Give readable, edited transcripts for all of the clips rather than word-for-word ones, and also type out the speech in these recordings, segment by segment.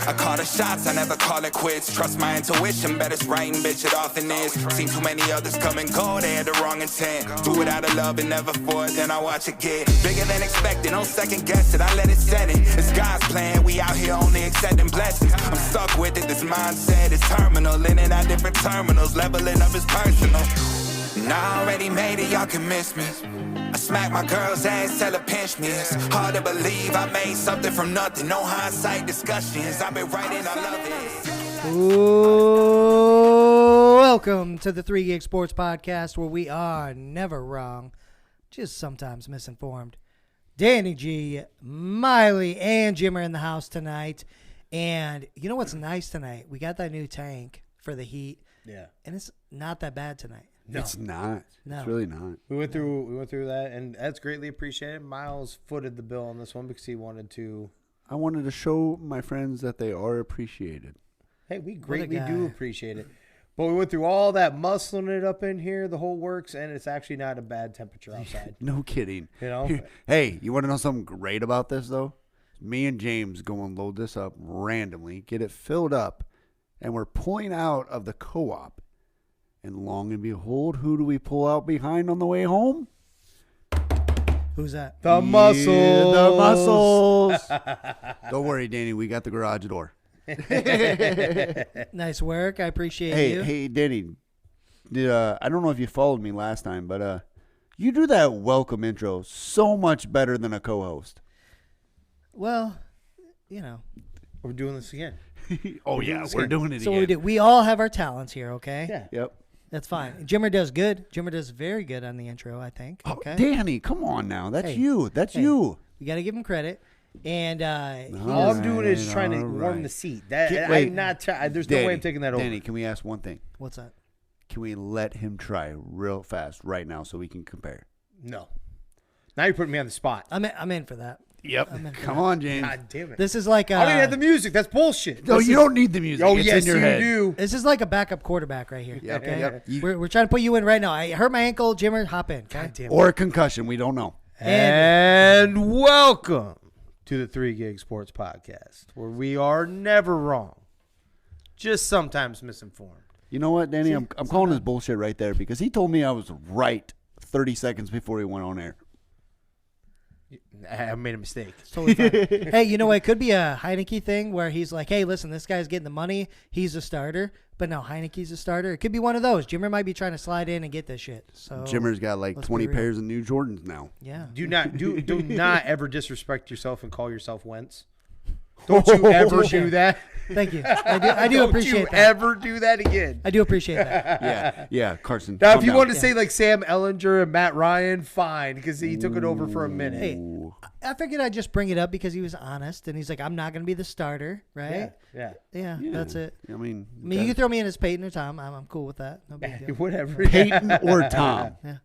I call the shots, I never call it quits. Trust my intuition, bet it's right and bitch, it often is. Seen too many others come and go, they had the wrong intent. Do it out of love and never for it, then I watch it get bigger than expected. Don't second guess it, I let it set it. It's God's plan, we out here only accepting blessings. I'm stuck with it, this mindset is terminal. In and out different terminals, leveling up is personal. And I already made it, y'all can miss me. I smack my girl's ass, tell her pinch me. It's hard to believe I made something from nothing. No hindsight discussions, I've been writing, I love it. Ooh, welcome to the 3 Gig Sports Podcast, where we are never wrong, just sometimes misinformed. Danny G, Miley, and Jim are in the house tonight. And you know what's nice tonight? We got that new tank for the heat. Yeah. And it's not that bad tonight. No. It's not. No. It's really not. We went through that, and that's greatly appreciated. Miles footed the bill on this one because he wanted to. I wanted to show my friends that they are appreciated. Hey, we greatly do appreciate it. But we went through all that, muscling it up in here, the whole works, and it's actually not a bad temperature outside. No kidding. You know? Hey, you want to know something great about this, though? Me and James go and load this up randomly, get it filled up, and we're pulling out of the co-op. And long and behold, who do we pull out behind on the way home? Who's that? The Muscles. The Muscles. Don't worry, Danny. We got the garage door. Nice work. I appreciate you. Hey, Danny. I don't know if you followed me last time, but you do that welcome intro so much better than a co-host. Well, you know. We're doing this again. Oh, yeah. We're doing it again. So we do. We all have our talents here, okay? Yeah. Yep. That's fine. Jimmer does good. Jimmer does very good on the intro, I think. Okay. Oh, Danny, come on now. That's you. That's you. We got to give him credit. And all I'm doing is trying to warm the seat. There's no way I'm taking that over. Danny, can we ask one thing? What's that? Can we let him try real fast right now so we can compare? No. Now you're putting me on the spot. I'm in for that. Yep. Come on, James. God damn it. This is like I don't even have the music. That's bullshit. No, you don't need the music. Oh, it's yes, in your you head. do. This is like a backup quarterback right here. Yep. Okay. Yep. We're trying to put you in right now. I hurt my ankle. Jimmer, hop in. Okay? God damn it. Or a concussion. We don't know. And welcome to the 3 Gig Sports Podcast, where we are never wrong, just sometimes misinformed. You know what, Danny? I'm calling his bullshit right there because he told me I was right 30 seconds before he went on air. I made a mistake. It's totally fine. Hey, you know what? It could be a Heineke thing where he's like, hey, listen, this guy's getting the money. He's a starter. But no, Heineke's a starter. It could be one of those. Jimmer might be trying to slide in and get this shit. So Jimmer's got like 20 pairs of new Jordans now. Yeah. Do not ever disrespect yourself and call yourself Wentz. Don't you ever do that. Thank you. I do appreciate that. Don't you ever do that again. I do appreciate that. Yeah, Carson. Now, if you want to say like Sam Ellinger and Matt Ryan, fine, because he took it over for a minute. Hey, I figured I'd just bring it up because he was honest, and he's like, I'm not going to be the starter, right? Yeah. Yeah, that's it. I mean, you can throw me in as Peyton or Tom. I'm cool with that. No big deal. Whatever. Peyton or Tom. Yeah.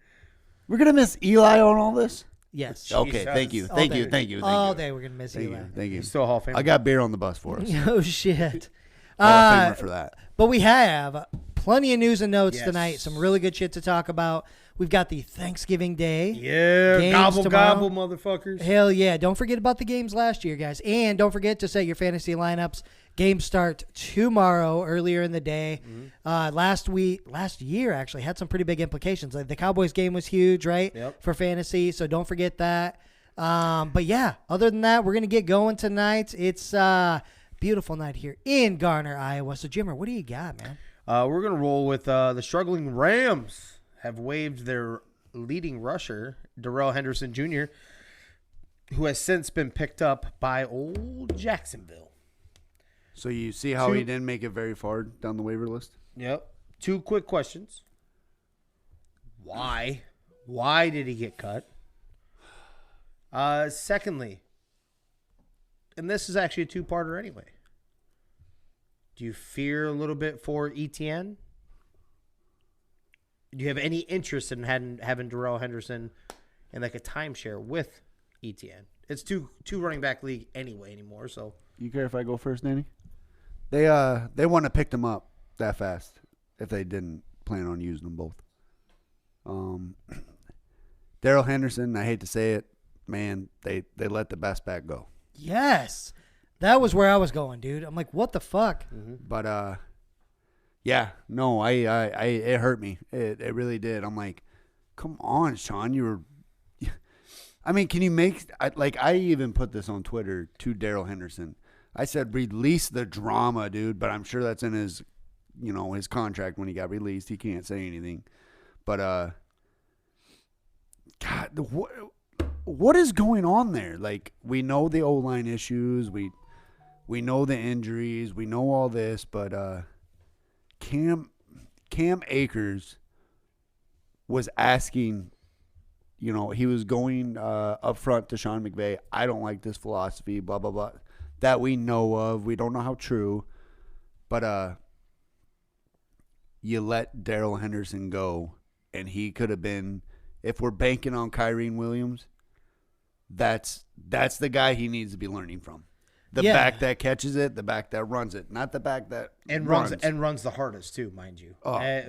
We're going to miss Eli on all this? Yes. Okay, Jesus. thank you. All day we're going to miss Eli. Thank you. He's still a Hall of Famer. I got beer on the bus for us. Oh, shit. Hall of Famer for that. But we have plenty of news and notes tonight. Some really good shit to talk about. We've got the Thanksgiving Day. Yeah, games gobble, tomorrow. motherfuckers. Hell yeah. Don't forget about the games last year, guys. And don't forget to set your fantasy lineups. Games start tomorrow, earlier in the day. Mm-hmm. Last year, actually, had some pretty big implications. Like the Cowboys game was huge, right? Yep. For fantasy, so don't forget that. But yeah, other than that, we're going to get going tonight. It's a beautiful night here in Garner, Iowa. So, Jimmer, what do you got, man? We're going to roll with the struggling Rams have waived their leading rusher, Darrell Henderson Jr., who has since been picked up by old Jacksonville. So you see how he didn't make it very far down the waiver list? Yep. 2 quick questions. Why? Why did he get cut? Secondly, and this is actually a 2-parter anyway. Do you fear a little bit for ETN? Do you have any interest in having Darrell Henderson in like a timeshare with ETN? It's two running back league anyway anymore. So you care if I go first, Danny? They wouldn't have picked him up that fast if they didn't plan on using them both. Darrell Henderson, I hate to say it, man, they let the best back go. Yes. That was where I was going, dude. I'm like, what the fuck? But yeah, no, I it hurt me. It really did. I'm like, come on, Sean, you were. I mean, can you make I even put this on Twitter to Darrell Henderson. I said, release the drama, dude. But I'm sure that's in his, his contract when he got released. He can't say anything. But God, what is going on there? Like, we know the O-line issues. We know the injuries. We know all this. But Cam Akers was asking. He was going up front to Sean McVay. I don't like this philosophy, blah, blah, blah. That we know of. We don't know how true. But you let Darrell Henderson go, and he could have been, if we're banking on Kyrene Williams, that's the guy he needs to be learning from. The back that catches it, the back that runs it, not the back that runs the hardest too, mind you.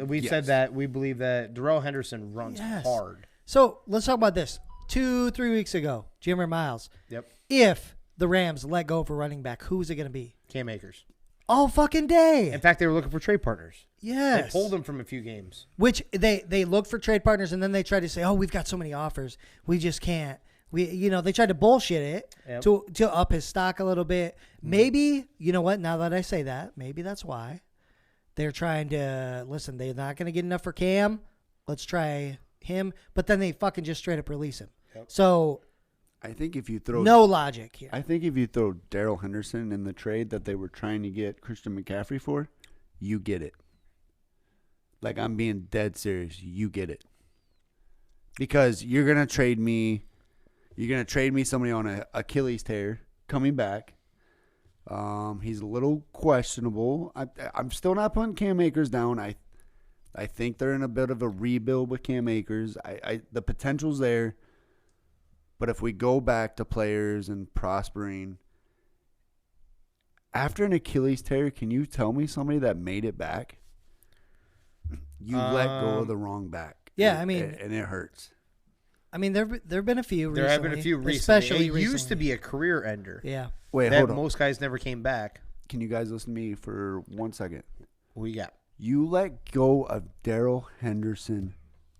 We've said that we believe that Darrell Henderson runs hard. So let's talk about this. 2-3 weeks ago, Jimmer Miles. Yep. If the Rams let go of a running back, who's it going to be? Cam Akers. All fucking day. In fact, they were looking for trade partners. Yes. They pulled him from a few games. Which they looked for trade partners, and then they tried to say, oh, we've got so many offers. We just can't. They tried to bullshit it to up his stock a little bit. Maybe, you know what, now that I say that, maybe that's why. They're trying to, listen, they're not going to get enough for Cam. Let's try him. But then they fucking just straight up release him. Yep. So I think if you throw no logic here. I think if you throw Darrell Henderson in the trade that they were trying to get Christian McCaffrey for, you get it. Like, I'm being dead serious. You get it. Because you're going to trade me somebody on an Achilles tear coming back. He's a little questionable. I'm still not putting Cam Akers down. I think they're in a bit of a rebuild with Cam Akers. The potential's there. But if we go back to players and prospering, after an Achilles tear, can you tell me somebody that made it back? You let go of the wrong back. Yeah, and it hurts. I mean, there've been a few recently. There have been a few recently. Especially it used to be a career ender. Yeah. Wait, hold on. Most guys never came back. Can you guys listen to me for 1 second? We got. You let go of Darrell Henderson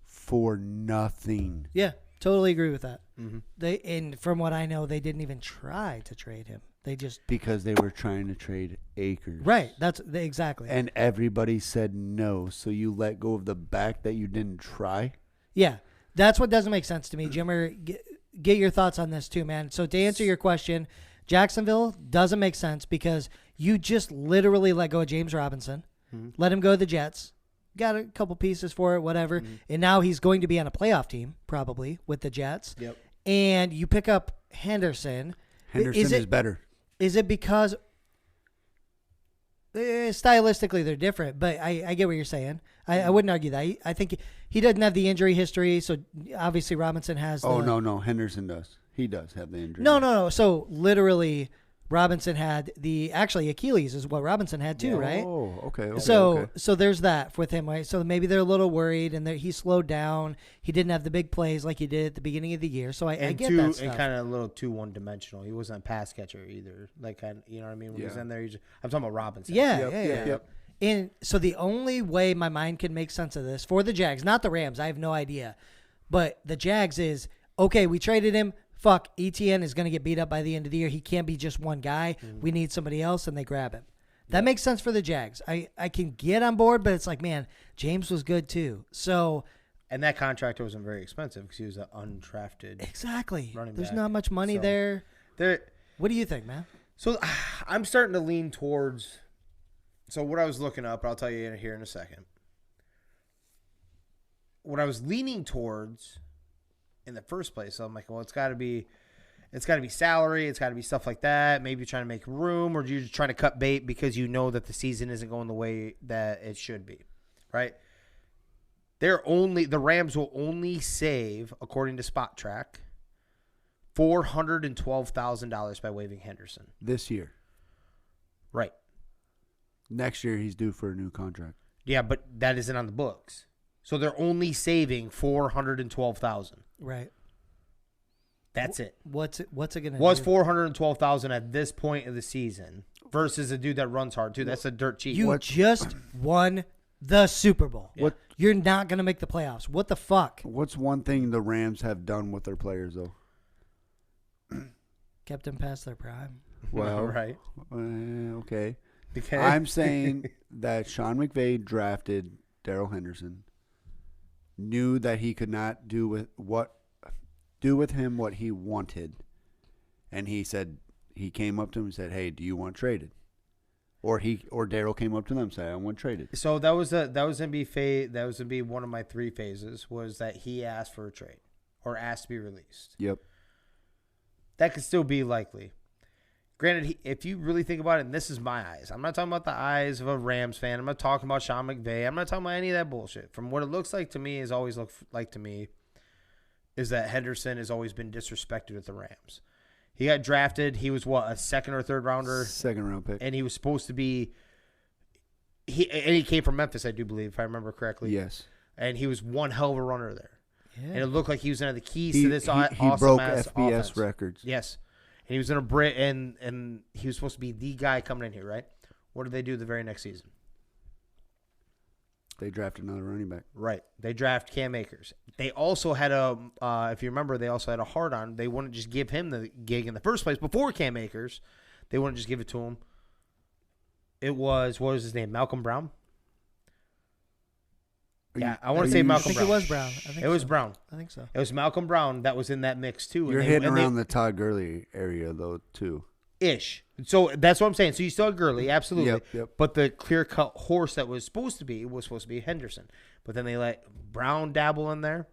for nothing. Yeah, totally agree with that. Mm-hmm. And from what I know, they didn't even try to trade him. They just because they were trying to trade Akers. Right. Exactly. And everybody said no. So you let go of the back that you didn't try. Yeah, that's what doesn't make sense to me. Jimmer, get your thoughts on this too, man. So to answer your question, Jacksonville doesn't make sense because you just literally let go of James Robinson, let him go to the Jets, got a couple pieces for it, whatever, and now he's going to be on a playoff team probably with the Jets. Yep. And you pick up Henderson. Henderson is better. Is it because stylistically they're different? But I get what you're saying. I wouldn't argue that. I think he doesn't have the injury history, so obviously Robinson has. No, Henderson does. He does have the injury. No. So literally, Robinson had actually Achilles is what Robinson had too, right? Oh, okay. So there's that with him, right? So maybe they're a little worried, and he slowed down. He didn't have the big plays like he did at the beginning of the year. So I get that stuff. And kind of a little too one-dimensional. He wasn't a pass catcher either. Like, you know what I mean? When he was in there, I'm talking about Robinson. Yeah. And so the only way my mind can make sense of this for the Jags, not the Rams, I have no idea, but the Jags is, okay, we traded him. Fuck, ETN is going to get beat up by the end of the year. He can't be just one guy. We need somebody else, and they grab him. That makes sense for the Jags. I can get on board, but it's like, man, James was good too. So, and that contract wasn't very expensive because he was an undrafted running There's back. not much money there. What do you think, man? So I'm starting to lean towards. So what I was looking up, I'll tell you here in a second. What I was leaning towards in the first place, so I'm like, well, it's got to be salary, it's got to be stuff like that. Maybe you're trying to make room, or you're just trying to cut bait because you know that the season isn't going the way that it should be, right? The Rams will only save, according to Spot Track, $412,000 by waiving Henderson this year. Right. Next year, he's due for a new contract. Yeah, but that isn't on the books. So they're only saving $412,000. Right. That's it. What's it going to Was do? 412,000 at this point of the season versus a dude that runs hard too. That's a dirt cheap. You just won the Super Bowl. What- You're not going to make the playoffs. What the fuck? What's one thing the Rams have done with their players, though? Kept them past their prime. Well, right. Okay. Okay. I'm saying that Sean McVay drafted Darrell Henderson, knew that he could not do with him what he wanted, and he came up to him and said, "Hey, do you want traded?" Or Darrell came up to them and said, "I want traded." So that was gonna be one of my 3 phases, was that he asked for a trade or asked to be released. Yep. That could still be likely. Granted, if you really think about it, and this is my eyes, I'm not talking about the eyes of a Rams fan. I'm not talking about Sean McVay. I'm not talking about any of that bullshit. From what it looks like to me, is always looked like to me, is that Henderson has always been disrespected with the Rams. He got drafted. He was a 2nd or 3rd rounder, 2nd round pick, and he was supposed to be. He came from Memphis, I do believe, if I remember correctly. Yes. And he was one hell of a runner there. Yeah. And it looked like he was one of the keys to this he awesome broke ass FBS offense. records. Yes. And he was in a Brit, and he was supposed to be the guy coming in here, right? What did they do the very next season? They drafted another running back. Right. They draft Cam Akers. They also had if you remember, they also had a hard-on. They wouldn't just give him the gig in the first place before Cam Akers. They wouldn't just give it to him. It was, what was his name, Malcolm Brown? Yeah, I want to say Malcolm I think Brown. it was Brown. It was Brown. I think so. It was Malcolm Brown that was in that mix, too. You're hitting around the Todd Gurley area, though, too. Ish. So that's what I'm saying. So you still had Gurley, absolutely. Yep. But the clear-cut horse that was supposed to be Henderson. But then they let Brown dabble in there.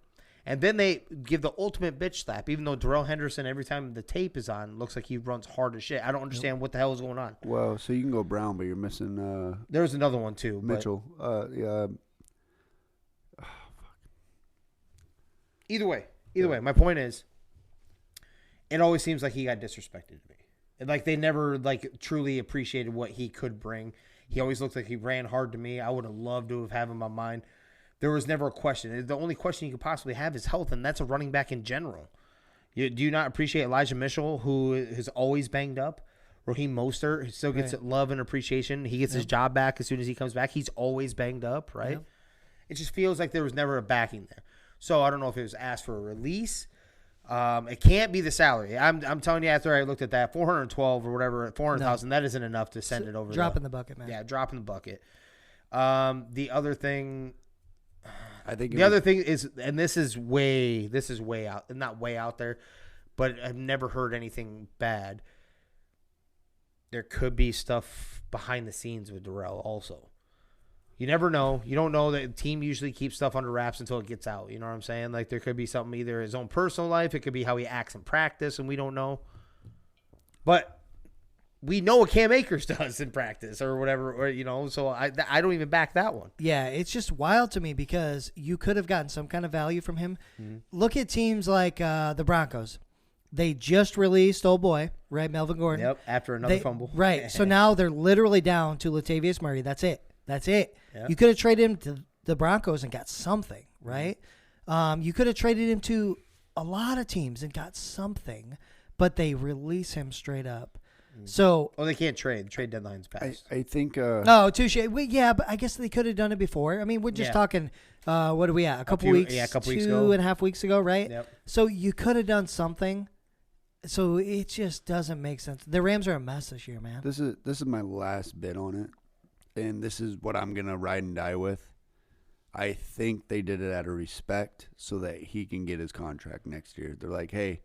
And then they give the ultimate bitch slap, even though Darrell Henderson, every time the tape is on, looks like he runs hard as shit. I don't understand what the hell is going on. Well, so you can go Brown, but you're missing There was another one, too. Mitchell. Either way, my point is, it always seems like he got disrespected to me. And like they never truly appreciated what he could bring. He always looked like he ran hard to me. I would have loved to have had him on mine. There was never a question. The only question you could possibly have is health, and that's a running back in general. Do you not appreciate Elijah Mitchell, who is always banged up? Raheem Mostert still gets love and appreciation. He gets his job back as soon as he comes back. He's always banged up, right? Yep. It just feels like there was never a backing there. So I don't know if it was asked for a release. It can't be the salary. I'm telling you, after I looked at that, 412 or whatever, 400,000, that isn't enough to send it over. Drop in the bucket, man. Yeah, drop in the bucket. The other thing, is, and this is way out, not way out there, but I've never heard anything bad. There could be stuff behind the scenes with Darrell also. You never know. You don't know. The team usually keeps stuff under wraps until it gets out. You know what I'm saying? Like, there could be something, either his own personal life. It could be how he acts in practice, and we don't know. But we know what Cam Akers does in practice or whatever, or, so I don't even back that one. Yeah, it's just wild to me because you could have gotten some kind of value from him. Mm-hmm. Look at teams like the Broncos. They just released old boy, right, Melvin Gordon. Yep, after another fumble. Right, so now they're literally down to Latavius Murray. That's it. Yep. You could have traded him to the Broncos and got something, right? You could have traded him to a lot of teams and got something, but they release him straight up. So, they can't trade. The trade deadline's passed. I think. No, touche. Yeah, but I guess they could have done it before. I mean, we're just talking. What are we at? A couple weeks ago. 2.5 weeks ago, right? Yep. So you could have done something. So it just doesn't make sense. The Rams are a mess this year, man. This is my last bit on it. And this is what I'm going to ride and die with. I think they did it out of respect so that he can get his contract next year. They're like, hey,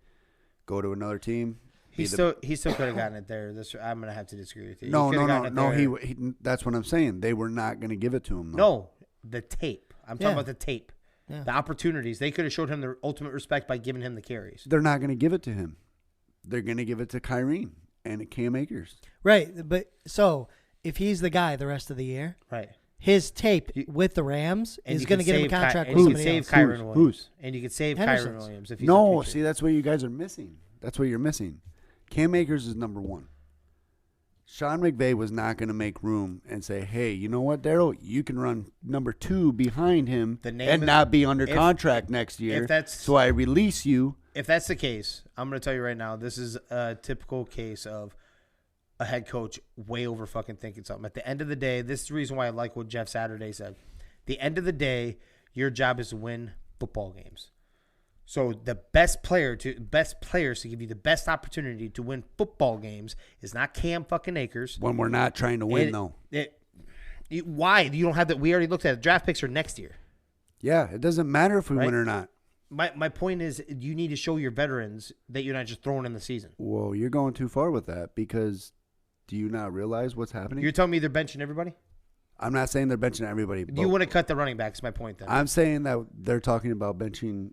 go to another team. He still could have gotten it there. I'm going to have to disagree with you. No. He that's what I'm saying. They were not going to give it to him, though. No, the tape. I'm talking about the tape. Yeah. The opportunities. They could have showed him their ultimate respect by giving him the carries. They're not going to give it to him. They're going to give it to Kyrene and Cam Akers. Right, but so if he's the guy the rest of the year, right, his tape with the Rams is going to get him a contract with somebody else. Kyren Williams. And you could save Kyren Williams if he's see, that's what you guys are missing. That's what you're missing. Cam Akers is number one. Sean McVay was not going to make room and say, hey, you know what, Darrell? You can run number 2 behind him and not be under contract next year. So I release you if that's the case, I'm going to tell you right now, this is a typical case of a head coach way over fucking thinking something. At the end of the day, this is the reason why I like what Jeff Saturday said. The end of the day, your job is to win football games. So the best players to give you the best opportunity to win football games is not Cam fucking Akers. When we're not trying to win, though. Why? You don't have that. We already looked at it. Draft picks are next year. Yeah, it doesn't matter if we Right? win or not. My point is you need to show your veterans that you're not just throwing in the season. Whoa, you're going too far with that because do you not realize what's happening? You're telling me they're benching everybody? I'm not saying they're benching everybody. You want to cut the running backs, my point then. I'm saying that they're talking about benching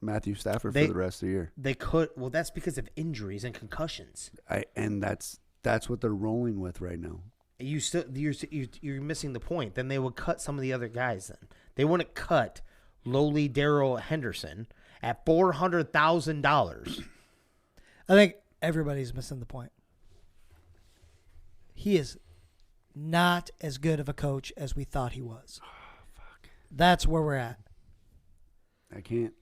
Matthew Stafford for the rest of the year. They could. Well, that's because of injuries and concussions. And that's what they're rolling with right now. You're missing the point. Then they would cut some of the other guys. Then they wouldn't cut lowly Darrell Henderson at $400,000. I think everybody's missing the point. He is not as good of a coach as we thought he was. Oh, fuck. That's where we're at. I can't.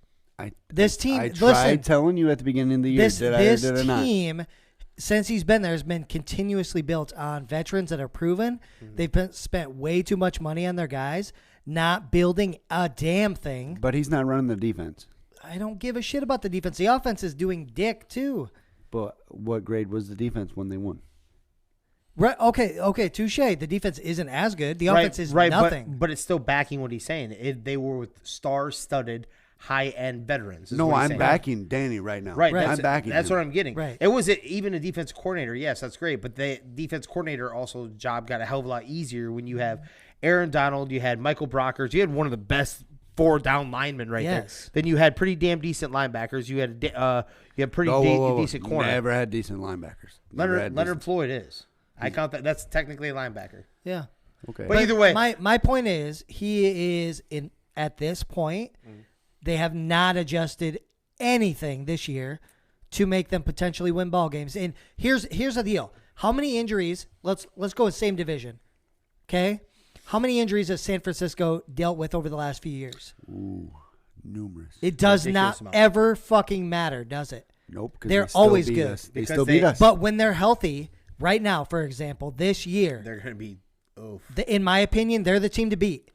This team. I tried telling you at the beginning of the year. Did I or did I not? This team, since he's been there, has been continuously built on veterans that are proven. Mm-hmm. They've spent way too much money on their guys, not building a damn thing. But he's not running the defense. I don't give a shit about the defense. The offense is doing dick too. But what grade was the defense when they won? Right. Okay. Touche. The defense isn't as good. The offense is nothing. But it's still backing what he's saying. They were with star-studded, high-end veterans. No, I'm backing Danny right now. Right. I'm backing. That's him. what I'm getting. Right. It was even a defense coordinator. Yes, that's great. But the defense coordinator also job got a hell of a lot easier when you have Aaron Donald, you had Michael Brockers, you had one of the best 4-down linemen there. Then you had pretty damn decent linebackers. You had decent corner. Never had decent linebackers. Leonard Floyd is. I count that. That's technically a linebacker. Yeah. Okay. But either way, my point is he is at this point. They have not adjusted anything this year to make them potentially win ball games. And here's the deal: how many injuries? Let's go with same division. Okay, how many injuries has San Francisco dealt with over the last few years? Ooh, numerous. It does not ever fucking matter, does it? Nope. They're always good. They still beat us. But when they're healthy, right now, for example, this year, they're going to be. In my opinion, they're the team to beat.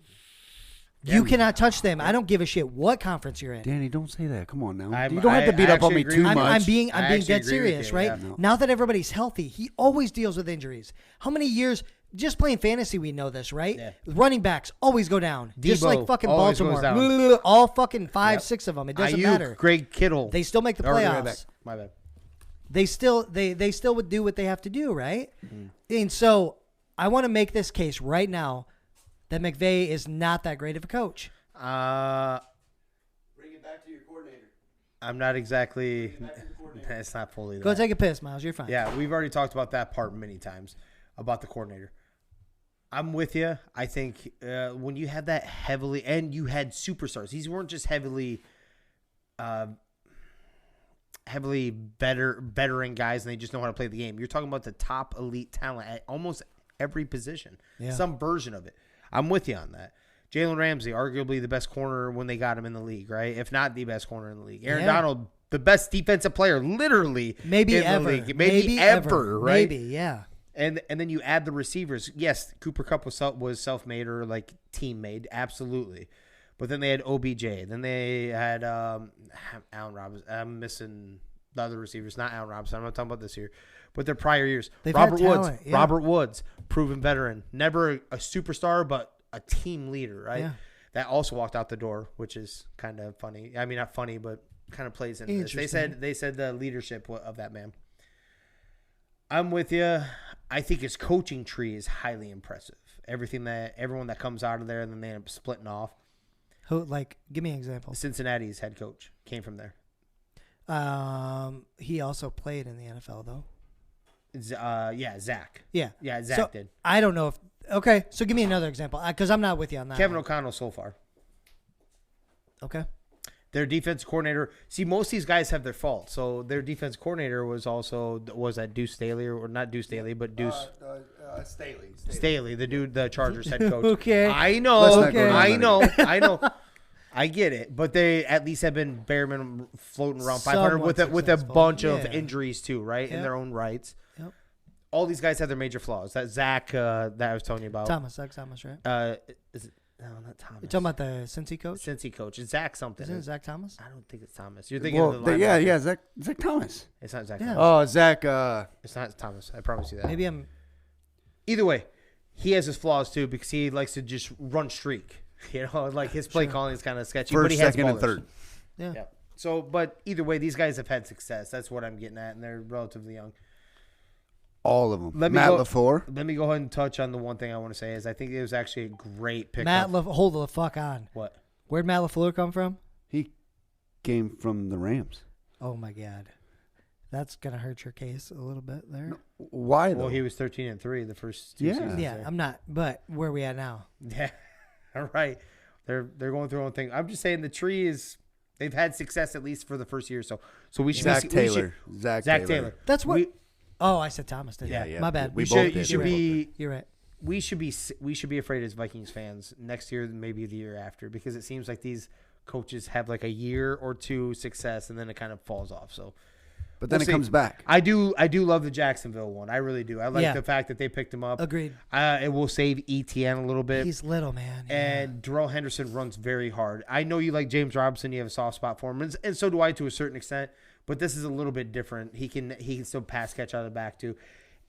You cannot touch them. I don't give a shit what conference you're in. Danny, don't say that. Come on now. You don't have to beat up on me too much. I'm being dead serious, right? Yeah. Now that everybody's healthy, he always deals with injuries. How many years just playing fantasy we know this, right? Yeah. Running backs always go down. Just like fucking Baltimore. All fucking 5-6 of them. It doesn't matter. Greg Kittle. They still make the playoffs. My bad. They still would do what they have to do, right? And so I want to make this case right now that McVay is not that great of a coach. Bring it back to your coordinator. I'm not exactly. It's not fully. Go take a piss, Miles. You're fine. Yeah, we've already talked about that part many times about the coordinator. I'm with you. I think when you had that heavily, and you had superstars. These weren't just heavily veteran guys, and they just know how to play the game. You're talking about the top elite talent at almost every position, some version of it. I'm with you on that. Jalen Ramsey, arguably the best corner when they got him in the league, right? If not the best corner in the league. Aaron Donald, the best defensive player, literally, maybe in ever, the league. Maybe ever, right? Maybe, yeah. And then you add the receivers. Yes, Cooper Kupp was self-made or like team-made, absolutely. But then they had OBJ. Then they had Allen Robinson. I'm missing the other receivers, not Allen Robinson. I'm not talking about this year. But their prior years. Robert Woods, proven veteran. Never a superstar, but a team leader, right? Yeah. That also walked out the door, which is kind of funny. I mean, not funny, but kind of plays into this. They said the leadership of that man. I'm with you. I think his coaching tree is highly impressive. Everyone that comes out of there, and then they end up splitting off. Who, give me an example. Cincinnati's head coach came from there. He also played in the NFL, though. Zach. Yeah, Zach did. I don't know if. Okay, so give me another example because I'm not with you on that. Kevin O'Connell so far. Okay. Their defense coordinator. See, most of these guys have their faults. So their defense coordinator was that Deuce Staley or not Deuce Staley, but Deuce Staley, the dude, the Chargers head coach. Okay. I know. I get it, but they at least have been bare minimum floating around 500 Somewhat with a successful. bunch of Yeah. injuries too, right? In Yep. their own rights. Yep. All these guys have their major flaws. That Zach that I was telling you about. Zach Thomas, right? Is it? No, not Thomas. You're talking about the Cincy coach? Cincy coach. It's Zach something. Isn't it Zach Thomas? I don't think it's Thomas. You're thinking Well, of the linebacker. yeah, Zach Thomas. It's not Zach Yeah. Thomas. Oh, Zach. It's not Thomas. I promise you that. Maybe I'm. Either way, he has his flaws too because he likes to just run streak. You know, like his play calling is kind of sketchy. but First, he has second, and ballers. third. Yeah. Yeah. So, but either way, these guys have had success. That's what I'm getting at, and they're relatively young. All of them. Let me Matt go- LaFleur. Let me go ahead and touch on the one thing I want to say is I think it was actually a great pickup. Hold the fuck on. What? Where'd Matt LaFleur come from? He came from the Rams. Oh my God, that's gonna hurt your case a little bit there. Why though? Well, he was 13-3 the first 2 Yeah. seasons. Yeah, there. I'm not. But where are we at now? Yeah. All right. They're going through their own thing. I'm just saying the tree is they've had success at least for the first year or so. So we should Zach we should- Taylor. Zach Taylor. That's what. We, Oh, I said Thomas. Didn't I? Yeah. My bad. We you both should, did. you should be You're right. we should be afraid as Vikings fans next year, maybe the year after, because it seems like these coaches have like a year or two success and then it kind of falls off. So But then we'll it see. comes back. I do love the Jacksonville one. I really do. I like Yeah. the fact that they picked him up. Agreed. It will save ETN a little bit. He's little, man. Yeah. And Darrell Henderson runs very hard. I know you like James Robinson. You have a soft spot for him, and so do I to a certain extent. But this is a little bit different. He can still pass catch out of the back too,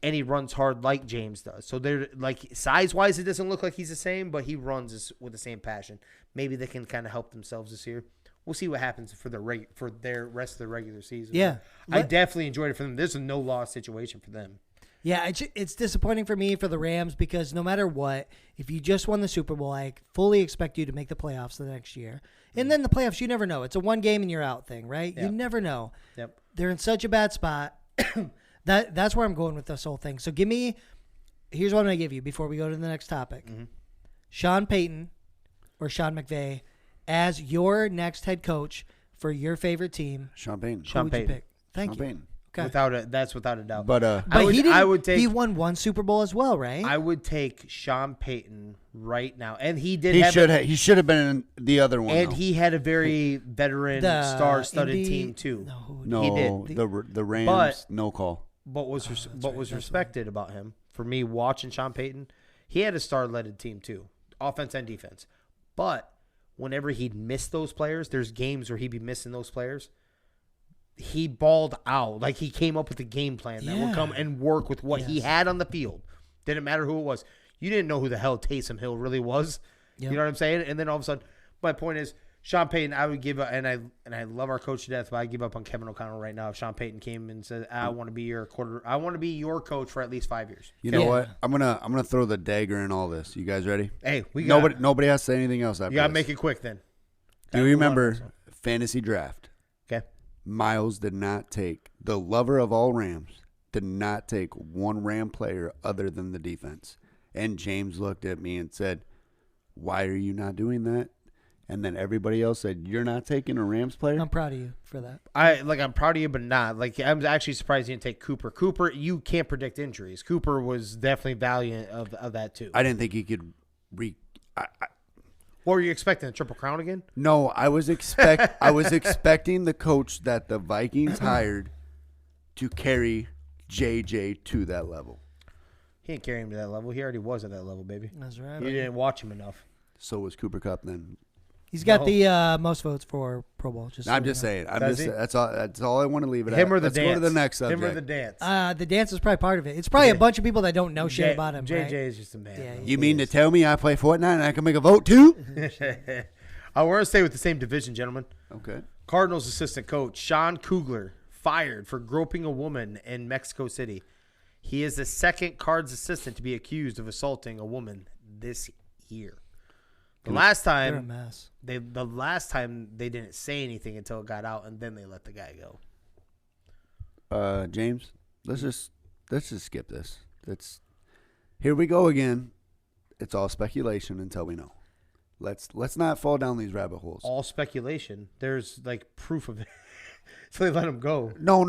and he runs hard like James does. So they're like size wise, it doesn't look like he's the same, but he runs with the same passion. Maybe they can kind of help themselves this year. We'll see what happens for their rest of the regular season. Yeah. I definitely enjoyed it for them. There's a no loss situation for them. Yeah, it's disappointing for me for the Rams because no matter what, if you just won the Super Bowl, I fully expect you to make the playoffs the next year. And then the playoffs, you never know. It's a one game and you're out thing, right? Yeah. You never know. Yep. They're in such a bad spot. That's where I'm going with this whole thing. So here's what I'm going to give you before we go to the next topic. Mm-hmm. Sean Payton or Sean McVay as your next head coach for your favorite team. Sean Payton. Who would you Payton. pick? Thank Sean you. Payton. Okay. That's without a doubt. But But I would take. he won one Super Bowl as well, right? I would take Sean Payton right now, and he did. he should have been in the other one. and though. he had a very veteran, The star-studded Indy- team too. No, he no, did. the Rams But- no call. What was respected about him for me watching Sean Payton? He had a star-led team too, offense and defense. But whenever he'd miss those players, there's games where he'd be missing those players. He balled out. Like he came up with a game plan that would come and work with what he Yes. had on the field. Didn't matter who it was. You didn't know who the hell Taysom Hill really was. Yep. You know what I'm saying? And then all of a sudden, my point is, Sean Payton, I would give up, and I love our coach to death, but I give up on Kevin O'Connell right now. If Sean Payton came and said, I want to be your coach for at least 5 years. You know Yeah. what? I'm gonna throw the dagger in all this. You guys ready? Hey, we got Nobody has to say anything else after You gotta this. make it quick then. Do you remember fantasy draft? Okay. Miles did not take, the lover of all Rams, did not take one Ram player other than the defense. And James looked at me and said, "Why are you not doing that?" And then everybody else said, "You're not taking a Rams player?" I'm proud of you for that. I'm proud of you, but not. Like, I'm actually surprised you didn't take Cooper. Cooper, you can't predict injuries. Cooper was definitely valiant of that too. I didn't think he could What were you expecting? A triple crown again? No, I was expecting the coach that the Vikings hired to carry JJ to that level. He didn't carry him to that level. He already was at that level, baby. That's right. You didn't watch him enough. So was Cooper Kupp then. He's got No. the most votes for Pro Bowl. I'm just saying. Does he? That's all I want to leave it Him at. or the Let's dance? go to the next subject. Him or the dance? The dance is probably part of it. It's probably a bunch of people that don't know shit J- about him. JJ right? is just a man. Yeah, You mean to tell me I play Fortnite and I can make a vote too? I want to stay with the same division, gentlemen. Okay. Cardinals assistant coach Sean Kugler fired for groping a woman in Mexico City. He is the second Cards assistant to be accused of assaulting a woman this year. The last They're a time mess. they didn't say anything until it got out, and then they let the guy go. James, let's just skip this. Here we go again. It's all speculation until we know. Let's not fall down these rabbit holes. All speculation. There's like proof of it, so they let him go. No,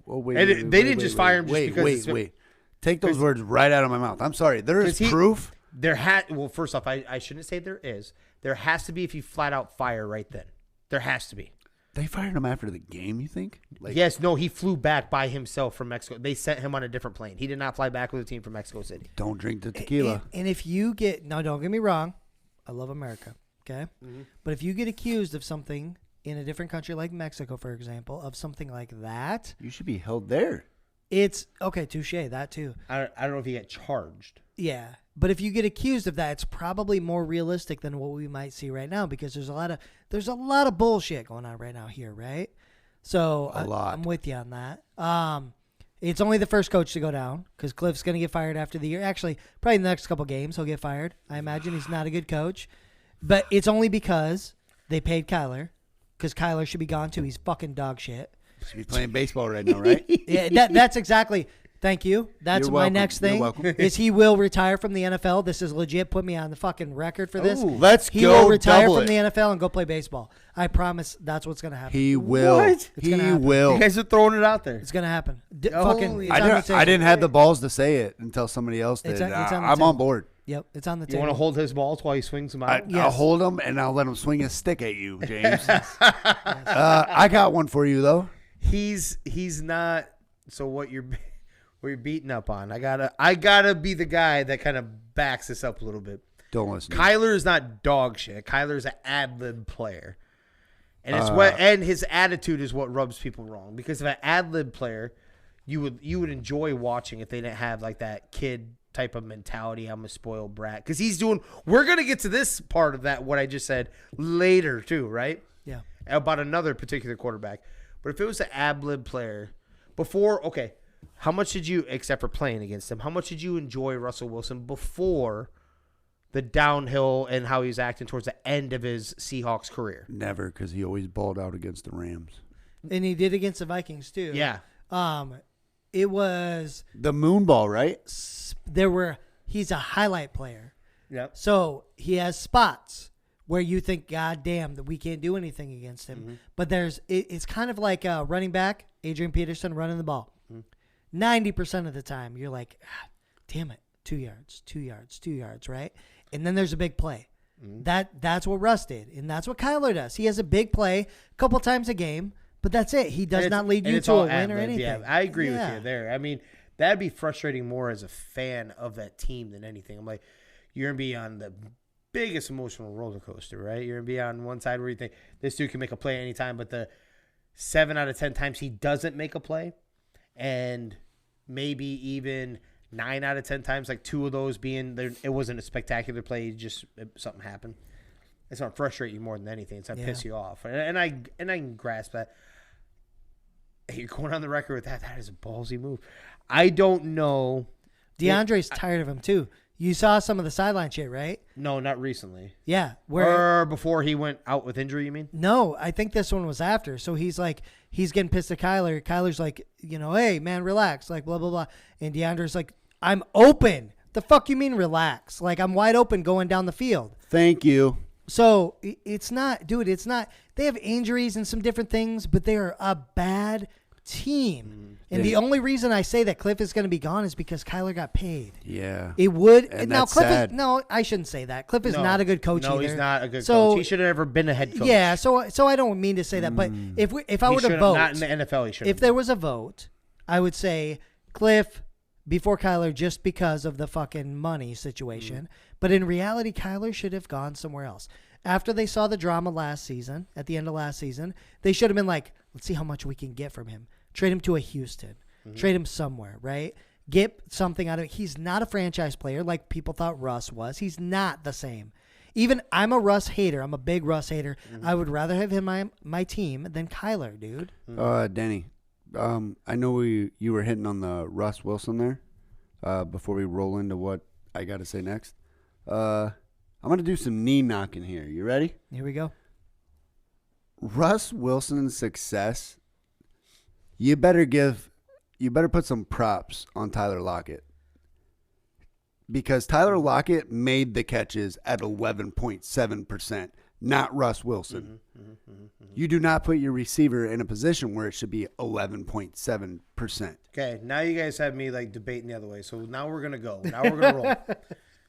wait. And they didn't just fire him just because it's- Wait. Take those words right out of my mouth. I'm sorry. There is 'Cause he- proof Well, first off, I shouldn't say there is. There has to be if you flat out fire right then. There has to be. They fired him after the game, you think? Yes, no, he flew back by himself from Mexico. They sent him on a different plane. He did not fly back with a team from Mexico City. Don't drink the tequila. And if you get, no, don't get me wrong, I love America, okay? Mm-hmm. But if you get accused of something in a different country like Mexico, for example, of something like that, You should be held there. it's, okay, touche, that too. I don't know if he got charged. Yeah. But if you get accused of that, it's probably more realistic than what we might see right now because there's a lot of bullshit going on right now here, right? So I'm with you on that. It's only the first coach to go down because Cliff's going to get fired after the year. Actually, probably in the next couple games he'll get fired. I imagine he's not a good coach. But it's only because they paid Kyler because Kyler should be gone too. He's fucking dog shit. Should be playing baseball right now, right? Yeah, that's exactly. Thank you. That's You're my welcome. next You're thing. welcome. Is he will retire from the NFL. This is legit. Put me on the fucking record for this. Ooh, let's he go will retire double from it. the NFL and go play baseball. I promise that's what's going to happen. He will. What? It's He gonna happen. will. You guys are throwing it out there. It's going to happen. Holy- Fucking, it's I on the didn't, table. I didn't have the balls to say it until somebody else did. It's on the I'm table. on board. Yep, it's on the You table. want to hold his balls while he swings them out? Yes. I'll hold him and I'll let him swing his stick at you, James. I got one for you though. He's not. So what you're beating up on? I gotta be the guy that kind of backs this up a little bit. Don't listen. Kyler is not dog shit. Kyler's an ad-lib player. And it's and his attitude is what rubs people wrong. Because if an ad-lib player, you would enjoy watching if they didn't have like that kid type of mentality. I'm a spoiled brat. Because we're gonna get to this part of that, what I just said, later too, right? Yeah. About another particular quarterback. But if it was an ad-lib player, how much did you, except for playing against him, how much did you enjoy Russell Wilson before the downhill and how he was acting towards the end of his Seahawks career? Never, because he always balled out against the Rams. And he did against the Vikings too. Yeah. It was The moon ball, right? he's a highlight player. Yep. So he has spots where you think, God damn, that we can't do anything against him. Mm-hmm. But it's kind of like running back, Adrian Peterson running the ball. 90% of the time, you're like, damn it, 2 yards, 2 yards, 2 yards, right? And then there's a big play. That's what Russ did, and that's what Kyler does. He has a big play a couple times a game, but that's it. He does not lead you to a win or anything. Yeah, I agree with you there. I mean, that'd be frustrating more as a fan of that team than anything. I'm like, you're going to be on the biggest emotional roller coaster, right? You're going to be on one side where you think this dude can make a play anytime, but the 7 out of 10 times he doesn't make a play, and maybe even 9 out of 10 times, like 2 of those being there, it wasn't a spectacular play, something happened. It's going to frustrate you more than anything. It's going to piss you off, and I can grasp that. You're going on the record with that. That is a ballsy move. I don't know. DeAndre's tired of him too. You saw some of the sideline shit, right? No, not recently. Yeah. Or before he went out with injury, you mean? No, I think this one was after. So he's getting pissed at Kyler. Kyler's like, hey, man, relax. Like, blah, blah, blah. And DeAndre's like, I'm open. The fuck you mean relax? Like, I'm wide open going down the field. Thank you. So it's not, dude, it's not. They have injuries and some different things, but they are a bad team. And the only reason I say that Cliff is going to be gone is because Kyler got paid. Yeah. It would. And now, that's Cliff sad. No, I shouldn't say that. Cliff is not a good coach No, either. he's not a good coach. He should have never been a head coach. Yeah, so I don't mean to say that, but if I He were to should've- vote, not in the NFL, he should. if there was a vote, I would say Cliff before Kyler just because of the fucking money situation. But in reality, Kyler should have gone somewhere else. After they saw the drama last season, at the end of last season, they should have been like, let's see how much we can get from him. Trade him to a Houston. Trade him somewhere, right? Get something out of it. He's not a franchise player like people thought Russ was. He's not the same. Even I'm a Russ hater. I'm a big Russ hater. I would rather have him on my team than Kyler, dude. Danny, I know you were hitting on the Russ Wilson there before we roll into what I got to say next. I'm going to do some knee knocking here. You ready? Here we go. Russ Wilson's success, you better put some props on Tyler Lockett. Because Tyler Lockett made the catches at 11.7%, not Russ Wilson. You do not put your receiver in a position where it should be 11.7%. Okay, now you guys have me like debating the other way. So now we're gonna go. Now we're gonna roll.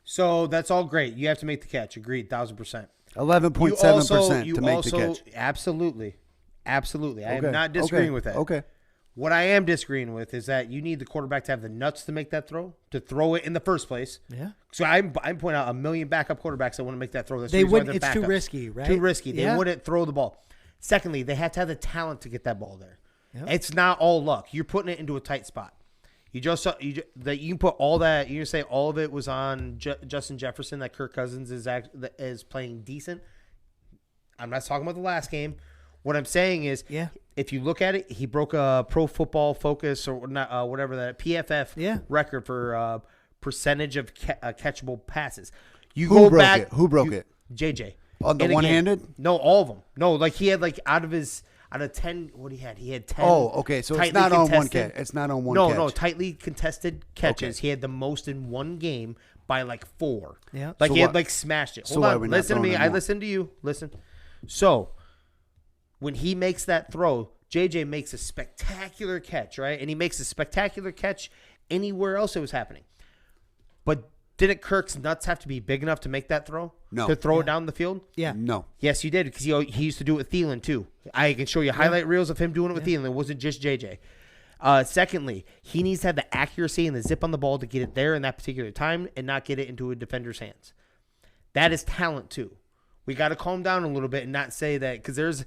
So that's all great. You have to make the catch. Agreed, 1,000%. 11.7% to make the catch. Absolutely. I Okay. am not disagreeing with that. Okay. What I am disagreeing with is that you need the quarterback to have the nuts to make that throw, to throw it in the first place. Yeah. So I'm pointing out a million backup quarterbacks that want to make that throw. That's They the reason why wouldn't. they're It's too backups. risky, right? Too risky. They Yeah. wouldn't throw the ball. Secondly, they have to have the talent to get that ball there. Yep. It's not all luck. You're putting it into a tight spot. You can put all that. You can say all of it was on Justin Jefferson. That Kirk Cousins is playing decent. I'm not talking about the last game. What I'm saying is, if you look at it, he broke a Pro Football Focus or not, whatever that PFF record for percentage of catchable passes. Who broke it? JJ. On the one-handed? No, all of them. No, like he had like out of 10, what he had? He had 10. Oh, okay. So it's not on one catch. It's not on one catch. No, tightly contested catches. Okay. He had the most in one game by like 4. Yeah. Like so he had like smashed it. Hold on. Listen to me. I listened to you. Listen. So when he makes that throw, JJ makes a spectacular catch, right? And he makes a spectacular catch anywhere else it was happening. But didn't Kirk's nuts have to be big enough to make that throw? No. To throw it down the field? Yeah. No. Yes, you did, because he used to do it with Thielen, too. I can show you highlight reels of him doing it with Thielen. It wasn't just JJ. Secondly, he needs to have the accuracy and the zip on the ball to get it there in that particular time and not get it into a defender's hands. That is talent, too. We got to calm down a little bit and not say that, because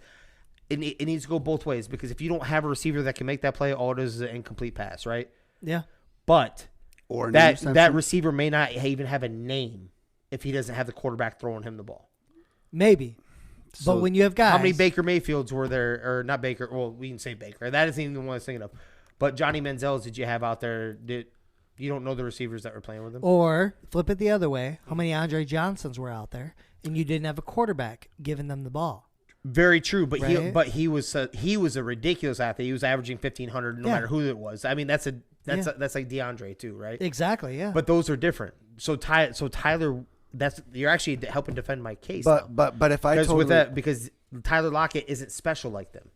it needs to go both ways, because if you don't have a receiver that can make that play, all it is an incomplete pass, right? Yeah. But or that receiver may not even have a name if he doesn't have the quarterback throwing him the ball. Maybe. So but when you have guys. How many Baker Mayfields were there, or not Baker, well, we can say Baker. That isn't even the one I was thinking of. But Johnny Manziel's did you have out there? You don't know the receivers that were playing with him? Or flip it the other way. How many Andre Johnsons were out there, and you didn't have a quarterback giving them the ball? Very true, but right? he was a ridiculous athlete. He was averaging 1,500 no matter who it was. I mean, that's like DeAndre too, right? Exactly, yeah. But those are different. So Tyler, you're actually helping defend my case. But if I totally because Tyler Lockett isn't special like them.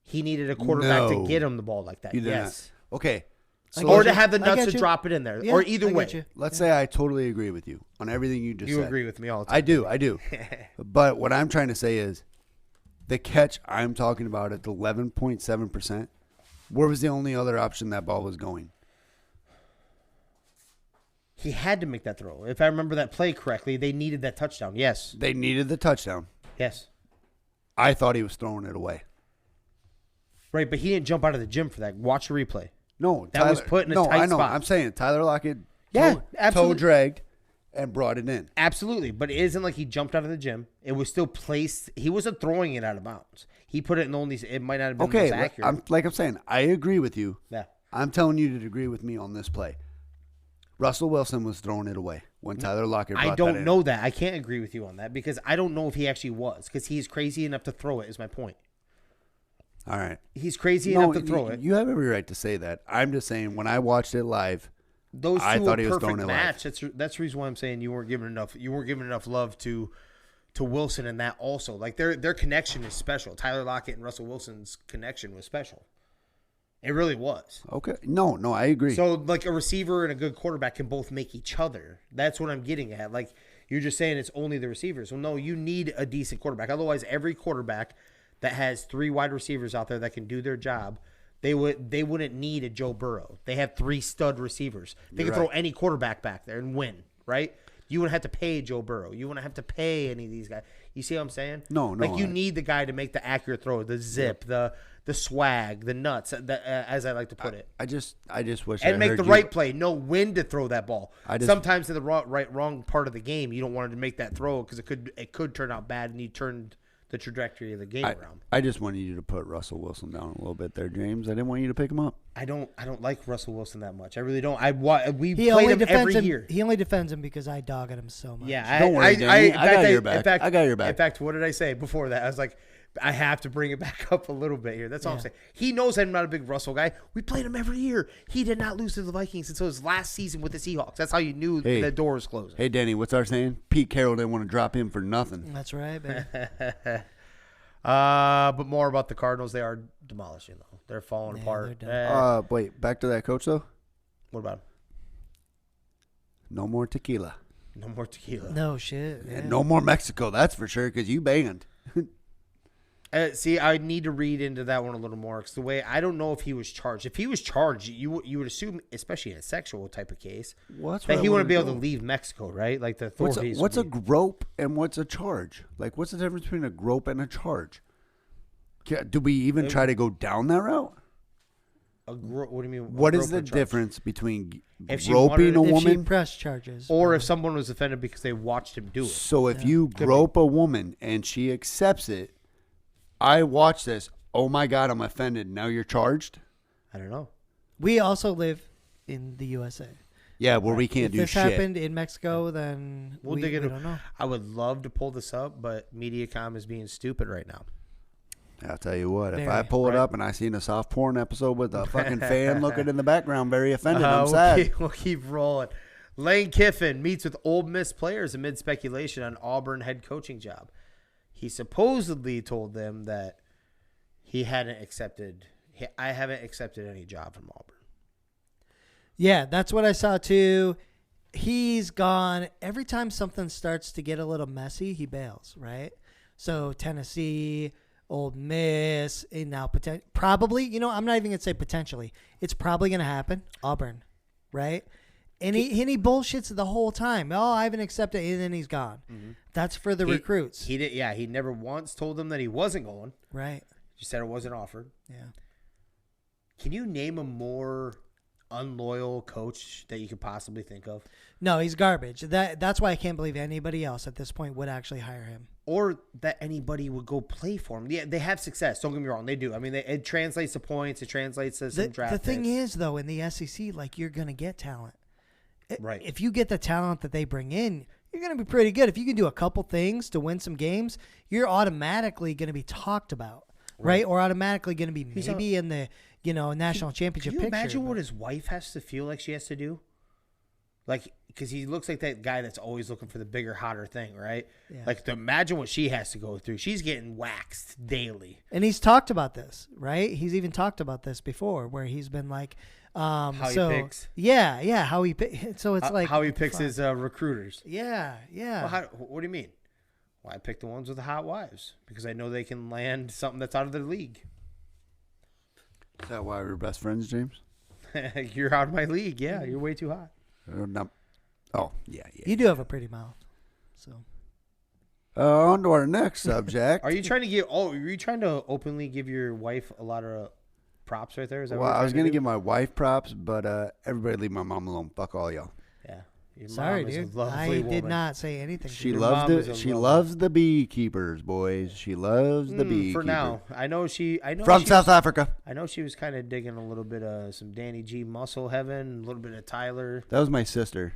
He needed a quarterback to get him the ball like that. Yes. Okay. So or to have the nuts to drop it in there, or either way. Let's say I totally agree with you on everything you just said. You agree with me all the time. I do. But what I'm trying to say is the catch I'm talking about at the 11.7%, where was the only other option that ball was going? He had to make that throw. If I remember that play correctly, they needed that touchdown. Yes. They needed the touchdown. Yes. I thought he was throwing it away. Right, but he didn't jump out of the gym for that. Watch the replay. No, that was put in a tight spot. I'm saying Tyler Lockett toe dragged and brought it in. Absolutely, but it isn't like he jumped out of the gym. It was still placed. He wasn't throwing it out of bounds. He put it in only. It might not have been most accurate. I'm saying, I agree with you. Yeah. I'm telling you to agree with me on this play. Russell Wilson was throwing it away when Tyler Lockett brought that in. I don't know that. I can't agree with you on that because I don't know if he actually was because he's crazy enough to throw it is my point. All right. He's crazy enough to throw it. You have every right to say that. I'm just saying when I watched it live, those two I thought he was perfect throwing it match. live. That's the reason why I'm saying you weren't giving enough love to Wilson and that also. Like their connection is special. Tyler Lockett and Russell Wilson's connection was special. It really was. Okay. No, I agree. So like a receiver and a good quarterback can both make each other. That's what I'm getting at. Like you're just saying it's only the receivers. Well, no, you need a decent quarterback. Otherwise, every quarterback that has 3 wide receivers out there that can do their job, they wouldn't need a Joe Burrow. They have 3 stud receivers. They can throw any quarterback back there and win, right? You wouldn't have to pay Joe Burrow. You wouldn't have to pay any of these guys. You see what I'm saying? No. Like you need the guy to make the accurate throw, the zip, the swag, the nuts, as I like to put it. I just wish and I make heard the you. right play. Know when to throw that ball. Sometimes in the wrong part of the game, you don't want to make that throw because it could turn out bad, and you turned the trajectory of the game around. I just wanted you to put Russell Wilson down a little bit there, James. I didn't want you to pick him up. I don't like Russell Wilson that much. I really don't. We played him every year. He only defends him because I dog at him so much. Yeah, don't worry, Danny. I got your back. I got your back. In fact, what did I say before that? I was like, I have to bring it back up a little bit here. That's all I'm saying. He knows I'm not a big Russell guy. We played him every year. He did not lose to the Vikings until his last season with the Seahawks. That's how you knew the door was closing. Hey, Danny, what's our saying? Pete Carroll didn't want to drop him for nothing. That's right, baby. But more about the Cardinals. They are demolishing, though. They're falling apart. Wait, back to that coach, though? What about him? No more tequila. No more tequila. No shit. Yeah. And no more Mexico, that's for sure, because you banned. See, I need to read into that one a little more because the way I don't know if he was charged. If he was charged, you would assume, especially in a sexual type of case, that he wouldn't be able to leave Mexico, right? Like the authorities. What's a grope and what's a charge? Like, what's the difference between a grope and a charge? Do we even try to go down that route? What do you mean? What is the difference between If groping a If she woman? press charges. Or if someone was offended because they watched him do it. So if you grope a woman and she accepts it, I watch this. Oh my God, I'm offended. Now you're charged? I don't know. We also live in the USA. Yeah, where we can't If do this shit. happened in Mexico, then We'll we dig into don't know. I would love to pull this up, but MediaCom is being stupid right now. I'll tell you what, if Very. I pull it Right. up and I seen a soft porn episode with a fucking fan looking in the background, very offended, I'm sad. We'll keep rolling. Lane Kiffin meets with Ole Miss players amid speculation on Auburn head coaching job. He supposedly told them that he hadn't accepted. I haven't accepted any job from Auburn. Yeah, that's what I saw too. He's gone. Every time something starts to get a little messy, he bails, right? So Tennessee, Ole Miss, and now probably, I'm not even going to say potentially. It's probably going to happen. Auburn, right? And he bullshits the whole time. Oh, I haven't accepted it, and then he's gone. Mm-hmm. That's for the recruits. He did. Yeah, he never once told them that he wasn't going. Right. He said it wasn't offered. Yeah. Can you name a more unloyal coach that you could possibly think of? No, he's garbage. That's why I can't believe anybody else at this point would actually hire him. Or that anybody would go play for him. Yeah, they have success. Don't get me wrong. They do. I mean, it translates to points. It translates to some draft The thing picks. is, though, in the SEC, like, you're going to get talent. Right. If you get the talent that they bring in, you're going to be pretty good. If you can do a couple things to win some games, you're automatically going to be talked about, right? Or automatically going to be maybe in the national championship Can you picture. imagine what his wife has to feel like she has to do? Like, because he looks like that guy that's always looking for the bigger, hotter thing, right? Yeah. Like, imagine what she has to go through. She's getting waxed daily. And he's talked about this, right? He's even talked about this before, where he's been like, How he picks. Yeah, how he picks. So it's like how he picks his recruiters. Yeah. Well, what do you mean? Well, I pick the ones with the hot wives because I know they can land something that's out of their league. Is that why we're best friends, James? You're out of my league. Yeah, you're way too hot. No. Oh, yeah. You do have a pretty mouth, so. On to our next subject. Are you trying to are you trying to openly give your wife a lot of props right there? Is that Well, what I was going to give my wife props, but everybody leave my mom alone. Fuck all y'all. Yeah. Your Sorry, mom is dude. a lovely I did woman. not say anything. She Your loves mom is a she lovely- loves the beekeepers, boys. She loves the beekeepers. For now, I know From she South was, Africa. I know she was kind of digging a little bit of some Danny G muscle heaven, a little bit of Tyler. That was my sister.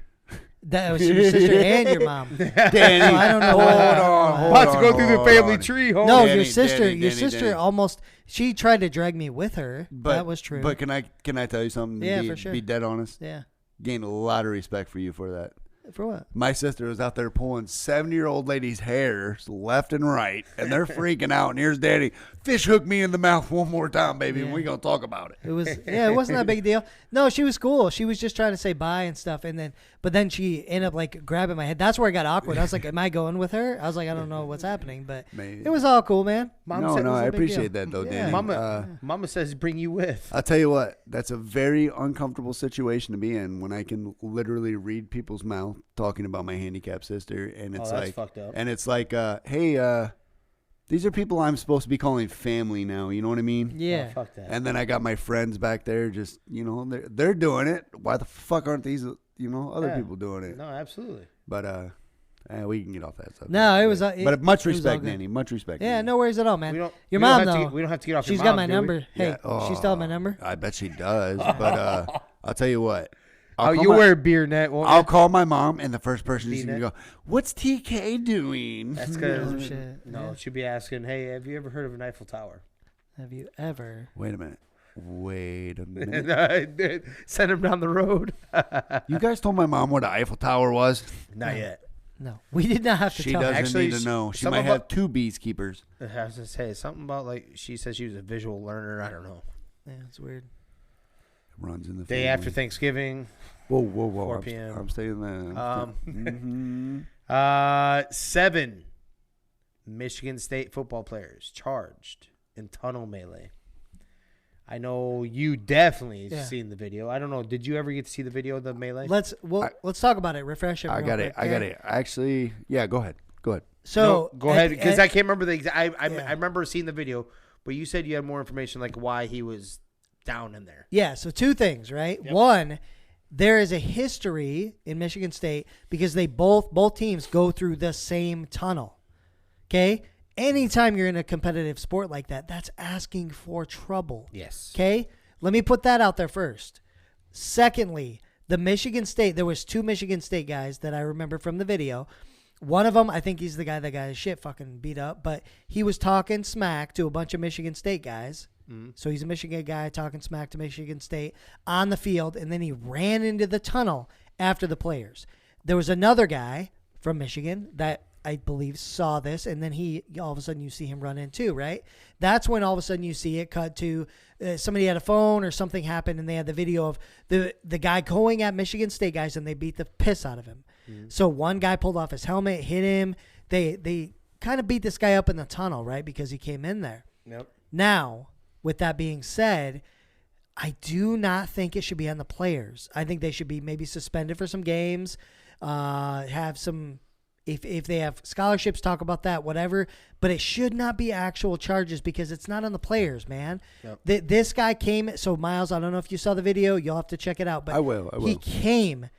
That was your sister and your mom. Danny, I don't know. hold on, hold About on, to go through the hold family on. tree. Home. No, Danny, your sister. Danny, Your Danny, sister Danny. almost. She tried to drag me with her. But, that was true. But can I tell you something? Yeah, be, for sure. Be dead honest. Yeah. Gained a lot of respect for you for that. For what? My sister was out there pulling 70-year-old ladies' hair left and right, and they're freaking out. And here's Daddy, fish hook me in the mouth one more time, baby, and we're going to talk about it. It was. Yeah, it wasn't that big a deal. No, she was cool. She was just trying to say bye and stuff, but then she ended up like grabbing my head. That's where it got awkward. I was like, "Am I going with her?" I was like, "I don't know what's happening," but Man. it was all cool, man. Mom said it was I a big appreciate deal. that, though, Yeah. Danny. Mama says bring you with. I'll tell you what, that's a very uncomfortable situation to be in when I can literally read people's mouth talking about my handicapped sister, and it's that's like, fucked up. and it's like, hey, these are people I'm supposed to be calling family now. You know what I mean? Yeah. Oh, fuck that. And then I got my friends back there, just they're doing it. Why the fuck aren't these other Yeah. people doing it? No, absolutely. But we can get off that subject. No, it was. But much it was all respect, good. Danny. Much respect. Yeah, Danny. no worries at all, man. We don't- Your we don't mom have to- though. we don't have to get off your She's mom, got my do we? number. Hey, Yeah. she still have my number. I bet she does. But I'll tell you what. Oh, you wear a beer net, won't I'll you? call my mom, and the first person she's B-net? gonna go, "What's TK doing?" That's Oh, good. shit. No, Yeah. she'd be asking, hey, have you ever heard of an Eiffel Tower? Have you ever? Wait a minute. Send him down the road. You guys told my mom what an Eiffel Tower was. Not yet. No, we did not have to She tell. doesn't Actually, need to know. She some might of have us- 2 beekeepers. I was going to say something about, like, she says she was a visual learner. I don't know. Yeah, it's weird. Runs in the Day family. after Thanksgiving, Whoa. 4 p.m. I'm staying there. 7 Michigan State football players charged in tunnel melee. I know you definitely seen the video. I don't know. Did you ever get to see the video of the melee? Let's talk about it. Refresh it. I got it. Actually, yeah. Go ahead. So no, go ahead, because I can't remember I remember seeing the video, but you said you had more information, like why he was down in there. Yeah. So 2 things, right? Yep. One, there is a history in Michigan State because they both teams go through the same tunnel. Okay. Anytime you're in a competitive sport like that, that's asking for trouble. Yes. Okay? Let me put that out there first. Secondly, there was 2 Michigan State guys that I remember from the video. One of them, I think he's the guy that got his shit fucking beat up, but he was talking smack to a bunch of Michigan State guys. Mm-hmm. So he's a Michigan guy talking smack to Michigan State on the field, and then he ran into the tunnel after the players. There was another guy from Michigan that I believe saw this, and then all of a sudden you see him run in too, right? That's when all of a sudden you see it cut to somebody had a phone or something happened, and they had the video of the guy going at Michigan State guys, and they beat the piss out of him. Mm-hmm. So one guy pulled off his helmet, hit him. They kind of beat this guy up in the tunnel, right, because he came in there. Yep. Now, with that being said, I do not think it should be on the players. I think they should be maybe suspended for some games, have some... If they have scholarships, talk about that, whatever. But it should not be actual charges because it's not on the players, man. Yep. This guy came. So, Miles, I don't know if you saw the video. You'll have to check it out. But I will. He came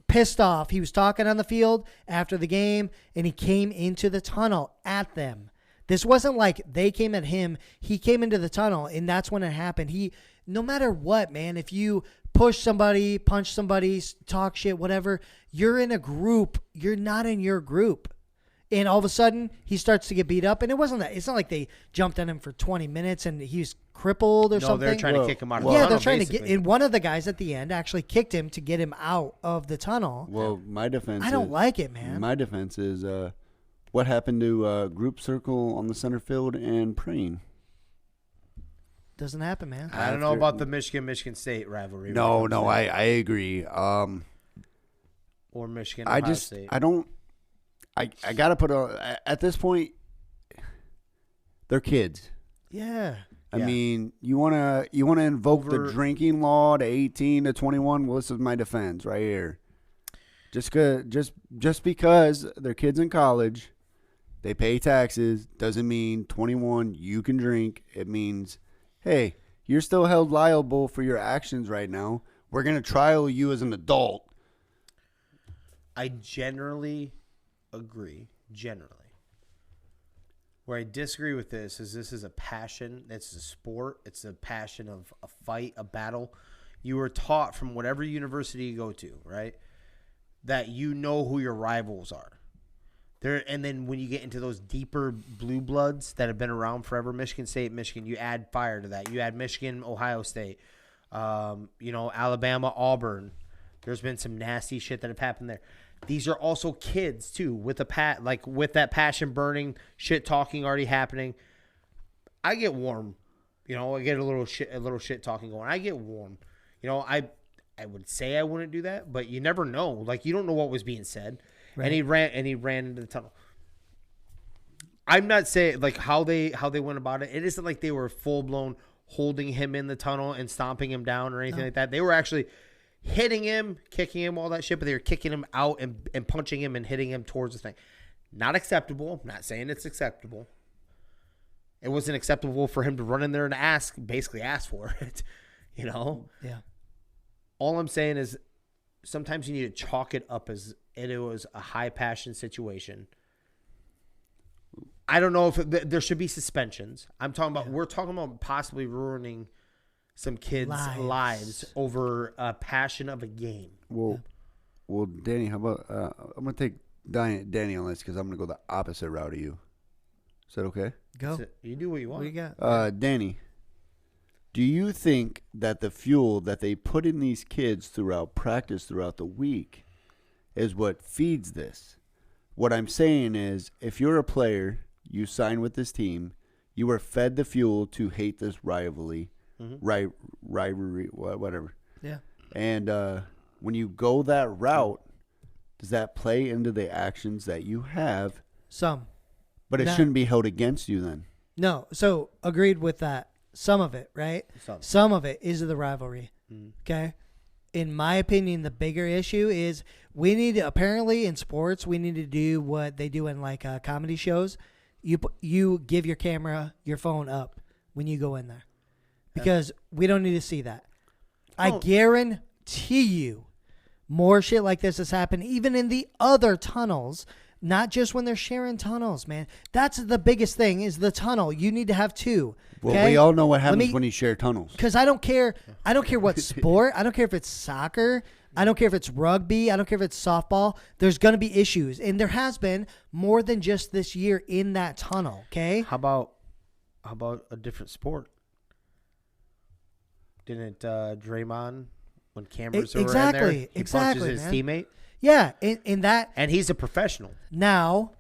pissed off. He was talking on the field after the game, and he came into the tunnel at them. This wasn't like they came at him. He came into the tunnel, and that's when it happened. No matter what, man, if you push somebody, punch somebody, talk shit, whatever, you're in a group. You're not in your group. And all of a sudden, he starts to get beat up. And it's not like they jumped on him for 20 minutes and he's crippled or something. No, they're trying to kick him out of the tunnel. Yeah, they're trying to get. And one of the guys at the end actually kicked him to get him out of the tunnel. Well, my defense I don't like it, man. My defense is what happened to group circle on the center field and praying? Doesn't happen, man. I don't know about the Michigan State rivalry. No, I agree. Or Michigan Ohio State. I gotta put at this point, they're kids. Yeah. I mean, you wanna invoke the drinking law to 18 to 21. Well, this is my defense right here. Just because they're kids in college, they pay taxes doesn't mean 21 you can drink. It means, hey, you're still held liable for your actions right now. We're gonna trial you as an adult. I generally agree. Where I disagree with this is a passion. It's a sport. It's a passion of a fight, a battle. You were taught from whatever university you go to, right, that you know who your rivals are. And then when you get into those deeper blue bloods that have been around forever, Michigan State, Michigan, you add fire to that. You add Michigan, Ohio State, Alabama, Auburn. There's been some nasty shit that have happened there. These are also kids too, with that passion burning, shit talking already happening. I get warm, I get a little shit talking going. I get warm, I would say I wouldn't do that, but you never know. Like, you don't know what was being said. Right. And he ran into the tunnel. I'm not saying like how they went about it. It isn't like they were full blown holding him in the tunnel and stomping him down or anything like that. They were actually hitting him, kicking him, all that shit, but they were kicking him out and punching him and hitting him towards the thing. Not acceptable. I'm not saying it's acceptable. It wasn't acceptable for him to run in there and basically ask for it, Yeah. All I'm saying is sometimes you need to chalk it up as it was a high passion situation. I don't know if there should be suspensions. We're talking about possibly ruining some kids' lives over a passion of a game. Well, Danny, how about I'm gonna take Danny on this because I'm gonna go the opposite route of you. Is that okay? Go. You do what you want. What you got? Danny, do you think that the fuel that they put in these kids throughout practice throughout the week is what feeds this? What I'm saying is, if you're a player, you sign with this team, you are fed the fuel to hate this rivalry, rivalry, whatever. Yeah. And when you go that route, does that play into the actions that you have? Some. But it shouldn't be held against you then. No. So agreed with that. Some of it, right? Some of it is the rivalry. Okay. In my opinion, the bigger issue is we need to, apparently in sports, we need to do what they do in like comedy shows. You give your camera, your phone up when you go in there because we don't need to see that. I guarantee you more shit like this has happened even in the other tunnels, not just when they're sharing tunnels, man. That's the biggest thing is the tunnel. You need to have two. Well, okay? we all know what happens when you share tunnels. Because I don't care. I don't care what sport. I don't care if it's soccer. I don't care if it's rugby. I don't care if it's softball. There's going to be issues. And there has been more than just this year in that tunnel, okay? How about a different sport? Didn't Draymond, when cameras were in there, he punches his teammate? Yeah, in that. And he's a professional. Now,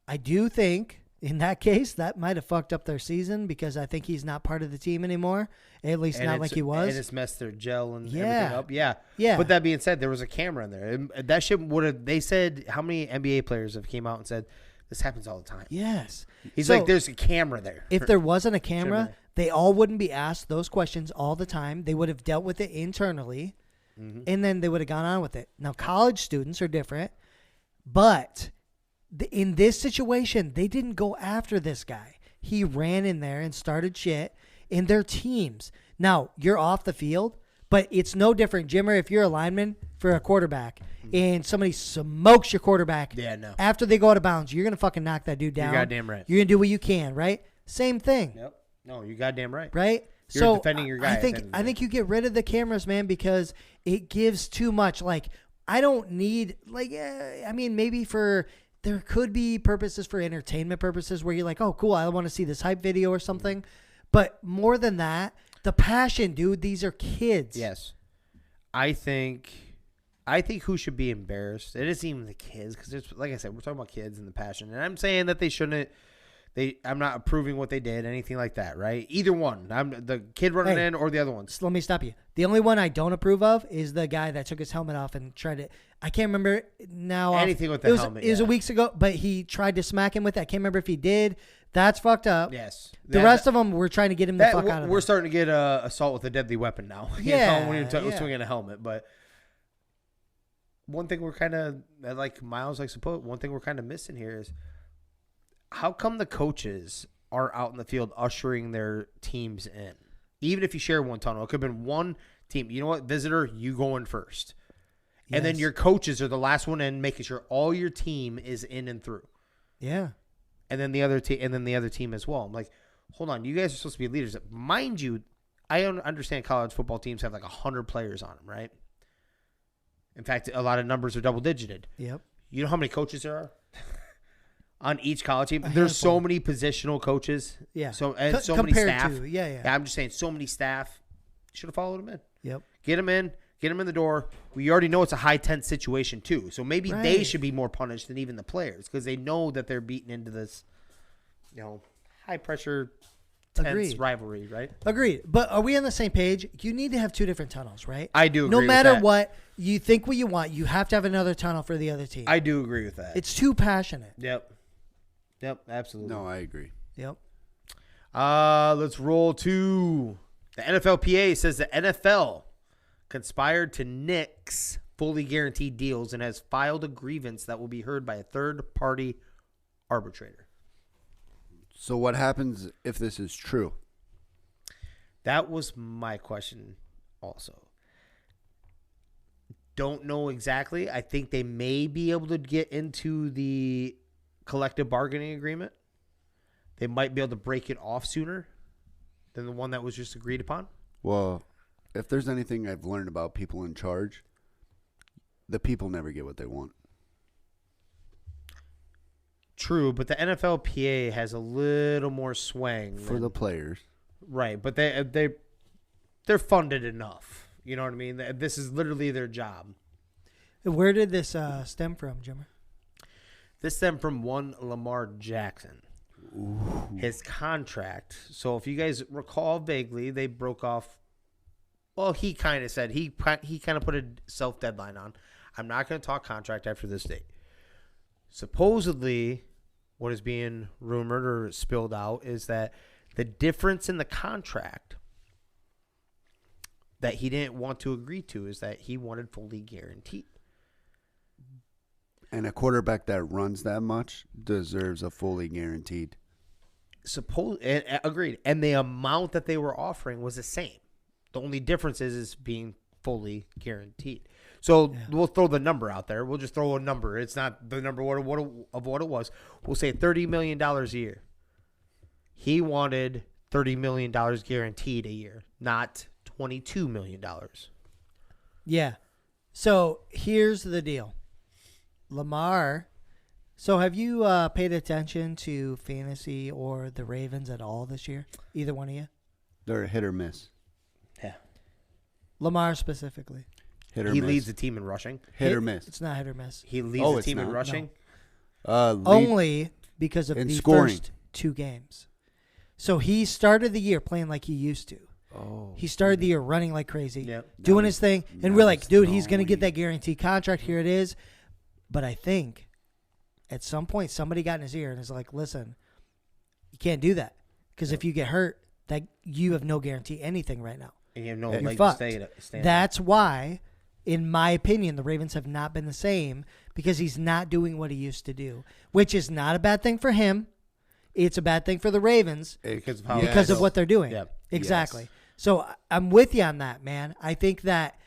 I do think in that case that might have fucked up their season because I think he's not part of the team anymore, at least not like he was. And it's messed their gel and everything up. Yeah. Yeah. But that being said, there was a camera in there. And that shit would have, they said, how many NBA players have came out and said, this happens all the time? Yes. He's like, there's a camera there. If there wasn't a camera, they all wouldn't be asked those questions all the time. They would have dealt with it internally. And then they would have gone on with it. Now, college students are different, but in this situation, they didn't go after this guy. He ran in there and started shit in their teams. Now, you're off the field, but it's no different. Jimmer, if you're a lineman for a quarterback and somebody smokes your quarterback after they go out of bounds, you're going to fucking knock that dude down. You're goddamn right. You're going to do what you can, right? Same thing. Yep. No, you're goddamn right. Right? You're defending your guy. I think you get rid of the cameras, man, because it gives too much. Like, I don't need, like, I mean, maybe there could be purposes for entertainment purposes where you're like, oh, cool, I want to see this hype video or something. But more than that, the passion, dude, these are kids. Yes. I think who should be embarrassed, it isn't even the kids, because like I said, we're talking about kids and the passion. And I'm saying that they shouldn't. I'm not approving what they did, anything like that, right? Either one. I'm the kid running in or the other one. Let me stop you. The only one I don't approve of is the guy that took his helmet off and tried to. I can't remember now. Anything with the helmet. It was a weeks ago, but he tried to smack him with it. I can't remember if he did. That's fucked up. Yes. The rest of them, we're trying to get him the fuck out of there. We're starting to get assault with a deadly weapon now. Yeah. When you're swinging a helmet. But one thing we're kind of, like Miles likes to put, one thing we're kind of missing here is how come the coaches are out in the field ushering their teams in? Even if you share one tunnel, it could have been one team. You know what? Visitor, you go in first. Yes. And then your coaches are the last one in, making sure all your team is in and through. Yeah. And then the other team as well. I'm like, hold on, you guys are supposed to be leaders. Mind you, I understand college football teams have like 100 players on them, right? In fact, a lot of numbers are double digited. Yep. You know how many coaches there are on each college team? There's so many positional coaches. Yeah. So many staff. Yeah. I'm just saying, so many staff. Should have followed them in. Yep. Get them in the door. We already know it's a high tense situation too. So maybe they should be more punished than even the players because they know that they're beaten into this, high pressure, tense rivalry, right? Agreed. But are we on the same page? You need to have two different tunnels, right? I do agree No matter with that. what, you think what you want, you have to have another tunnel for the other team. I do agree with that. It's too passionate. Yep, absolutely. No, I agree. Yep. Let's roll to the NFLPA. Says the NFL conspired to nix fully guaranteed deals and has filed a grievance that will be heard by a third-party arbitrator. So what happens if this is true? That was my question also. Don't know exactly. I think they may be able to get into the collective bargaining agreement. They might be able to break it off sooner than the one that was just agreed upon. Well, if there's anything I've learned about people in charge, the people never get what they want. True, but the NFLPA has a little more swing for the players. Right, but they're funded enough. You know what I mean? This is literally their job. Where did this stem from, Jimmer? This stemmed from one Lamar Jackson. Ooh. His contract. So if you guys recall vaguely, they broke off Well, he kind of said he kind of put a self deadline on. I'm not going to talk contract after this date. Supposedly, what is being rumored or spilled out is that the difference in the contract that he didn't want to agree to is that he wanted fully guaranteed. And a quarterback that runs that much deserves a fully guaranteed. Agreed. And the amount that they were offering was the same. The only difference is being fully guaranteed. So we'll throw the number out there. We'll just throw a number. It's not the number of what it was. We'll say $30 million a year. He wanted $30 million guaranteed a year, not $22 million. Yeah. So here's the deal. Lamar. So have you paid attention to fantasy or the Ravens at all this year? Either one of you? They're a hit or miss. Yeah. Lamar specifically. Hit or He miss. leads the team in rushing. Hit or miss. It's not hit or miss. He leads Oh, the it's team in not? rushing. Only because of in the scoring. first 2 games. So he started the year playing like he used to. Oh. He started the year running like crazy, Yep. doing Now his thing. And now we're like, he's dude, he's going to get throwing. that guaranteed contract. Here it is. But I think at some point somebody got in his ear and is like, listen, you can't do that. Because if you get hurt, that you have no guarantee anything right now. And you have no You're leg to fucked. stay That's why, in my opinion, the Ravens have not been the same because he's not doing what he used to do, which is not a bad thing for him. It's a bad thing for the Ravens because of how because of what they're doing. Yeah. Exactly. Yes. So I'm with you on that, man. I think that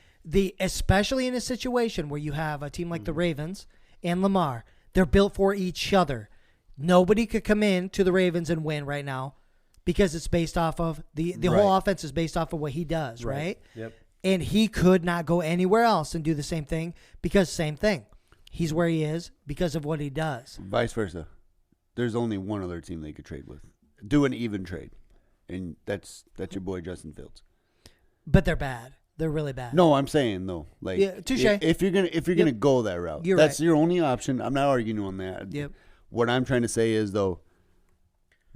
especially in a situation where you have a team like the Ravens and Lamar, they're built for each other. Nobody could come in to the Ravens and win right now because it's based off of the whole offense is based off of what he does, right? Yep. And he could not go anywhere else and do the same thing because same thing. He's where he is because of what he does. Vice versa. There's only one other team they could trade with. Do an even trade. And that's your boy Justin Fields. But they're bad. They're really bad. No, I'm saying though, like Yeah, touche. if you're gonna go that route, You're that's right. your only option. I'm not arguing on that. Yep. What I'm trying to say is though,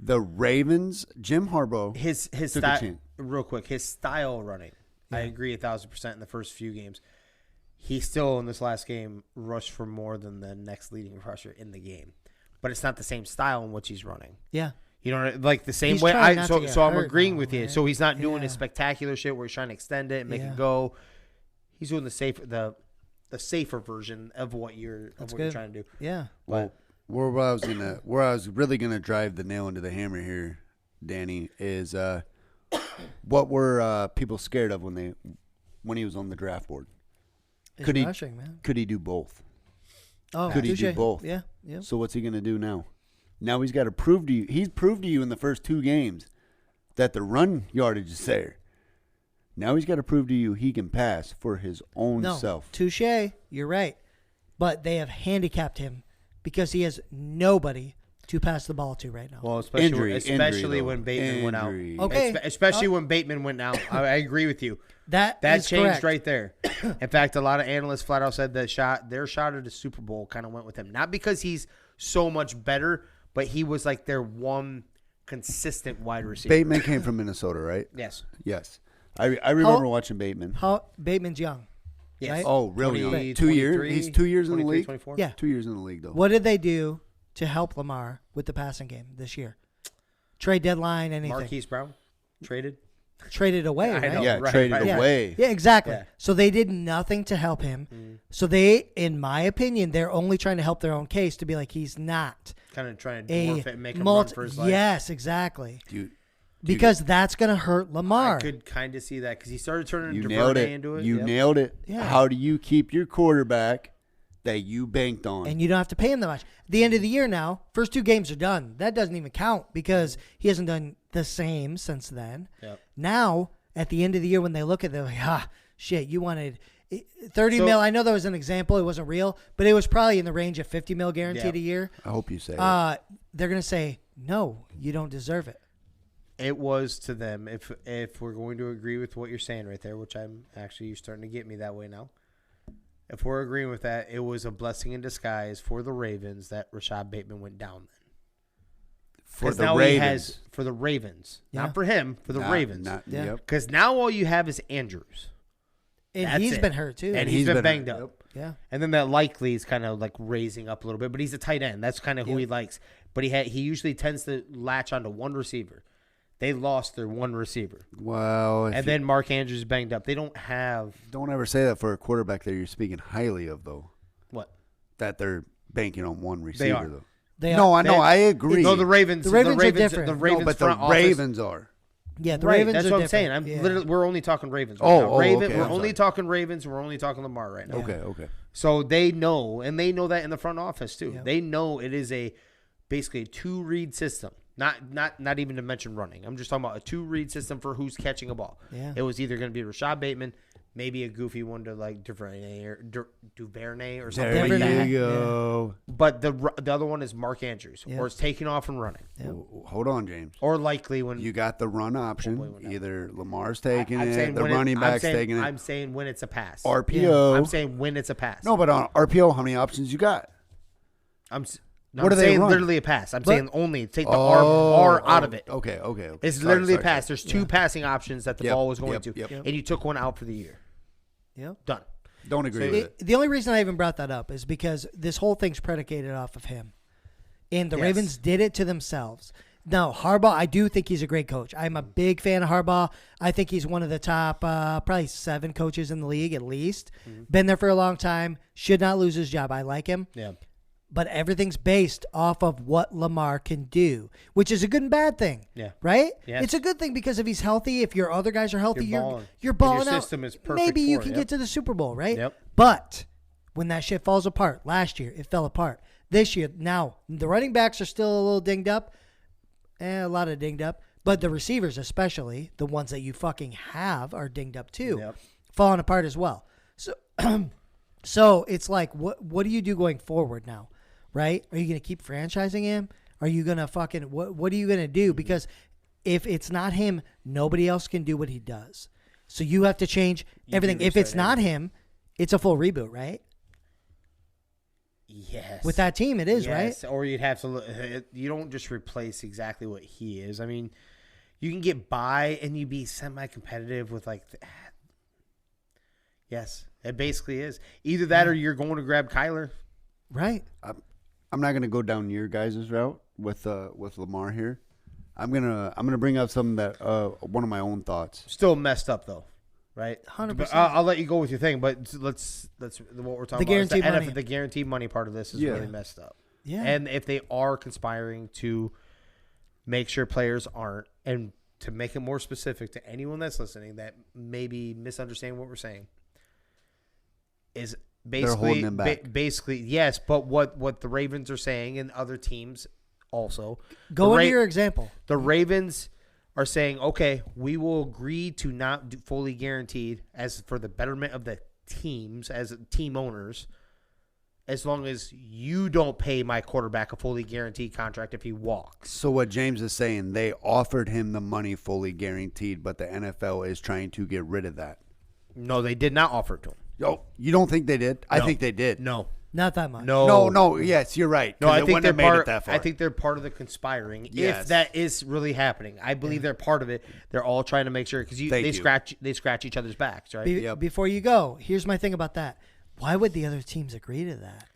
the Ravens, Jim Harbaugh, His took a style, chance. real quick, his style running. I agree 1,000% in the first few games. He still in this last game rushed for more than the next leading rusher in the game, but it's not the same style in which he's running. Yeah. You know, like the same He's way. trying not to get So I'm hurt agreeing now, with you. man. So he's not doing Yeah. his spectacular shit where he's trying to extend it and make Yeah. it go. He's doing the safer version of what you're good. trying to do. Yeah. Well, where I was really gonna drive the nail into the hammer here, Danny, is what were people scared of when he was on the draft board? It's Could he- rushing, man. Could he do both? Oh, Could he do touche. both? Yeah. Yeah. So what's he gonna do now? Now he's got to prove to you. He's proved to you in the first 2 games that the run yardage is there. Now he's got to prove to you he can pass for his own No. self. Touche. You're right. But they have handicapped him because he has nobody to pass the ball to right now. Well, especially Injury, when though. Bateman went out. Injury. Okay. Especially when Bateman went out. I agree with you. that That is changed correct. right there. In fact, a lot of analysts flat out said that their shot at the Super Bowl kind of went with him. Not because he's so much better, but he was like their one consistent wide receiver. Bateman came from Minnesota, right? Yes. Yes. I remember watching Bateman. How Bateman's young. Yes. Right? Oh, really? 20, 2 years? 23, He's 2 years in the 23, league? 24. Yeah. 2 years in the league, though. What did they do to help Lamar with the passing game this year? Trade deadline, anything? Marquise Brown traded. Traded away, I right? know. Yeah, right, traded right. Yeah. away. Yeah, exactly. Yeah. So they did nothing to help him. So they, in my opinion, they're only trying to help their own case to be like, he's not Kind of trying to a dwarf it and make him run for his life. Yes, exactly. Dude, Because that's going to hurt Lamar. I could kind of see that because he started turning you nailed DuVernay it. into it. You Yep. nailed it. Yeah. How do you keep your quarterback that you banked on? And you don't have to pay him that much. At the end of the year now, first 2 games are done. That doesn't even count because he hasn't done the same since then. Yep. Now, at the end of the year, when they look at it, they're like, shit, you wanted 30 So- mil. I know that was an example. It wasn't real, but it was probably in the range of 50 mil guaranteed Yeah. a year. I hope you say it. They're going to say, no, you don't deserve it. It was to them, if we're going to agree with what you're saying right there, which I'm actually, you're starting to get me that way now. If we're agreeing with that, it was a blessing in disguise for the Ravens that Rashad Bateman went down then. For the now Ravens. he has for the Ravens, Yeah. not for him, for the Ravens. Yeah. Yep. Because now all you have is Andrews, And That's he's it. been hurt too. and he's been banged hurt. up. yeah. And then that Likely is kind of like raising up a little bit, but he's a tight end. That's kind of who he likes. But he usually tends to latch onto one receiver. They lost their one receiver, Well, and then Mark Andrews is banged up. They don't have don't ever say that for a quarterback that you're speaking highly of, though. what That they're banking on one receiver, are. though. They No, are. I know. I agree. No, the Ravens. The Ravens are different. The No, Ravens but the front office- Ravens are. Yeah, the right, Ravens that's are what I'm different. saying. I'm Yeah. literally we're only talking Ravens. Right Oh, now. oh, Raven, okay, we're I'm only sorry. talking Ravens. We're only talking Lamar right now. Okay. So they know, and they know that in the front office too. Yeah. They know it is basically a 2-read system. Not even to mention running. I'm just talking about a 2-read system for who's catching a ball. Yeah. It was either going to be Rashad Bateman, maybe a goofy one to like Duvernay or something There like Duvernay. that. you go. But the other one is Mark Yeah. Andrews, or it's taking off and running, Yeah. Hold on, James. or Likely when You got the run option. boy, when Either Lamar's taking I'm it, saying the when running back's I'm saying, taking it. I'm saying when it's a pass. RPO. I'm saying when it's a pass. No, but on RPO, how many options you got? I'm do they saying run? literally a pass. I'm But- saying only take the R out of it. Okay. It's Sorry, literally sorry, a pass. sorry. There's 2 passing options that the Yep, ball was going yep, to, yep. and you took one out for the year. Yep. Done. Don't agree with it. The only reason I even brought that up is because this whole thing's predicated off of him. And the Yes. Ravens did it to themselves. Now, Harbaugh, I do think he's a great coach. I'm a big fan of Harbaugh. I think he's one of the top probably 7 coaches in the league at least. Been there for a long time. Should not lose his job. I like him. Yeah. But everything's based off of what Lamar can do, which is a good and bad thing. Yeah. Right? Yes. It's a good thing because if he's healthy, if your other guys are healthy, You're you're balling. you're And balling your out. system is perfect Maybe you for can it, get yep. to the Super Bowl, right? Yep. But when that shit falls apart, last year it fell apart. This year, now the running backs are still a little dinged up, a lot of dinged up, but the receivers, especially the ones that you fucking have, are dinged up too, Yep. falling apart as well. So, so it's like, what do you do going forward now, right? Are you going to keep franchising him? Are you going to fucking what are you going to do? Because if it's not him, nobody else can do what he does. So you have to change everything. If it's not him, it's a full reboot, right? Yes. With that team, it is, right? Yes, or you'd have to look. You don't just replace exactly what he is. I mean, you can get by and you be semi-competitive with like. Yes, it basically is. Either that or you're going to grab Kyler. Right. I'm not gonna go down your guys' route with Lamar here. I'm gonna bring up something that one of my own thoughts. Still messed up though, right? 100%. But I'll let you go with your thing, but let's what we're talking The about. is guaranteed money. The guaranteed money part of this is Yeah. really messed up. Yeah. And if they are conspiring to make sure players aren't, and to make it more specific to anyone that's listening that maybe misunderstand what we're saying, is basically holding him back. basically yes, but what the Ravens are saying and other teams also Go the into your example. The Ravens are saying, okay, we will agree to not do fully guaranteed as for the betterment of the teams as team owners, as long as you don't pay my quarterback a fully guaranteed contract if he walks. So what James is saying, they offered him the money fully guaranteed, but the NFL is trying to get rid of that. No, they did not offer it to him. Oh, you don't think they did? I No. think they did. No. Not that much. No. Yes, you're right. No, 'cause I it think wouldn't they're have made it part. that far. I think they're part of the conspiring. Yes. If that is really happening, I believe they're part of it. They're all trying to make sure because Thank they you. scratch each other's backs, right? Yep. Before you go, here's my thing about that. Why would the other teams agree to that?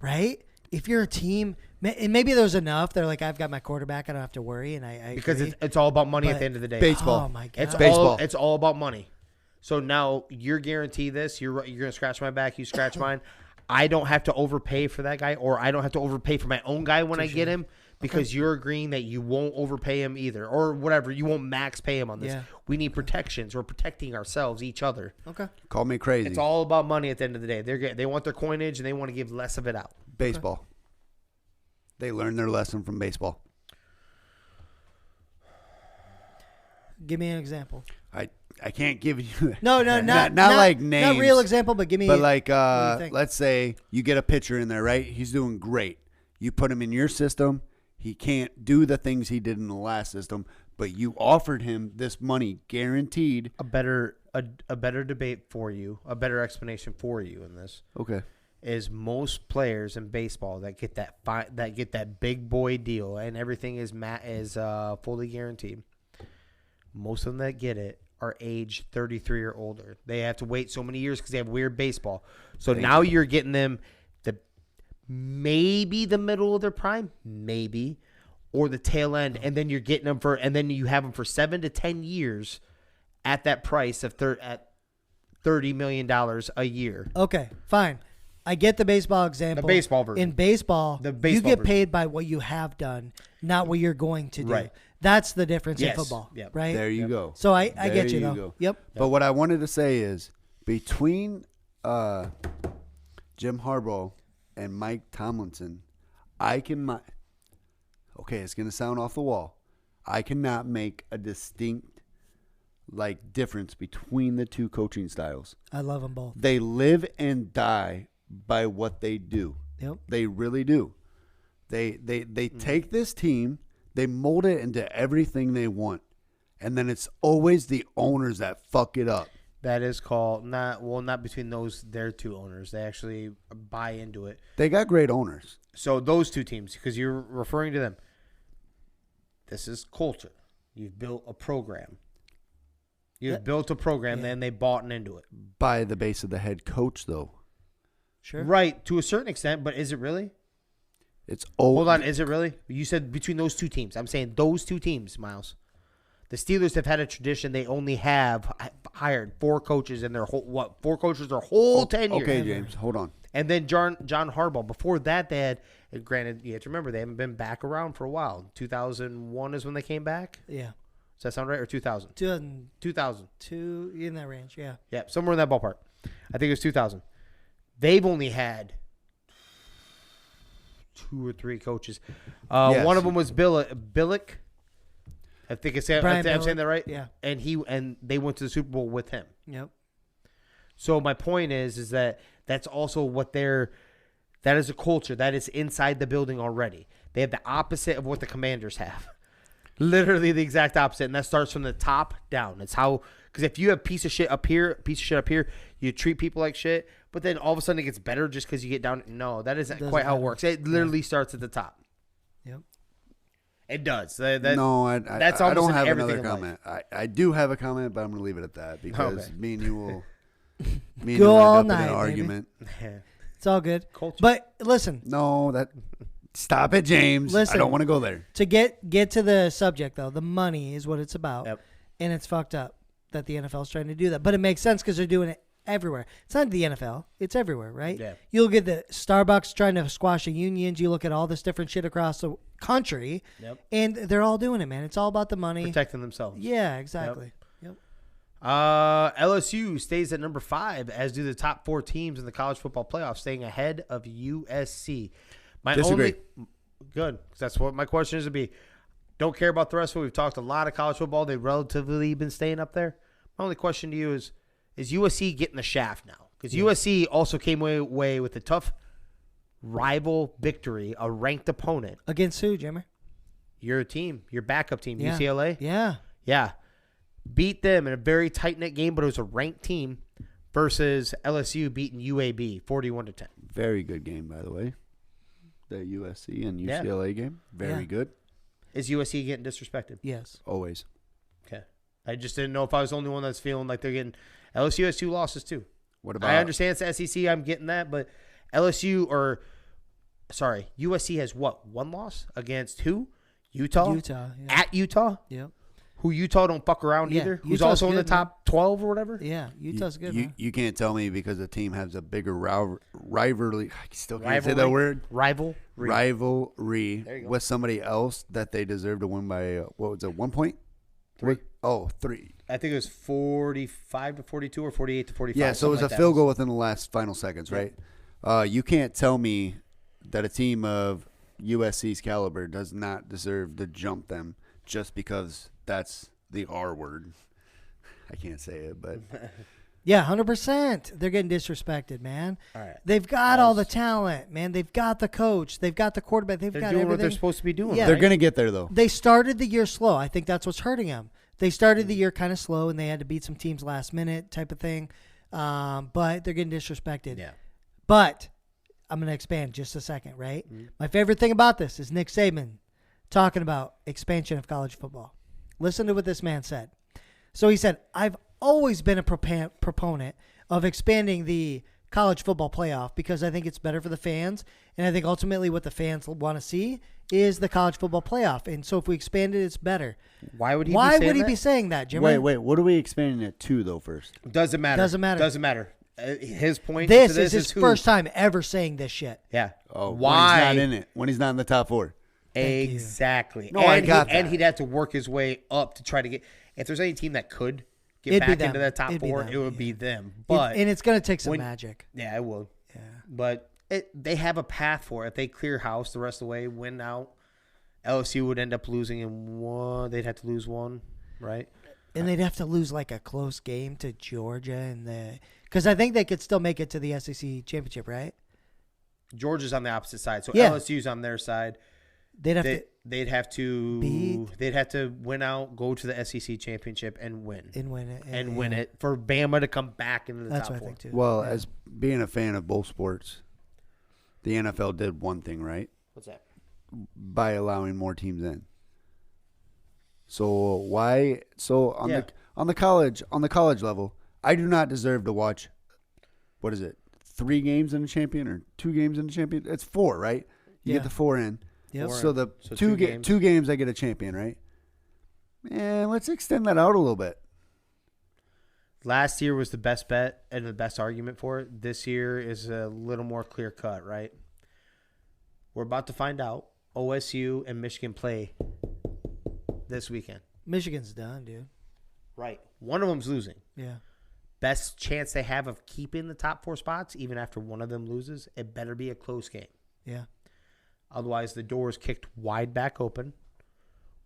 Right? If you're a team, and maybe there's enough. They're like, I've got my quarterback. I don't have to worry. And I Because agree. it's all about money at But the end of the day. Baseball. Oh my god. It's all about money. So now you're guaranteed this. You're gonna scratch my back. You scratch mine. I don't have to overpay for that guy, or I don't have to overpay for my own guy when I get him because you're agreeing that you won't overpay him either, or whatever. You won't max pay him on this. Yeah. We need protections. We're protecting ourselves, each other. Okay. Call me crazy. It's all about money at the end of the day. They want their coinage and they want to give less of it out. baseball. They learned their lesson from baseball. Give me an example. I can't give you No, not like names, not real example, but give me. but like what do you think? let's say you get a pitcher in there, right? He's doing great. You put him in your system. He can't do the things he did in the last system, but you offered him this money guaranteed. A better debate for you, a better explanation for you in this Okay. is most players in baseball that get that big boy deal and everything is fully guaranteed. Most of them that get it are age 33 or older. They have to wait so many years because they have weird baseball. So now you're getting them maybe the middle of their prime, maybe, or the tail end, and then you're getting them and then you have them for 7 to 10 years at that price of at $30 million a year. Okay, fine. I get the baseball example. The baseball version. In baseball, you get paid by what you have done, not what you're going to do. Right. That's the difference in Yes. football, Yep. right? There you go. So I get you, There though. go. Yep. But what I wanted to say is between Jim Harbaugh and Mike Tomlinson, it's going to sound off the wall. I cannot make a distinct difference between the two coaching styles. I love them both. They live and die by what they do. Yep. They really do. They take this team, they mold it into everything they want, and then it's always the owners that fuck it up. That is called not between their two owners. They actually buy into it. They got great owners. So those two teams, because you're referring to them, this is culture. You've built a program. Then they bought into it. By the base of the head coach, though. Sure. Right, to a certain extent, but is it really? It's old. Hold on, is it really? You said between those two teams. I'm saying those two teams, Miles. The Steelers have had a tradition. They only have hired 4 coaches in their whole 10 years. Okay, James, hold on. And then John Harbaugh. Before that, they had, granted, you have to remember, they haven't been back around for a while. 2001 is when they came back? Yeah. Does that sound right? Or 2000? 2000. In that range, yeah. Yeah, somewhere in that ballpark. I think it was 2000. They've only had 2 or 3 coaches. Yes. One of them was Billick. I think I'm saying that right. Yeah. And they went to the Super Bowl with him. Yep. So my point is that that's also that is a culture that is inside the building already. They have the opposite of what the Commanders have. Literally the exact opposite, and that starts from the top down. It's how, because if you have piece of shit up here, you treat people like shit, but then all of a sudden it gets better just because you get down. No, that isn't quite how it works. It literally starts at the top. Yep. It does. I don't have another comment. I do have a comment, but I'm going to leave it at that because me and you will go all end up in night, an argument. It's all good. Culture. But listen. Stop it, James. Listen, I don't want to go there. To get to the subject, though, the money is what it's about. Yep. And it's fucked up that the NFL is trying to do that. But it makes sense because they're doing it everywhere. It's not the NFL. It's everywhere, right? Yeah. You look at the Starbucks trying to squash the unions. You look at all this different shit across the country. Yep. And they're all doing it, man. It's all about the money. Protecting themselves. Yeah, exactly. Yep. LSU stays at number 5, as do the top 4 teams in the college football playoff, staying ahead of USC. Disagree. Good, because that's what my question is to be. Don't care about the rest of it. We've talked a lot of college football. They've relatively been staying up there. My only question to you is USC getting the shaft now? Because USC also came away with a tough rival victory, a ranked opponent. Against who, Jimmy? Your team, your backup team, Yeah. UCLA. Yeah. Beat them in a very tight-knit game, but it was a ranked team versus LSU beating UAB 41-10. Very good game, by the way. The USC and UCLA game. Very good. Is USC getting disrespected? Yes. Always. Okay. I just didn't know if I was the only one that's feeling like they're getting – LSU has 2 losses too. What about – I understand it's the SEC. I'm getting that. But USC has what? 1 loss against who? Utah? Yeah. At Utah? Yep. Who Utah don't fuck around Yeah, either. Who's Utah's also in the good, top 12 or whatever. Yeah. Utah's good, man. You can't tell me because the team has a bigger rivalry. I still can't say that word. Rivalry with somebody else that they deserve to win by, what was it, 1 point? 3. Oh, 3. I think it was 45 to 42 or 48 to 45. Yeah, so it was a field goal within the last final seconds, right? You can't tell me that a team of USC's caliber does not deserve to jump them just because that's the R word. I can't say it, but yeah, 100%. They're getting disrespected, man. All right. They've got all the talent, man. They've got the coach. They've got the quarterback. They're doing everything. what they're supposed to be doing. Yeah. they're going to get there, though. They started the year slow. I think that's what's hurting them. They started the year kind of slow, and they had to beat some teams last minute type of thing. But they're getting disrespected. Yeah. But I'm going to expand just a second, right? My favorite thing about this is Nick Saban talking about expansion of college football. Listen to what this man said. So he said, I've always been a proponent of expanding the college football playoff because I think it's better for the fans. And I think ultimately what the fans want to see is the college football playoff. And so if we expand it, it's better. Why would he be saying that, Jim? Wait. What are we expanding it to, though, first? Doesn't matter. Doesn't matter. His point This to is his first time ever saying this shit. Yeah. Oh, why? When he's not in it. When he's not in the top 4. Exactly. No, I got that. And he'd have to work his way up to try to get. If there's any team that could get back into the top 4, it would be them. But and it's going to take some magic. Yeah, it will. Yeah. But they have a path for it. If they clear house the rest of the way, win out, LSU would end up losing in one. They'd have to lose one, right? And they'd have to lose like a close game to Georgia because I think they could still make it to the SEC championship, right? Georgia's on the opposite side, so Yeah. LSU's on their side. They'd have to win out, go to the SEC championship, and win win it for Bama to come back into the That's top what 4. I think too. Well, as being a fan of both sports, the NFL did one thing right What's that? by allowing more teams in. So why? So on the college level, I do not deserve to watch. What is it? 3 games in a champion or 2 games in a champion? It's 4, right? You get the 4 in. Yep. So the So 2 games. 2 games I get a champion, right? And let's extend that out a little bit. Last year was the best bet and the best argument for it. This year is a little more clear cut, right? We're about to find out. OSU and Michigan play this weekend. Michigan's done, dude. Right. One of them's losing. Yeah. Best chance they have of keeping the top 4 spots, even after one of them loses, it better be a close game. Yeah. Otherwise, the door is kicked wide back open.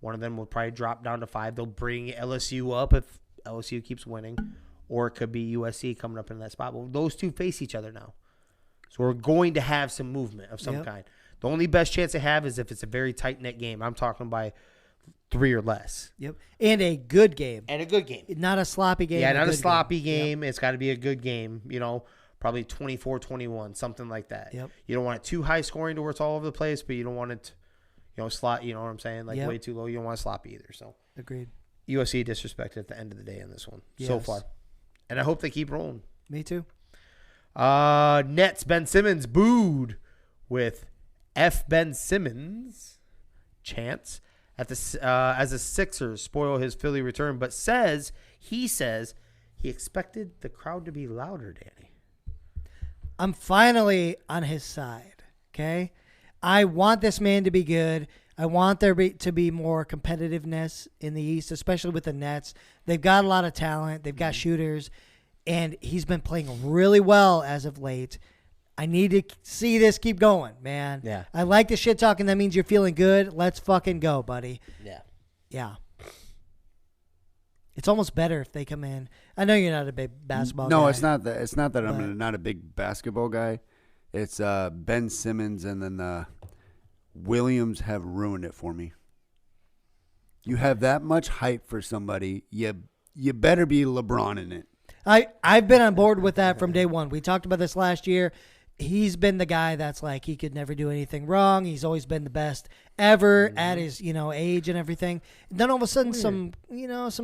One of them will probably drop down to 5. They'll bring LSU up if LSU keeps winning, or it could be USC coming up in that spot. Well, those two face each other now. So we're going to have some movement of some kind. The only best chance they have is if it's a very tight-knit game. I'm talking by 3 or less. Yep. And a good game. And a good game. Not a sloppy game. Yeah, not a good sloppy game. Yep. It's got to be a good game, probably 24-21, something like that. Yep. You don't want it too high scoring to where it's all over the place, but you don't want it, slot, you know what I'm saying? Like way too low. You don't want it sloppy either. So Agreed. USC disrespected at the end of the day in this one so far. And I hope they keep rolling. Me too. Nets, Ben Simmons booed with F. Ben Simmons chants at the as the Sixers spoil his Philly return, but he says he expected the crowd to be louder, Danny. I'm finally on his side, okay? I want this man to be good. I want there to be more competitiveness in the East, especially with the Nets. They've got a lot of talent. They've got shooters, and he's been playing really well as of late. I need to see this keep going, man. Yeah. I like the shit talking. That means you're feeling good. Let's fucking go, buddy. Yeah. Yeah. It's almost better if they come in. I know you're not a big basketball guy. No, it's not that. It's not that I'm not a big basketball guy. It's Ben Simmons and then Williams have ruined it for me. You have that much hype for somebody, you better be LeBron in it. I've been on board with that from day one. We talked about this last year. He's been the guy that's like he could never do anything wrong. He's always been the best ever at his, age and everything. Then all of a sudden some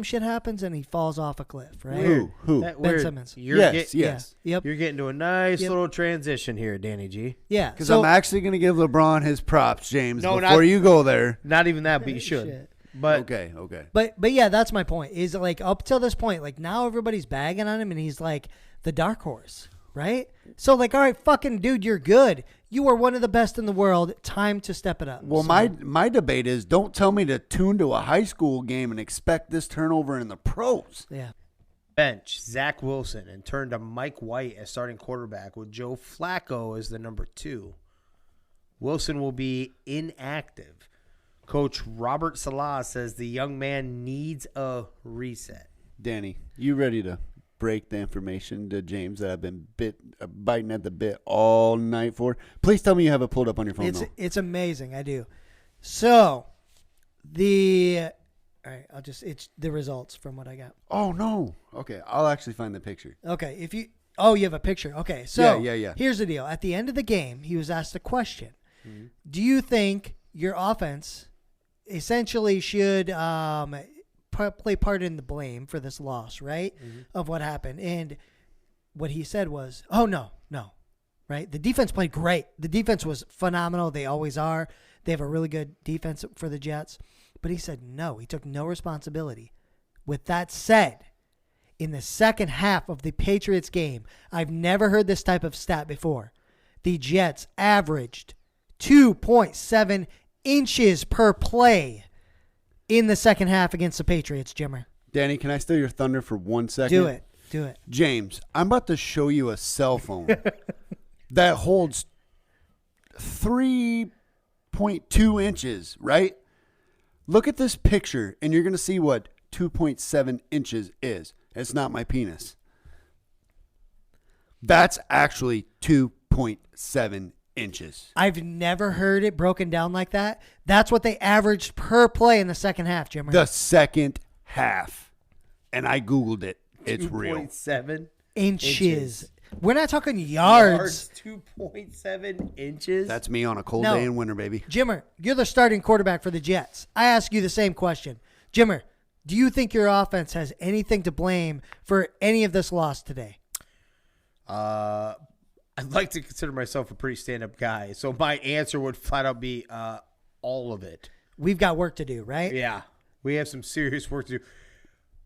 shit happens and he falls off a cliff, right? Who? Ben Simmons. Yes. Yeah. Yep. You're getting to a nice little transition here, Danny G. Yeah. Because I'm actually going to give LeBron his props, James, No, before you go there. Not even that, but you should. Shit. But Okay. But yeah, that's my point. Is like up till this point, like now everybody's bagging on him and he's like the dark horse, right? So like, all right, fucking dude, you're good. You are one of the best in the world. Time to step it up. Well, my debate is don't tell me to tune to a high school game and expect this turnover in the pros. Yeah. bench Zach Wilson and turned to Mike White as starting quarterback with Joe Flacco as the number 2. Wilson will be inactive. Coach Robert Salah says the young man needs a reset. Danny, you ready to break the information to James that I've been biting at the bit all night for? Please tell me you have it pulled up on your phone. It's amazing. I do. So all right, it's the results from what I got. Oh no. Okay, I'll actually find the picture. Okay, Oh, you have a picture. Okay, so Yeah. Here's the deal. At the end of the game, he was asked a question. Do you think your offense essentially should play part in the blame for this loss, right, of what happened? And what he said was, oh, no, right? The defense played great. The defense was phenomenal. They always are. They have a really good defense for the Jets. But he said no. He took no responsibility. With that said, in the second half of the Patriots game, I've never heard this type of stat before. The Jets averaged 2.7 inches per play in the second half against the Patriots, Jimmer. Danny, can I steal your thunder for 1 second? Do it. James, I'm about to show you a cell phone that holds 3.2 inches, right? Look at this picture, and you're going to see what 2.7 inches is. It's not my penis. That's actually 2.7 inches. I've never heard it broken down like that. That's what they averaged per play in the second half, Jimmer. The second half. And I Googled it. It's real. 2.7 inches. We're not talking yards. 2.7 inches. That's me on a cold No. day in winter, baby. Jimmer, you're the starting quarterback for the Jets. I ask you the same question. Jimmer, do you think your offense has anything to blame for any of this loss today? I'd like to consider myself a pretty stand-up guy, so my answer would flat out be all of it. We've got work to do, right? Yeah, we have some serious work to do.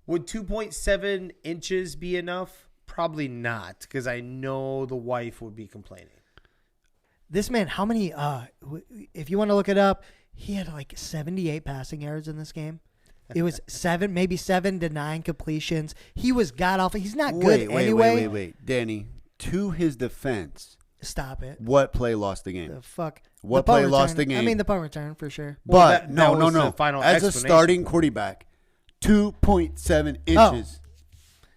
Would 2.7 inches be enough? Probably not, because I know the wife would be complaining. This man, how many, if you want to look it up, he had like 78 passing yards in this game. It was 7 to 9 completions. He was god-awful. He's not good anyway. Wait. Danny, to his defense, Stop it. what play lost the game? The fuck? What The punt play lost return. the game? I mean, the punt return for sure. Well, But that was no. the final As a explanation. starting quarterback, 2.7 inches.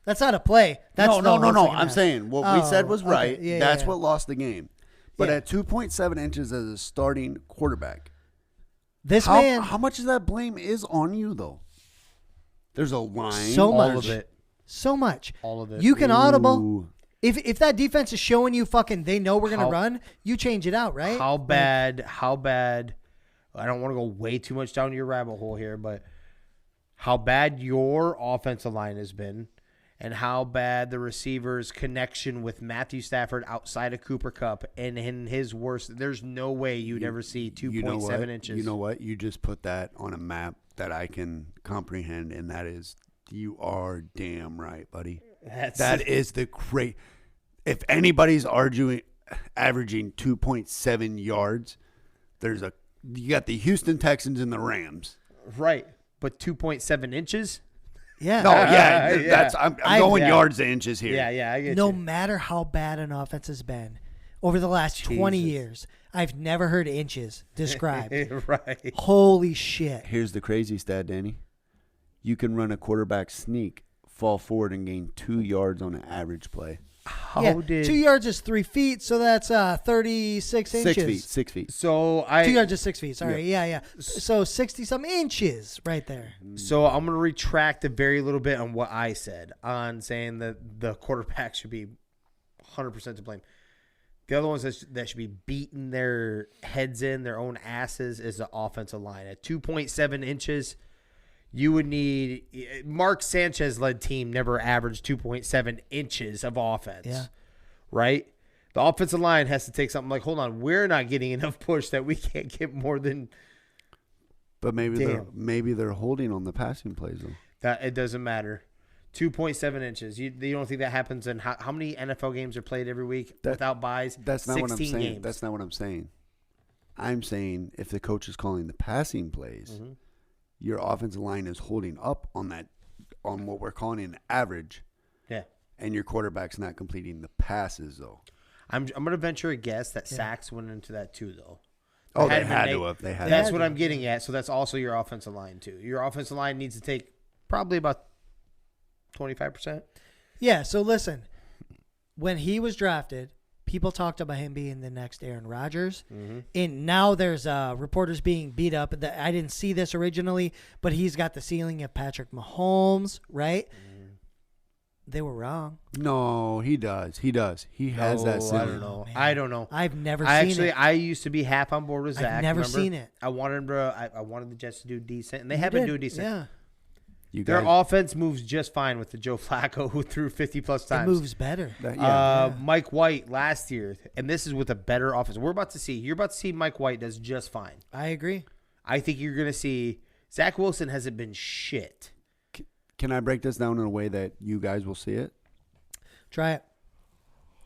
That's not a play. That's No. the whole second I'm half. saying what we said was okay. right. Yeah, That's yeah. what lost the game. But Yeah. at 2.7 inches as a starting quarterback, This man, how much of that blame is on you, though? There's a line. so All much. of it. So much. All of it. You can audible. Ooh. If that defense is showing you fucking they know we're going to How- run, you change it out, right? How bad, I don't want to go way too much down your rabbit hole here, but how bad your offensive line has been and how bad the receiver's connection with Matthew Stafford outside of Cooper Kupp and in his worst, there's no way you'd ever see 2.7 inches. You know what? You just put that on a map that I can comprehend, and that is, you are damn right, buddy. That is the great. If anybody's averaging 2.7 yards, you got the Houston Texans and the Rams. right, but 2.7 inches? Yeah. No, yeah, Yeah. I'm going yeah. yards to inches here. Yeah, I get No you. matter how bad an offense has been over the last 20 Jesus. years, I've never heard inches described. Right. Holy shit. Here's the crazy stat, Danny. You can run a quarterback sneak, fall forward, and gain 2 yards on an average play. How did 2 yards is 3 feet, so that's 36 inches. 6 feet. so 2 I yards is 6 feet. Sorry. Yeah. So 60-some inches right there. So I'm going to retract a very little bit on what I said on saying that the quarterback should be 100% to blame. The other ones that should be beating their heads in, their own asses, is the offensive line. At 2.7 inches, you would need – Mark Sanchez-led team never averaged 2.7 inches of offense. Yeah. Right? The offensive line has to take something like, hold on, we're not getting enough push that we can't get more than But maybe Damn. they're holding on the passing plays, though. that. It doesn't matter. 2.7 inches. You don't think that happens in how many NFL games are played every week without buys? That's not what I'm 16 saying. games. That's not what I'm saying. I'm saying if the coach is calling the passing plays, Mm-hmm. your offensive line is holding up on what we're calling an average, Yeah. and your quarterback's not completing the passes, though. I'm going to venture a guess that sacks went into that too, though. Oh, There they been had eight- to have. They had That's to. what I'm getting at. So that's also your offensive line too. Your offensive line needs to take probably about 25%. Yeah, so listen. When he was drafted, people talked about him being the next Aaron Rodgers. And now there's reporters being beat up. I didn't see this originally, but he's got the ceiling of Patrick Maholmes, right? they were wrong. No, he does. He does. He has that I Simmons. don't know. man. I don't know. I've never seen it. I used to be half on board with Zach. I've never remember? seen it. I wanted the Jets to do decent, and they You have been did, doing decent. Yeah, You Their guys, offense moves just fine with the Joe Flacco, who threw 50-plus it times. moves better. Mike White last year, and this is with a better offense. You're about to see Mike White does just fine. I agree. I think you're going to see Zach Wilson hasn't been shit. can I break this down in a way that you guys will see it? Try it.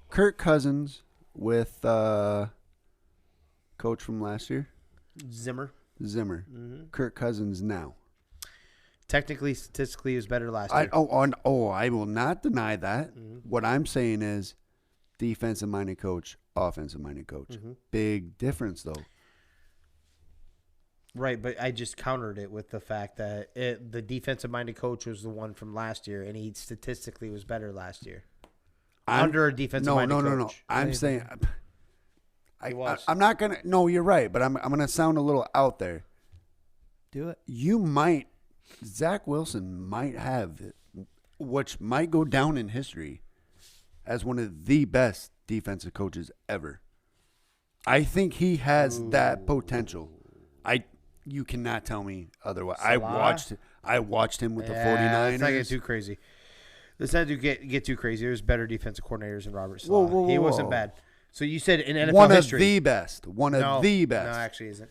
Kirk Cousins with coach from last year, Zimmer. Kirk Cousins now. Technically, statistically, he was better last year. I will not deny that. What I'm saying is defensive-minded coach, offensive-minded coach. Big difference, though. Right, but I just countered it with the fact that the defensive-minded coach was the one from last year, and he statistically was better last year. Under a defensive-minded coach. No. I'm saying He was. I'm not going to – no, you're right, but I'm going to sound a little out there. Do it. You might – Zach Wilson might have – which might go down in history as one of the best defensive coaches ever. I think he has that potential. You cannot tell me otherwise. Salah? I watched him with the 49ers. Let's not get too crazy. Let's not get too crazy. There's better defensive coordinators than Robert Salah. Whoa, he wasn't bad. So you said in NFL one history. of the best. One of the best. No, actually isn't.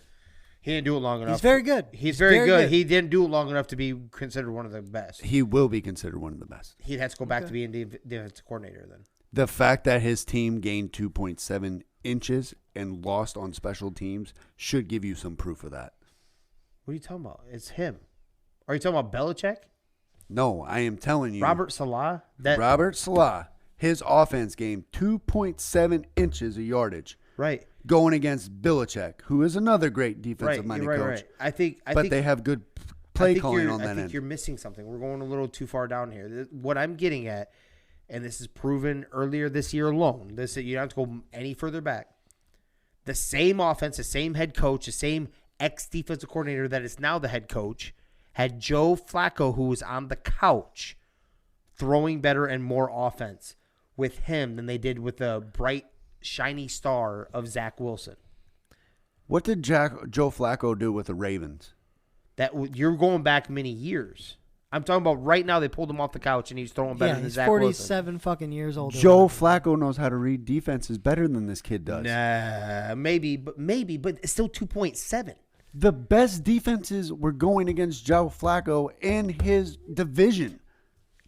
He didn't do it long enough. He's very good. He's very good. He didn't do it long enough to be considered one of the best. He will be considered one of the best. He'd have to go back to being defensive coordinator then. The fact that his team gained 2.7 inches and lost on special teams should give you some proof of that. What are you talking about? It's him. Are you talking about Belichick? No, I am telling you. Robert Salah? Robert Salah, his offense gained 2.7 inches of yardage. Right. Going against Belichick, who is another great defensive-minded coach. Right. I think they have good play calling on that end. I think you're missing something. We're going a little too far down here. What I'm getting at, and this is proven earlier this year alone, you don't have to go any further back. The same offense, the same head coach, the same ex-defensive coordinator that is now the head coach, had Joe Flacco, who was on the couch, throwing better and more offense with him than they did with the bright, shiny star of Zach Wilson. What did Joe Flacco do with the Ravens? You're going back many years. I'm talking about right now. They pulled him off the couch and he's throwing better than Zach Wilson. He's 47 fucking years old. Joe Flacco knows how to read defenses better than this kid does. Nah, maybe, but it's still 2.7. The best defenses were going against Joe Flacco in his division.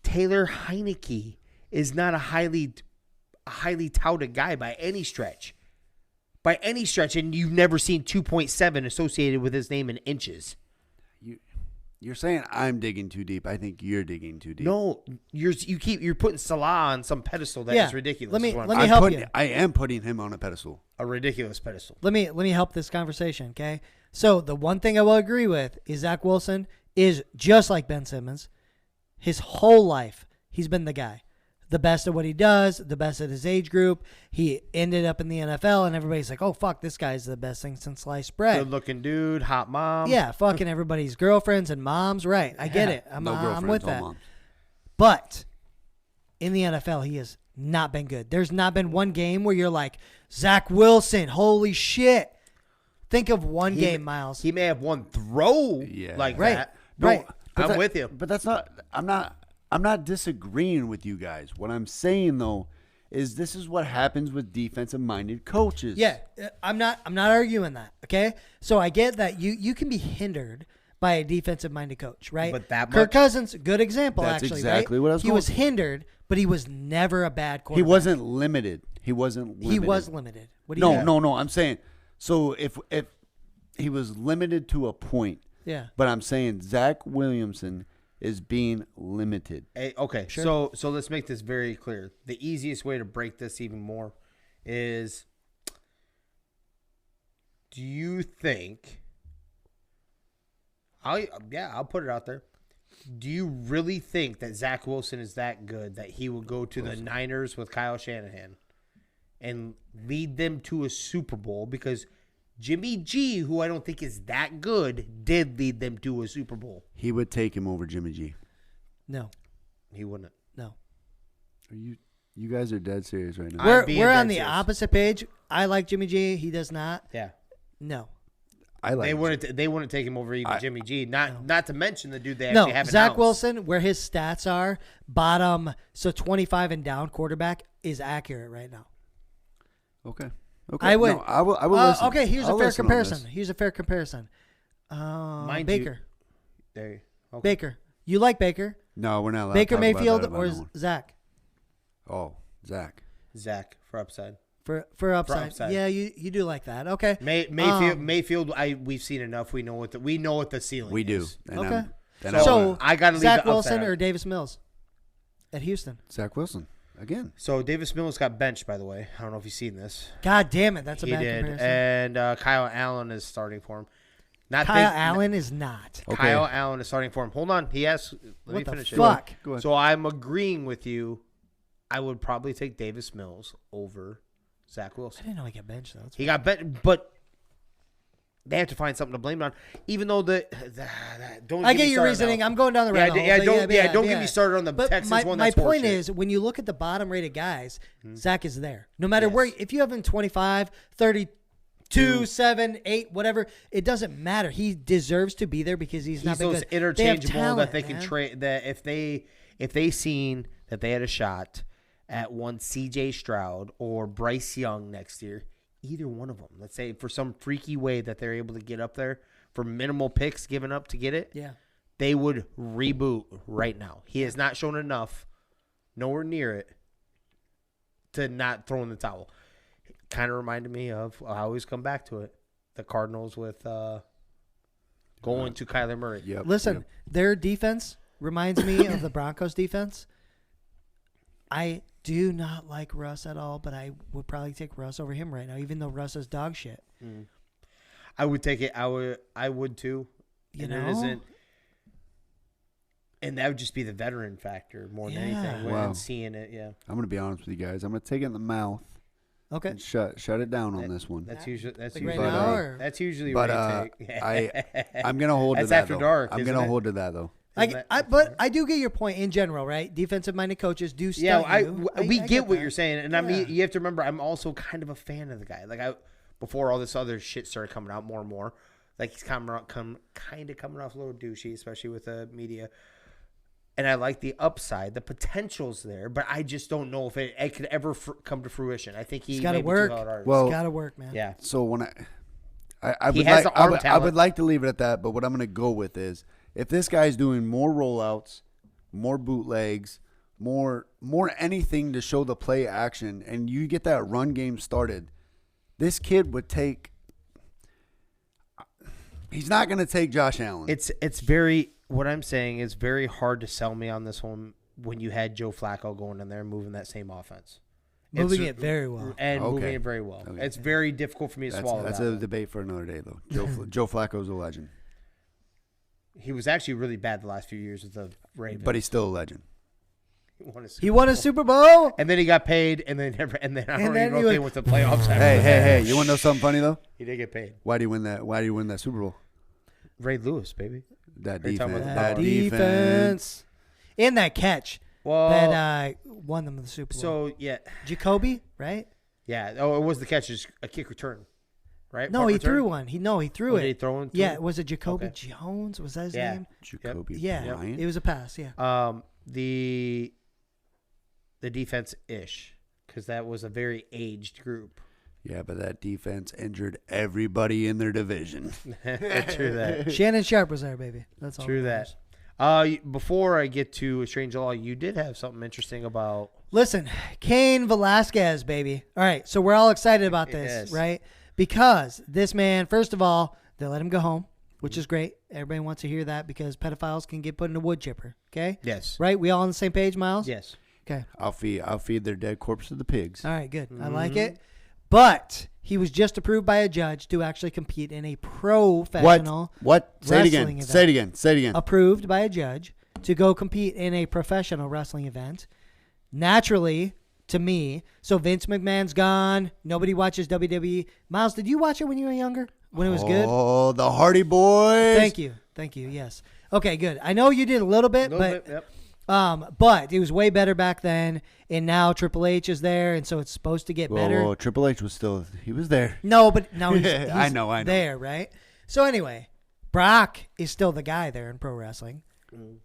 Taylor Heineke is not a highly touted guy by any stretch. And you've never seen 2.7 associated with his name in inches. You're saying I'm digging too deep. I think you're digging too deep. No, you're putting Salah on some pedestal that is ridiculous. Let me I'm help you. I am putting him on a pedestal. a ridiculous pedestal. Let me help this conversation, okay? So the one thing I will agree with is Zach Wilson is just like Ben Simmons. His whole life, he's been the guy. The best at what he does, the best at his age group. He ended up in the NFL, and everybody's like, oh, fuck, this guy's the best thing since sliced bread. Good-looking dude, hot mom. Yeah, fucking everybody's girlfriends and moms. Right, I get it. I'm with that. Moms. But in the NFL, he has not been good. There's not been one game where you're like, Zach Wilson, holy shit. Think of one game, Miles. He may have one throw like that. Right. I'm with you. But that's not. I'm not disagreeing with you guys. What I'm saying though is this is what happens with defensive-minded coaches. Yeah, I'm not arguing that. Okay, so I get that you can be hindered by a defensive-minded coach, right? But that Kirk much? Cousins, good example. That's actually, exactly right? what I was He going was for. hindered, but he was never a bad He quarterback. wasn't limited. He was limited. What do you mean? No. I'm saying so if he was limited to a point. Yeah. But I'm saying Zach Williamson is being limited. Hey, okay, Sure. so let's make this very clear. The easiest way to break this even more is, do you think? I'll put it out there. Do you really think that Zach Wilson is that good that he will go to the Niners with Kyle Shanahan and lead them to a Super Bowl? Because Jimmy G, who I don't think is that good, did lead them to a Super Bowl. He would take him over Jimmy G. No. He wouldn't. No. You guys are dead serious right now. We're on the opposite page. I like Jimmy G. He does not. Yeah. No. I like. They wouldn't take him over even Jimmy G. Not to mention the dude they actually have in Zach house. Wilson, where his stats are bottom, so 25 and down quarterback is accurate right now. Okay. I would. No, I will listen. Okay, here's I'll a fair listen on comparison. this. Here's a fair comparison. Mind Baker. Okay. Baker. You like Baker? No, we're not allowed Baker to talk about Mayfield that about or no one. Zach? Oh, Zach. Zach for upside. For upside. upside. Yeah, you do like that. Okay. Mayfield. We've seen enough. We know what the ceiling. We do. is. And Okay. So I gotta leave Zach the Wilson upside or out. Davis Mills at Houston. Zach Wilson again. So Davis Mills got benched, by the way. I don't know if you've seen this. God damn it, that's a He bad did, comparison. and Kyle Allen is starting for him. Not Kyle big- Allen is not. Okay. Kyle Allen is starting for him. Hold on. He asked. Let me What the finish fuck? Go ahead. So I'm agreeing with you. I would probably take Davis Mills over Zach I Wilson. didn't know he got benched though. He got benched, but they have to find something to blame it on. Even though don't. I get get me your started reasoning. now. I'm going down the rabbit hole. Don't get me started on the But Texas my, one. my That's point horseshit. is, when you look at the bottom rated guys, Zach is there. No matter where, Yes. if you have him 25, 32, 7, 8, whatever, it doesn't matter. He deserves to be there because he's not He's been those good. interchangeable they have talent, that they can man. trade. That if they seen that they had a shot at one C.J. Stroud or Bryce Young next year, either one of them, let's say for some freaky way that they're able to get up there for minimal picks given up to get it, Yeah. they would reboot right now. He has not shown enough, nowhere near it, to not throw in the towel. Kind of reminded me of, I always come back to it, the Cardinals with going to Kyler Murray. Yep. Listen, Yep. their defense reminds me of the Broncos defense. I do not like Russ at all, but I would probably take Russ over him right now, even though Russ is dog shit. I would take it. I would too. You And know? it isn't, and that would just be the veteran factor more than Yeah. anything. When Wow. seeing it, yeah, I'm going to be honest with you guys. I'm going to take it in the mouth Okay. and shut it down on this one. that's usually Like right usually now, or? that's usually But what you take. I'm going to hold to That's that, after though. dark, I'm isn't going to it? hold to that, though. But I do get your point in general, right? Defensive-minded coaches do stunt Yeah, you. we I get what that. you're saying, and I Yeah. mean you have to remember I'm also kind of a fan of the guy. Like before all this other shit started coming out more and more, like he's kind of coming off a little douchey, especially with the media. And I like the upside, the potential's there, but I just don't know if it could ever come to fruition. I think It's gotta may be work. too hard. Well, It's got to work, man. yeah. So when I He would has like the arm I would talent. like to leave it at that, but what I'm going to go with is if this guy's doing more rollouts, more bootlegs, more anything to show the play action, and you get that run game started, this kid would take. He's not going to take Josh Allen. It's very what I'm saying is very hard to sell me on this one when you had Joe Flacco going in there and moving that same offense. Moving It's- it very well. and moving Okay. it very well. Okay. It's very difficult for me to swallow that's that a one. debate for another day, though. Joe Flacco's a legend, He was actually really bad the last few years with the Ravens. but he's still a legend. He won a Super Bowl. And then he got paid, and then I don't And even then know he if they was- went to playoffs. after Hey, that. you want to know something funny though? He did get paid. Why do you win that? Why do you win that Super Bowl? Ray Lewis, baby. That Are you talking defense. about That the defense. Defense. And that catch Well, that won them the Super Bowl. so yeah, Jacoby, right? yeah. Oh, it was the catch, just a kick return, right? No, Punt he return? threw one. He threw Oh, it. did he throw one? Yeah, was it Jacoby Okay. Jones? Was that his Yeah. name? Jacoby Yeah, Bryant. it was a pass. Yeah. The defense ish, because that was a very aged group. Yeah, but that defense injured everybody in their division. True that. Shannon Sharp was there, baby. That's all. True matters. that. Before I get to a strange law, you did have something interesting about. Listen, Cain Velasquez, baby. All right, so we're all excited about this, Yes. right? Because this man, first of all, they let him go home, which is great. Everybody wants to hear that because pedophiles can get put in a wood chipper. Okay, Yes. right? We all on the same page, Miles? Yes. Okay. I'll feed their dead corpse to the pigs. All right, good. I like Mm-hmm. it. But he was just approved by a judge to actually compete in a professional What? Say it again. wrestling Say it event. again. Say it again. Approved by a judge to go compete in a professional wrestling event. Naturally, to me, so Vince McMahon's gone. Nobody watches WWE. Miles, did you watch it when you were younger? When it was good? Oh, the Hardy Boys. Thank you. Yes. Okay, good. I know you did a little bit, A little bit, yep. But it was way better back then, and now Triple H is there, and so it's supposed to get better. Well, Triple H was there. No, but now he's I know. there, right? So anyway, Brock is still the guy there in pro wrestling.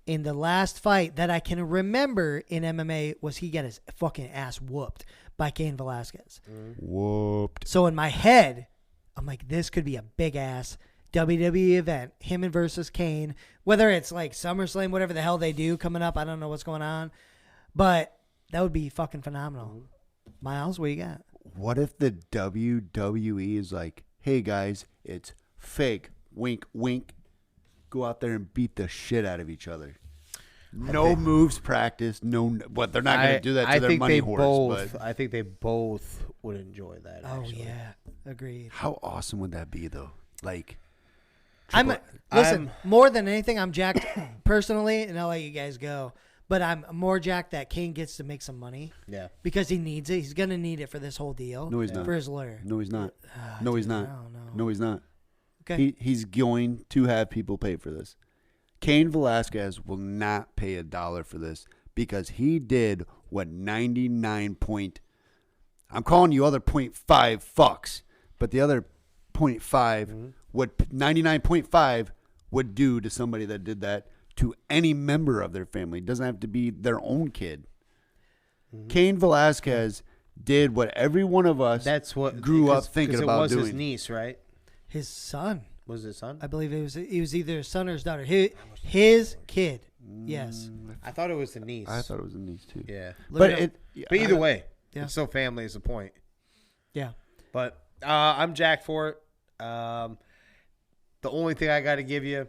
In the last fight that I can remember in MMA was he got his fucking ass whooped by Cain Velasquez. Whooped. So in my head, I'm like, this could be a big ass WWE event, him and versus Kane, whether it's like SummerSlam, whatever the hell they do coming up. I don't know what's going on, but that would be fucking phenomenal. Miles, what you got? What if the WWE is like, hey guys, it's fake, wink, wink. Go out there and beat the shit out of each other. No moves practice. No, what they're not going to do that to their money horse. But I think they both would enjoy that. Oh actually. yeah, agreed. How awesome would that be, though? Like, Listen, more than anything, I'm jacked personally, and I'll let you guys go. But I'm more jacked that Kane gets to make some money. Yeah. Because he needs it. He's gonna need it for this whole deal. No, he's not. For his lawyer. No, he's not. No, he's not. I don't know. No, he's not. Okay. He's going to have people pay for this. Cain Velasquez will not pay $1 for this because he did what 99 point. I'm calling you other 0.5 fucks, but the other 0.5, what 99.5 would do to somebody that did that to any member of their family. It doesn't have to be their own kid. Cain Velasquez did what every one of us grew up thinking about doing. It was his niece, right? His son. Was his son? I believe it was either his son or his daughter. His kid. Yes. I thought it was the niece. I thought it was a niece too. Yeah. But But either way, yeah. it's still family is the point. Yeah. But I'm jacked for it. The only thing I got to give you,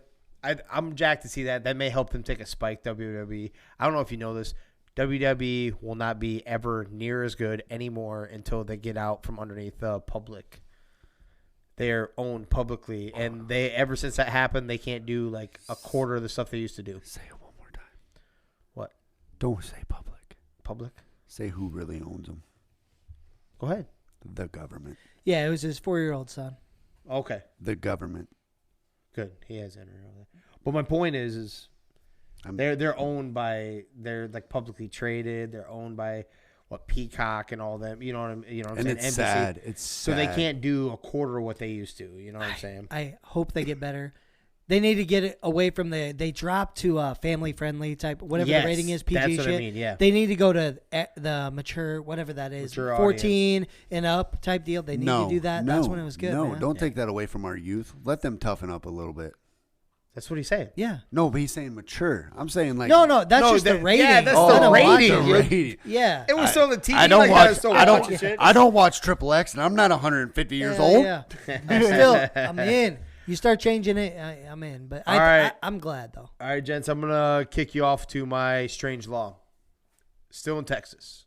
I'm jacked to see that. That may help them take a spike, WWE. I don't know if you know this. WWE will not be ever near as good anymore until they get out from underneath the public. They're owned publicly, and ever since that happened, they can't do like a quarter of the stuff they used to do. Say it one more time. What? Don't say public. Public? Say who really owns them. Go ahead. The government. Yeah, it was his 4-year-old son. Okay. The government. Good. He has entered over there. But my point is they're owned by, they're like publicly traded. They're owned by Peacock and all them. You know what I'm saying? And it's NBC. sad. It's so sad. they can't do a quarter of what they used to. You know what I'm saying? I hope they get better. They need to get it away from they dropped to family friendly type, whatever the rating is, PG that's shit. what I mean, yeah. They need to go to the mature, whatever that is, Mature 14 and up type deal. They need to do that. That's when it was good. No, man. don't take that away from our youth. Let them toughen up a little bit. That's what he's saying. Yeah. No, but he's saying mature. I'm saying like No, that's just the rating. yeah, that's Oh, the rating. the rating. Yeah. It was still on the TV. I don't like watch. that, so I don't. watching shit. I don't watch Triple X, and I'm not 150 years old. Yeah. I'm in. You start changing it, I'm in. But All right. I'm glad though. All right, gents, I'm gonna kick you off to my strange law. Still in Texas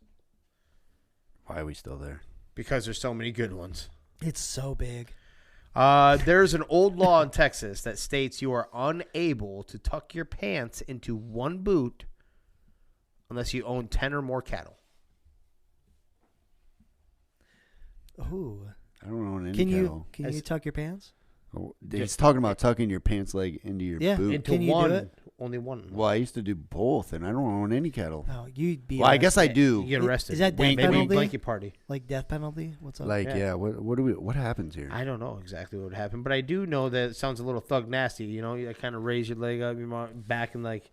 Why are we still there? because there's so many good ones. It's so big. There's an old law in Texas that states you are unable to tuck your pants into one boot unless you own 10 or more cattle. Ooh. I don't own any Can cattle. you tuck your pants? Oh, he's talking about tucking your pants leg into your boot. Into Can you do one, it? only one. Well, I used to do both, and I don't own any cattle. Oh, you'd be. Well, I guess I do. You get arrested. Is that death Maybe penalty? blanket party. Like death penalty? What's up? Like, Yeah. yeah. What happens here? I don't know exactly what would happen, but I do know that it sounds a little thug nasty. You know, you kind of raise your leg up, your back, and like,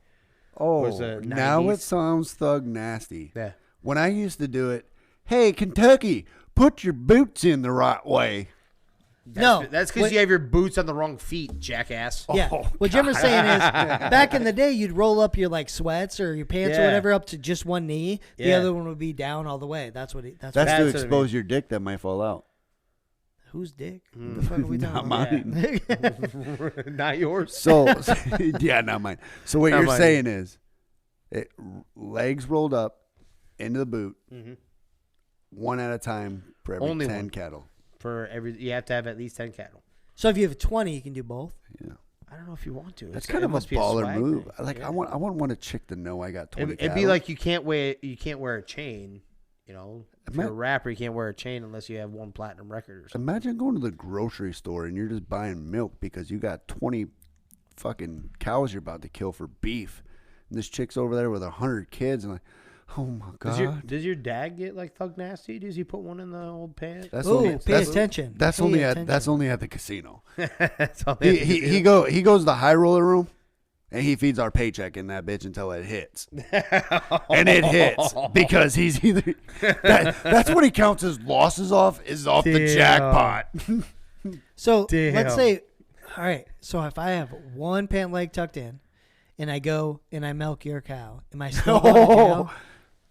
was Oh, it now 90s? it sounds thug nasty. yeah. When I used to do it, hey, Kentucky, put your boots in the right way. No, That's because you have your boots on the wrong feet, jackass. Yeah. Oh, what Jim was saying is, back in the day, you'd roll up your like sweats or your pants or Yeah. whatever up to just one knee. The Yeah. other one would be down all the way. That's what. That's what to what I expose mean. your dick that might fall out. whose dick? What the fuck are we Not talking about? mine. Not yours. So, yeah, not mine. So what Not you're mine. saying is, legs rolled up into the boot, one at a time for every Only 10 one. cattle. You have to have at least 10 cattle. So if you have 20, you can do both. Yeah, I don't know if you want to. that's It kind of a must be baller swag move. thing. Like Yeah. I wouldn't want a chick to know I got 20 It'd be cattle. like you can't wear a chain. You know, if you're a Ima- rapper, you can't wear a chain unless you have one platinum record or something. Imagine going to the grocery store and you're just buying milk because you got 20 fucking cows you're about to kill for beef. And this chick's over there with 100 kids, and like, oh my god. Does your dad get like thug nasty? Does he put one in the old pants? Pay attention. That's Pay only attention. that's only at the casino. That's all He goes to the high roller room, and he feeds our paycheck in that bitch until it hits. And it hits because he's either that's what he counts his losses off the jackpot. So Damn. let's say, all right. So if I have one pant leg tucked in, and I go and I milk your cow, am I still going to jail?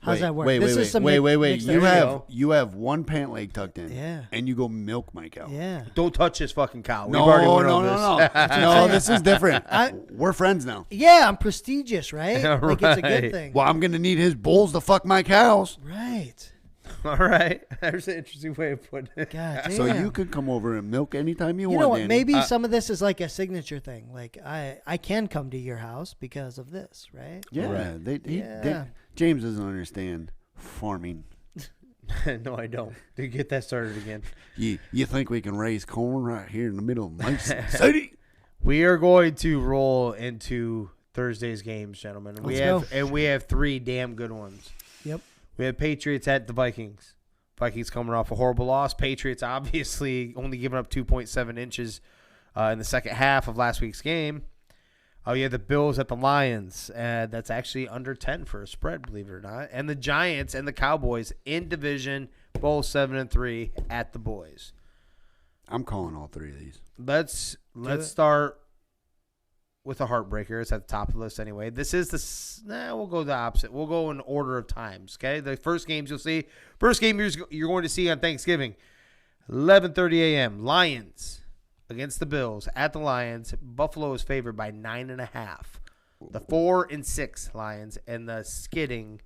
How's that work? Wait. mixed up. You have one pant leg tucked in. Yeah. And you go milk my cow. Yeah. Don't touch this fucking cow. No, We've already went over this. No, this is different. We're friends now. Yeah, I'm prestigious, right? Like it's a good Right. thing. Well, I'm gonna need his bulls to fuck my cows. Right. All right. There's an interesting way of putting it. God damn. So you can come over and milk anytime you You want. know what? Danny. Maybe some of this is like a signature thing. Like I can come to your house because of this, right? Yeah. Yeah. James doesn't understand farming. No, I don't. To get that started again. You think we can raise corn right here in the middle of Mason City? We are going to roll into Thursday's games, gentlemen. Let's go. We have 3 damn good ones. Yep. We have Patriots at the Vikings. Vikings coming off a horrible loss. Patriots obviously only giving up 2.7 inches in the second half of last week's game. You have the Bills at the Lions. That's actually under 10 for a spread, believe it or not. And the Giants and the Cowboys in division, both 7-3 at the Boys. I'm calling all 3 of these. Let's start with a heartbreaker. It's at the top of the list anyway. This is we'll go the opposite. We'll go in order of times, okay? The first games you'll see. First game you're going to see on Thanksgiving, 11:30 a.m. Lions against the Bills at the Lions. Buffalo is favored by 9.5. The 4-6 Lions and the skidding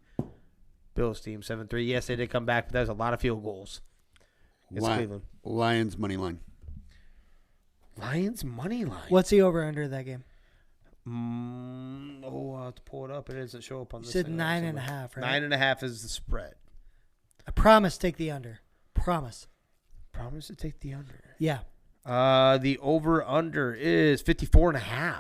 Bills team 7-3. Yes, they did come back, but there's a lot of field goals. It's Cleveland. Lions money line. Lions money line. What's the over under that game? I'll have to pull it up. It doesn't show up on this. You said thing. 9.5, right? 9.5 is the spread. I promise take the under. Promise. Promise to take the under. Yeah. The over-under is 54.5.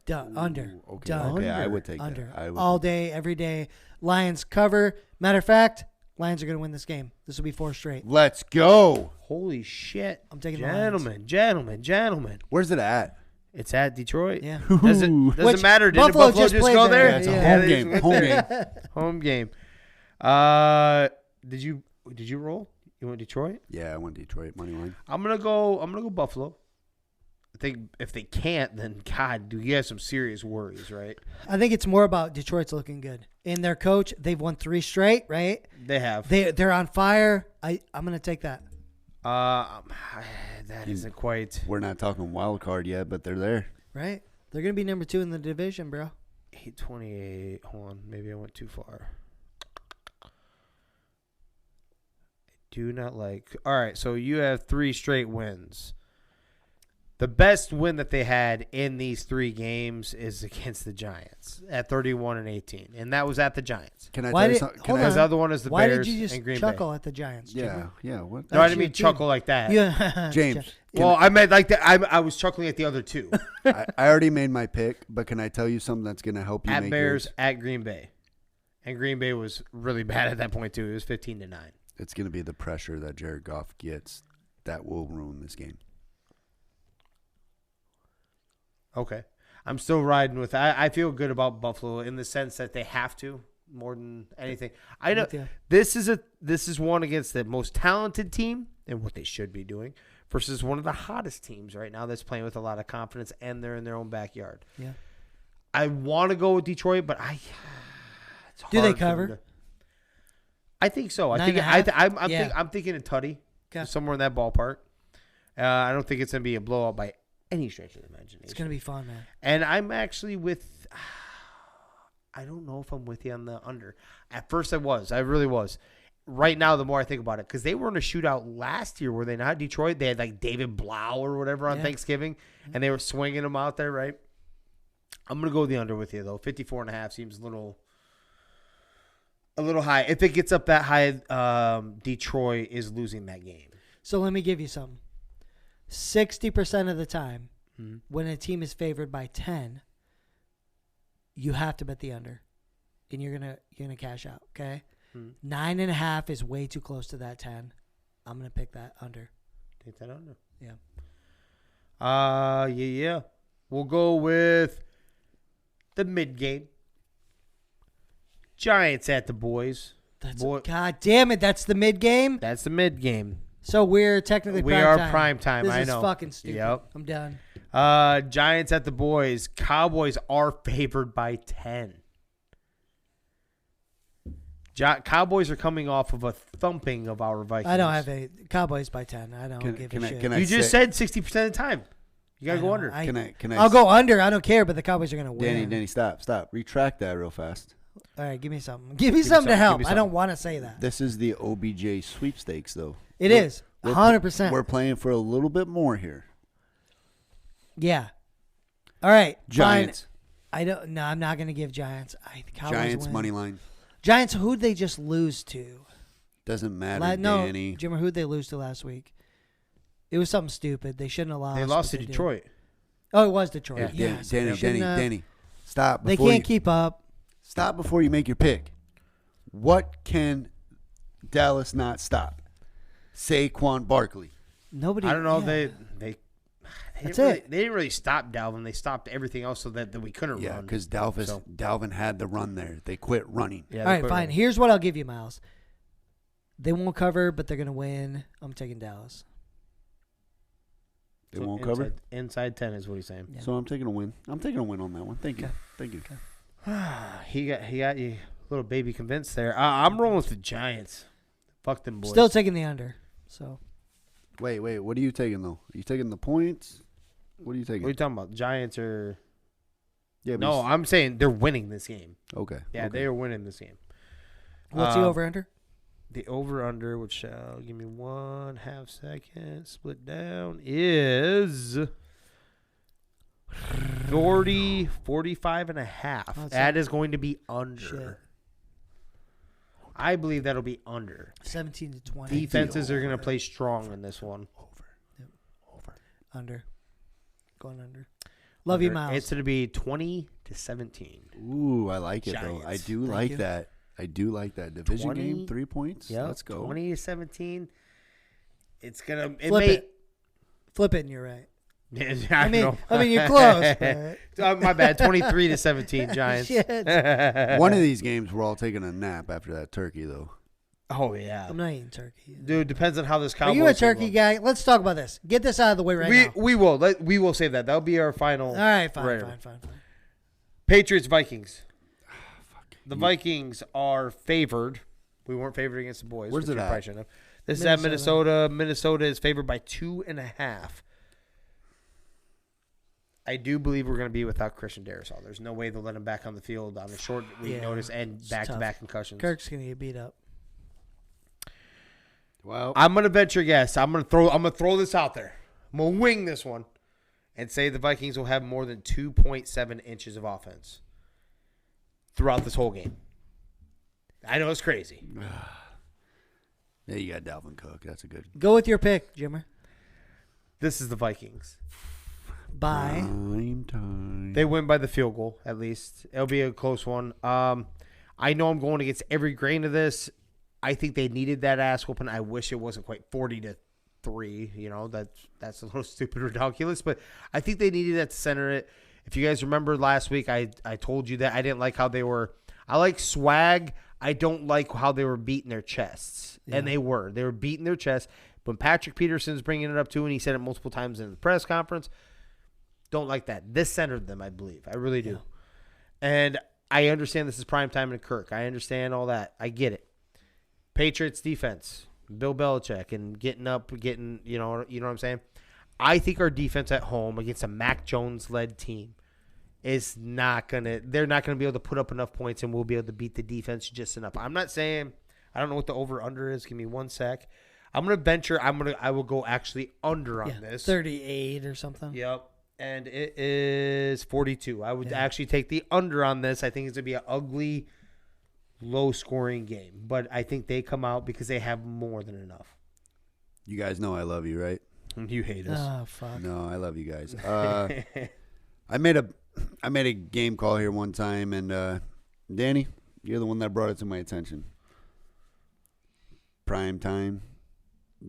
Done. Under. Okay. Done. Okay, I would take Under. that. I would All day, every day. Lions cover. Matter of fact, Lions are going to win this game. This will be 4 straight. Let's go. Holy shit. I'm taking the Lions. Gentlemen. Where's it at? It's at Detroit. Yeah. Does Which it matter? Did Buffalo Buffalo just just played go there. there? Yeah, It's a home game. Home game. Did you roll? You went Detroit? Yeah, I went Detroit money line. I'm gonna go Buffalo. I think if they can't, then God, do you have some serious worries, right? I think it's more about Detroit's looking good. And their coach, they've won 3 straight, right? They have. They're on fire. I'm going to take that. That isn't quite We're not talking wild card yet, but they're there. Right? They're going to be number 2 in the division, bro. 828. Hold on, maybe I went too far. Do not like. All right, so you have 3 straight wins. The best win that they had in these 3 games is against the Giants at 31-18, and that was at the Giants. Can I Why tell you did- something? hold Because on. the other one is the Why Bears did you and Green just Bay. chuckle at the Giants? Yeah, yeah. What? No, I didn't That's mean your chuckle like that. Yeah. James, Well, I meant like that. I was chuckling at the other 2. I already made my pick, but can I tell you something that's going to help you At make Bears, yours? at Green Bay. And Green Bay was really bad at that point, too. It was 15-9. It's going to be the pressure that Jared Goff gets that will ruin this game. Okay. I'm still riding with I feel good about Buffalo in the sense that they have to more than anything. I know With you. this is one against the most talented team and what they should be doing versus one of the hottest teams right now that's playing with a lot of confidence and they're in their own backyard. Yeah. I want to go with Detroit, but it's Do they hard for them cover? to- I think so. I 9.5? think I'm thinking a tutty, Okay. somewhere in that ballpark. I don't think it's going to be a blowout by any stretch of the imagination. It's going to be fun, man. And I'm actually with I don't know if I'm with you on the under. At first I was. I really was. Right now, the more I think about it, because they were in a shootout last year, were they not? Detroit, they had like David Blau or whatever on Thanksgiving, and they were swinging them out there, right? I'm going to go the under with you, though. 54.5 seems a little high. If it gets up that high, Detroit is losing that game. So let me give you something. 60% of the time, when a team is favored by 10, you have to bet the under, and you're gonna cash out. Okay, 9.5 is way too close to that 10. I'm gonna pick that under. Take that under. Yeah. Yeah. We'll go with the mid game. Giants at the boys. God damn it! That's the mid game. That's the mid game. So we're technically We prime are time. prime time. This I is know. fucking stupid. Yep. I'm done. Giants at the boys. Cowboys are favored by 10. Cowboys are coming off of a thumping of our Vikings. I don't have a Cowboys by 10. I don't give a shit. You just said 60% of the time. You gotta go under. Can I? I'll go under. I don't care, but the Cowboys are gonna win. Danny, stop. Retract that real fast. All right, give me something. Give me something to help. I don't want to say that. This is the OBJ sweepstakes, though. It is 100%. We're playing for a little bit more here. Yeah. All right. Giants. Fine. I'm not gonna give Giants. Cowboys Giants win. money line. Giants. Who'd they just lose to? Doesn't matter, Danny. Jimmer. Who'd they lose to last week? It was something stupid. They shouldn't have lost. They lost to Detroit. Oh, it was Detroit. Yeah. Yes. Danny. Stop. They can't keep up. Stop before you make your pick. What can Dallas not stop? Saquon Barkley. Nobody. I don't know. Yeah. They That's they didn't really stop Dalvin. They stopped everything else so that we couldn't run. Yeah, because Dalvin had the run there. They quit running. Yeah, all right, fine. Here's what I'll give you, Miles. They won't cover, but they're going to win. I'm taking Dallas. They won't cover? Inside 10 is what he's saying. Yeah. So I'm taking a win. I'm taking a win on that one. Thank you. Okay. Thank you. He got you a little baby convinced there. I'm rolling with the Giants. Fuck them boys. Still taking the under. So Wait. What are you taking, though? Are you taking the points? What are you taking? What are you talking about? Giants are... Yeah, No, I'm saying they're winning this game. Okay. Yeah, okay. they are winning this game. what's the over-under? The over-under, which give me 1/2 second, split down, is 45.5. That is going to be under. Shit. I believe that'll be under. 17 to 20. Defenses are going to play strong in this one. Under. Going under. Love you, Miles. It's going to be 20-17. Ooh, I like it, Giants. though. I do Thank like you. that. I do like that. Division game, 3 points. Yep, Let's go. 20-17. It's going to... Flip it. Flip it and you're right. I mean, you're close. But... my bad. 23-17 Giants. Shit. One of these games, we're all taking a nap after that turkey, though. Oh, yeah. I'm not eating turkey. Dude, depends on how this Are Cowboys you a game turkey goes. guy? Let's talk about this. Get this out of the way now. We will. We will save that. That'll be our final. All right, fine. Patriots, Vikings. The Vikings are favored. We weren't favored against the boys. Where's which it you at? probably shouldn't have. This is at Minnesota. Minnesota is favored by 2.5. I do believe we're going to be without Christian Darrell. There's no way they'll let him back on the field on a short week notice and back-to-back concussions. Kirk's going to get beat up. Well, I'm going to venture guess. I'm going to throw this out there. I'm going to wing this one and say the Vikings will have more than 2.7 inches of offense throughout this whole game. I know it's crazy. yeah, you got Dalvin Cook. That's a good. Go with your pick, Jimmer. This is the Vikings. Bye. Prime time. They win by the field goal, at least. It'll be a close one. I know I'm going against every grain of this. I think they needed that ass whooping. I wish it wasn't quite 40-3. You know, that's a little stupid, ridiculous. But I think they needed that to center it. If you guys remember last week, I told you that I didn't like how they were. I like swag. I don't like how they were beating their chests. Yeah. And they were. They were beating their chests. When Patrick Peterson's bringing it up too, and he said it multiple times in the press conference, don't like that. This centered them, I believe. I really do. Yeah. And I understand this is prime time in Kirk. I understand all that. I get it. Patriots defense, Bill Belichick, and getting, you know what I'm saying? I think our defense at home against a Mac Jones-led team is they're not going to be able to put up enough points, and we'll be able to beat the defense just enough. I'm not saying, I don't know what the over-under is. Give me 1 sec. I'm going to venture, I will go actually under on this. 38 or something. Yep. And it is 42. I would actually take the under on this. I think it's going to be an ugly, low-scoring game. But I think they come out because they have more than enough. You guys know I love you, right? You hate us. Oh, fuck. No, I love you guys. I made I made a game call here one time, and Danny, you're the one that brought it to my attention. Prime time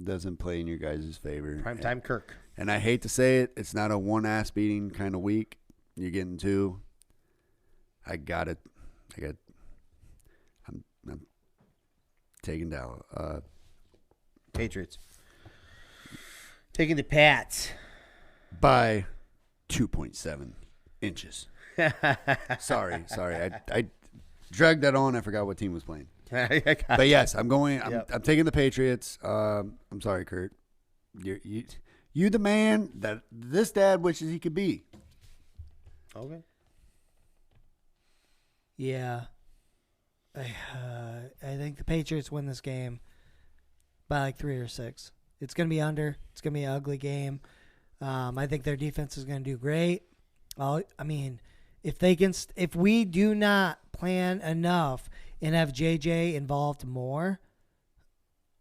doesn't play in your guys' favor. Prime time Kirk. And I hate to say it, it's not a one ass beating kind of week. You're getting two. I got it. I'm taking down. Patriots. Taking the Pats. By 2.7 inches. Sorry. I dragged that on. I forgot what team was playing. But yes, I'm going. I'm taking the Patriots. I'm sorry, Kurt. You the man that this dad wishes he could be. Okay. Yeah. I think the Patriots win this game by like 3 or 6. It's going to be under. It's going to be an ugly game. I think their defense is going to do great. If we do not plan enough and have JJ involved more,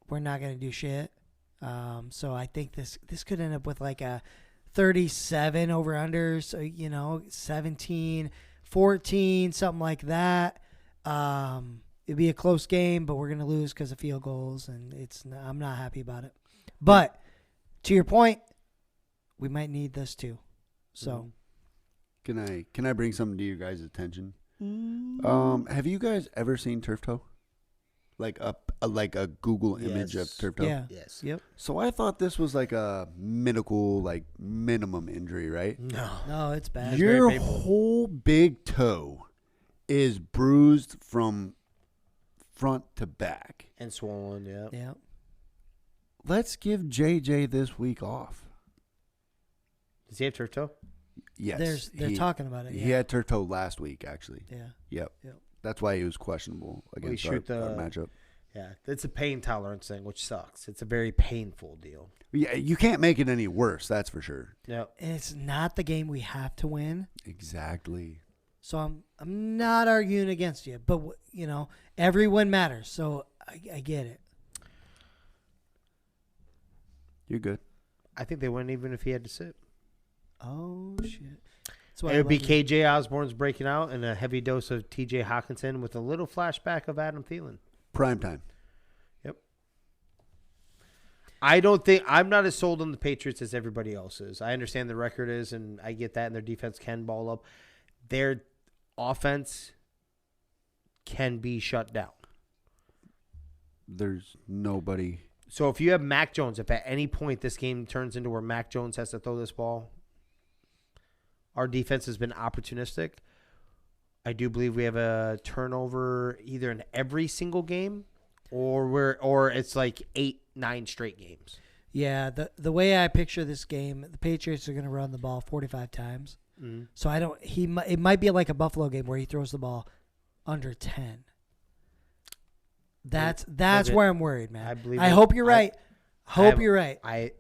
we're not going to do shit. So I think this could end up with like a 37 over under, so 17, 14, something like that. It'd be a close game, but we're going to lose because of field goals, and I'm not happy about it. But to your point, we might need this too. So can I bring something to your guys' attention? Have you guys ever seen turf toe? Like a Google image of turf toe? yeah. Yes. Yep. So I thought this was like a minimum injury, right? No, it's bad. Your whole big toe is bruised from front to back. And swollen, yeah. Yeah. Let's give JJ this week off. Does he have turf toe? Yes. They're talking about it. He had turf toe last week, actually. Yeah. Yep. Yep. That's why he was questionable against our matchup. Yeah, it's a pain tolerance thing, which sucks. It's a very painful deal. Yeah, you can't make it any worse, that's for sure. Yeah. And it's not the game we have to win. Exactly. So I'm not arguing against you, but every win matters. So I get it. You're good. I think they win even if he had to sit. Oh shit! It would be KJ Osborne's breaking out and a heavy dose of TJ Hawkinson with a little flashback of Adam Thielen. Prime time. Yep. I'm not as sold on the Patriots as everybody else is. I understand the record is, and I get that, and their defense can ball up. Their offense can be shut down. There's nobody. So if you have Mac Jones, if at any point this game turns into where Mac Jones has to throw this ball, our defense has been opportunistic. I do believe we have a turnover either in every single game or it's like 8-9 straight games. Yeah, the way I picture this game, the Patriots are going to run the ball 45 times. Mm-hmm. So it might be like a Buffalo game where he throws the ball under 10. That's where I'm worried, man. I hope you're right. You're right. I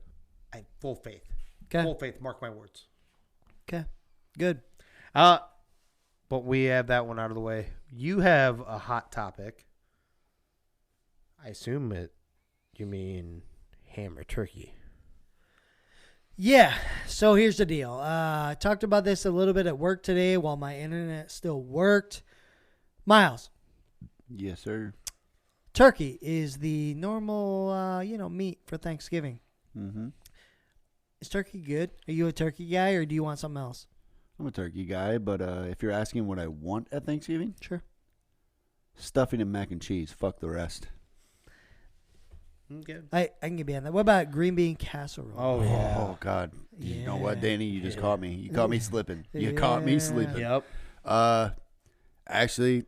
full faith. Okay. Full faith. Mark my words. Okay. Good. But we have that one out of the way. You have a hot topic. I assume you mean ham or turkey. Yeah. So here's the deal. I talked about this a little bit at work today while my internet still worked. Miles. Yes, sir. Turkey is the normal, meat for Thanksgiving. Mm-hmm. Is turkey good? Are you a turkey guy or do you want something else? I'm a turkey guy, but if you're asking what I want at Thanksgiving, sure. Stuffing and mac and cheese. Fuck the rest. Okay. I can get behind that. What about green bean casserole? Oh, yeah. Oh, God. Yeah. You know what, Danny? You just caught me. You caught me slipping. You caught me sleeping. Yep. Actually,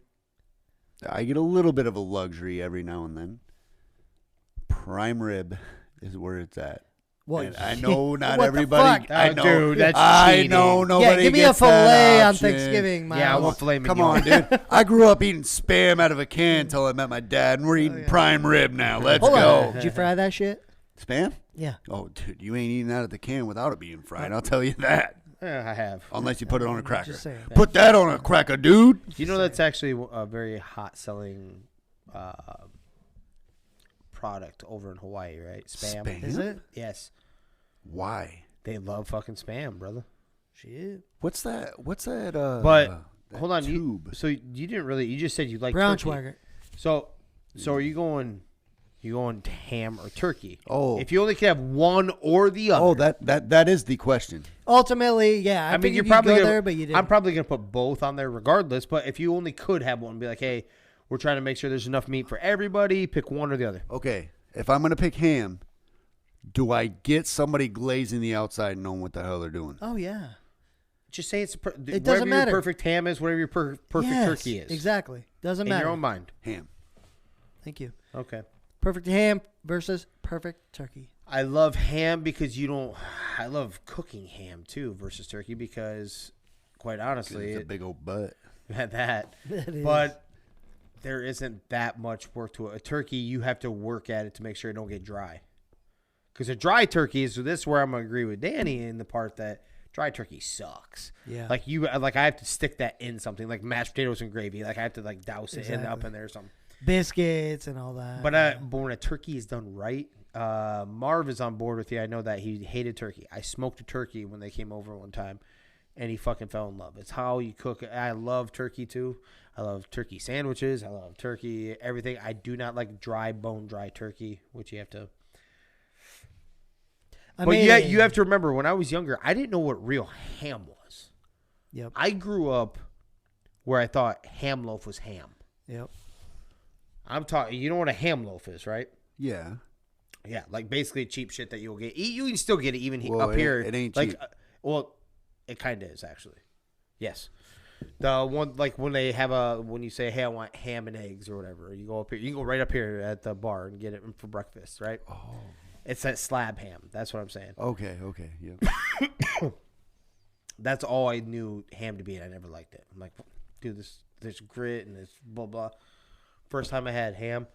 I get a little bit of a luxury every now and then. Prime rib is where it's at. What? I know not what everybody. The fuck? I know, dude, that's I cheating. know nobody. Yeah, give me gets a filet that on option. Thanksgiving, Miles. Yeah, I want filet mignon. Come on, dude. I grew up eating Spam out of a can until I met my dad, and we're eating prime rib now. Let's Hold go. on. Did you fry that shit? Spam? Yeah. Oh, dude, you ain't eating out of the can without it being fried. I'll tell you that. Yeah, I have. Unless you put it on a cracker. Just saying. Put that on a cracker, dude. You know that's actually a very hot selling product over in Hawaii, right? Spam. Spam? Is it? Yes. Why? They love fucking Spam, brother. Shit. What's that? But hold on, tube. so you didn't really. You just said you like turkey. Braunschweiger. So are you going? You going to ham or turkey? Oh. If you only could have one or the other. Oh, that is the question. Ultimately, yeah. I mean, you're probably go there, but you didn't. I'm probably gonna put both on there regardless. But if you only could have one, be like, hey, we're trying to make sure there's enough meat for everybody. Pick one or the other. Okay, if I'm gonna pick ham, do I get somebody glazing the outside and knowing what the hell they're doing? Oh yeah. Just say it's it doesn't matter. Your perfect ham is, whatever your perfect turkey is. Exactly. Doesn't in matter. your own mind. Ham. Thank you. Okay. Perfect ham versus perfect turkey. I love ham because I love cooking ham too versus turkey because, quite honestly, It's a big old butt. that. It is. But there isn't that much work to it. A turkey, you have to work at it to make sure it don't get dry. Because a dry turkey is, so this is where I'm gonna agree with Danny in the part that dry turkey sucks. Yeah. Like I have to stick that in something like mashed potatoes and gravy. Like I have to douse it up in there or something. Biscuits and all that. But when a turkey is done right, Marv is on board with you. I know that he hated turkey. I smoked a turkey when they came over one time, and he fucking fell in love. It's how you cook it. I love turkey too. I love turkey sandwiches. I love turkey, everything. I do not like dry turkey, which you have to. You have to remember, when I was younger, I didn't know what real ham was. Yep. I grew up where I thought ham loaf was ham. Yep. I'm talking. You know what a ham loaf is, right? Yeah. Yeah, like basically cheap shit that you'll get. You can still get it even Well, up here. it ain't like, cheap. Well, it kind of is actually. Yes. The one like when they have when you say, hey, I want ham and eggs or whatever, you go up here. You can go right up here at the bar and get it for breakfast, right? Oh. It's that slab ham. That's what I'm saying. Okay. Yeah. That's all I knew ham to be, and I never liked it. I'm like, dude, there's grit and this blah blah. First time I had ham.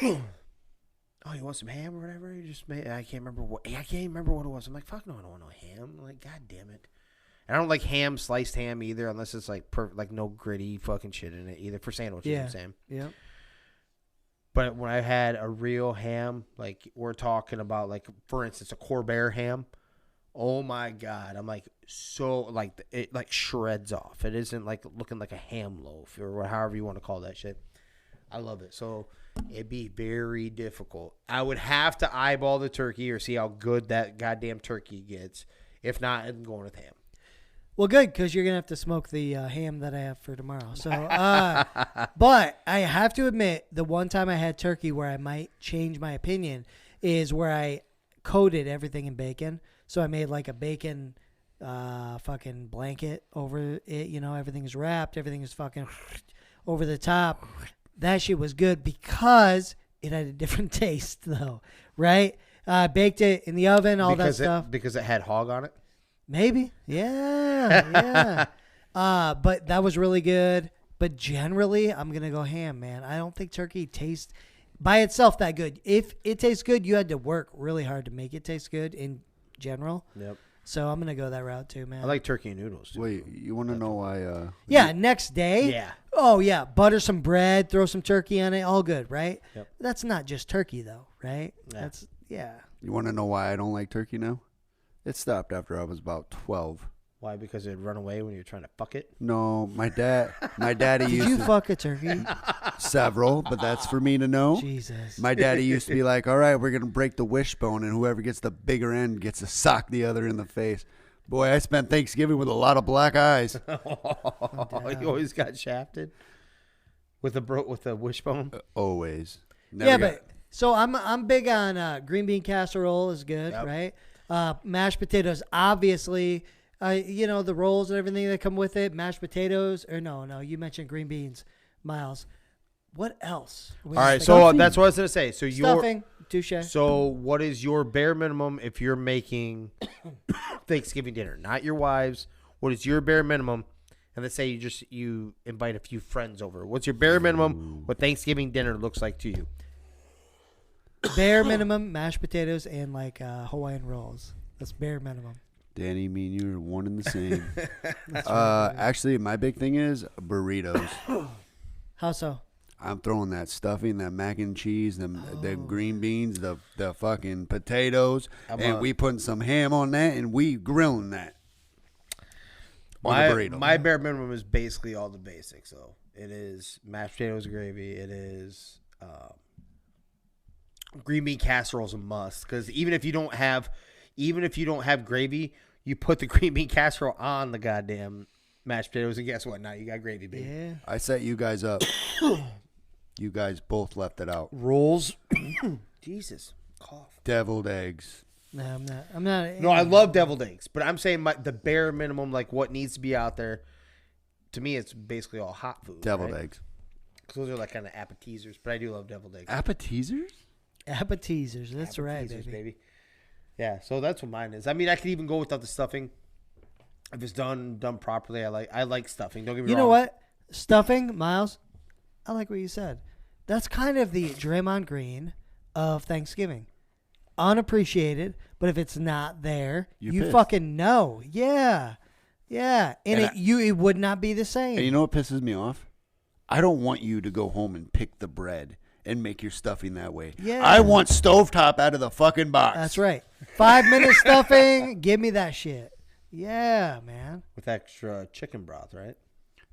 Oh, you want some ham or whatever? You just made. I can't remember what it was. I'm like, fuck no, I don't want no ham. I'm like, god damn it. And I don't like sliced ham either, unless it's like no gritty fucking shit in it either for sandwiches. Yeah. I'm saying. Yep. But when I had a real ham, like we're talking about, like for instance, a Corbair ham. Oh my god, I'm like so like it like shreds off. It isn't like looking like a ham loaf or however you want to call that shit. I love it. So it'd be very difficult. I would have to eyeball the turkey or see how good that goddamn turkey gets. If not, I'm going with ham. Well, good, because you're going to have to smoke the ham that I have for tomorrow. So, but I have to admit, the one time I had turkey where I might change my opinion is where I coated everything in bacon. So I made like a bacon fucking blanket over it. You know, everything's wrapped. Everything is fucking over the top. That shit was good because it had a different taste, though, right? Baked it in the oven, all that stuff. Because it had hog on it? Maybe. Yeah. But that was really good. But generally, I'm going to go ham, man. I don't think turkey tastes by itself that good. If it tastes good, you had to work really hard to make it taste good in general. Yep. So I'm going to go that route too, man. I like turkey and noodles, too. Wait, you want to know why? Yeah, next day. Yeah. Oh, yeah. Butter some bread, throw some turkey on it. All good, right? Yep. That's not just turkey, though, right? Yeah. You want to know why I don't like turkey now? It stopped after I was about 12. Why? Because it'd run away when you're trying to fuck it? No, my daddy Did used you to fuck a turkey? several, but that's for me to know. Jesus. My daddy used to be like, all right, we're going to break the wishbone, and whoever gets the bigger end gets to sock the other in the face. Boy, I spent Thanksgiving with a lot of black eyes. You always got shafted with a wishbone? Always. So I'm big on green bean casserole is good, Yep. right? Mashed potatoes, obviously. The rolls and everything that come with it. Mashed potatoes, or no, you mentioned green beans, Miles. What else? All right, so that's what I was gonna say. So stuffing, touche. So what is your bare minimum if you're making Thanksgiving dinner? Not your wives. What is your bare minimum? And let's say you invite a few friends over. What's your bare minimum? What Thanksgiving dinner looks like to you? Bare minimum mashed potatoes and like Hawaiian rolls. That's bare minimum. Danny, me and you are one and the same. Actually, my big thing is burritos. How so? I'm throwing that stuffing, that mac and cheese, the green beans, the fucking potatoes, and we putting some ham on that, and we grilling that. Or the burrito. My bare minimum is basically all the basics, though. It is mashed potatoes, gravy. It is green bean casserole is a must, because even if you don't have gravy, you put the green bean casserole on the goddamn mashed potatoes, and guess what? Now you got gravy, baby. Yeah. I set you guys up. You guys both left it out. Rolls. Jesus, cough. Deviled eggs. No, I'm not. No, I love deviled eggs, but I'm saying the bare minimum, like what needs to be out there. To me, it's basically all hot food. Deviled right? eggs. Because those are like kind of appetizers, but I do love deviled eggs. Appetizers? Appetizers. That's right, baby. Yeah, so that's what mine is. I mean, I could even go without the stuffing if it's done properly. I like stuffing. Don't get me wrong. You know what? Stuffing, Miles. I like what you said. That's kind of the Draymond Green of Thanksgiving. Unappreciated, but if it's not there, you pissed. fucking know. Yeah. Yeah. And it would not be the same. And you know what pisses me off? I don't want you to go home and pick the bread and make your stuffing that way. Yeah. I want stovetop out of the fucking box. That's right. 5-minute stuffing. Give me that shit. Yeah, man. With extra chicken broth, right?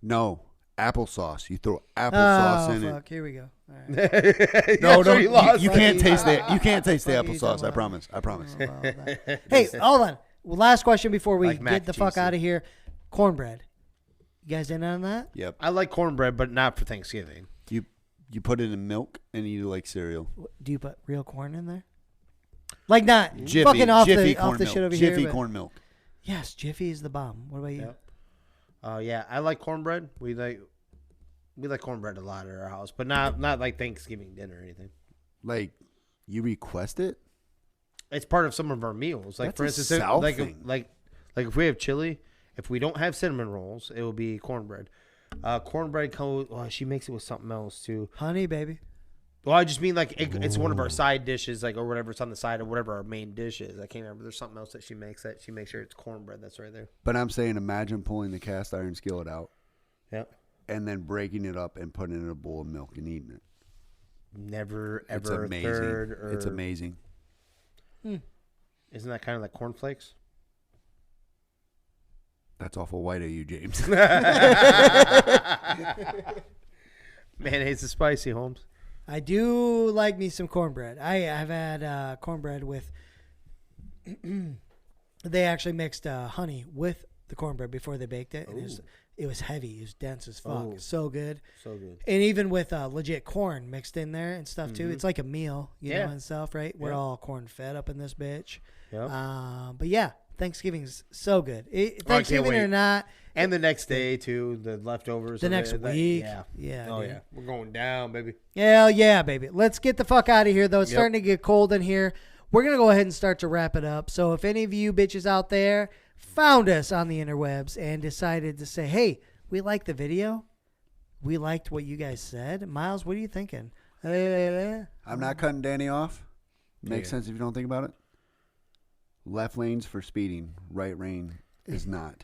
No. Applesauce. You throw applesauce in fuck. Here we go. All right. it. No, you can't taste it. You can't taste the What are you applesauce. talking I promise. I promise. Oh, well, hey, hold on. Well, last question before we Like mac get the fuck cheese. out of here. Cornbread. You guys in on that? Yep. I like cornbread, but not for Thanksgiving. You put it in milk and you like cereal. Do you put real corn in there? Like not Jiffy, fucking off Jiffy the corn milk. shit over Jiffy here. but- corn milk. Yes, Jiffy is the bomb. What about you? Yep. Yeah, I like cornbread. We like cornbread a lot at our house, but not like Thanksgiving dinner or anything. Like, you request it? It's part of some of our meals. Like That's for a instance, South like thing. like if we have chili, if we don't have cinnamon rolls, it will be cornbread. Cornbread comes. Well, she makes it with something else too. Honey, baby. Well, I just mean like it's one of our side dishes, like or whatever it's on the side of whatever our main dish is. I can't remember. There's something else that she makes that she makes sure it's cornbread. That's right there. But I'm saying, imagine pulling the cast iron skillet out Yeah. and then breaking it up and putting it in a bowl of milk and eating it. Never It's ever amazing. third. Or, It's amazing. Isn't that kind of like cornflakes? That's awful white of you, James. Mayonnaise is spicy, Holmes. I do like me some cornbread. I've had cornbread with. They actually mixed honey with the cornbread before they baked it, and it was heavy. It was dense as fuck. Oh. So good. So good. And even with legit corn mixed in there and stuff too. It's like a meal, you Yeah. know, and stuff, right? We're Yeah. all corn fed up in this bitch. Yep. But yeah, Thanksgiving's so good. Thanksgiving wait. or not, And the next day too, the leftovers. the of next it, that- week. Yeah. Yeah. Oh dude. yeah, we're going down, baby. Hell yeah, baby. Let's get the fuck out of here, though. It's Yep. starting to get cold in here. We're going to go ahead and start to wrap it up. So if any of you bitches out there found us on the interwebs and decided to say, hey, we liked the video. We liked what you guys said. Miles, what are you thinking? I'm not cutting Danny off. Makes Yeah. sense if you don't think about it. Left lane's for speeding. Right lane is not.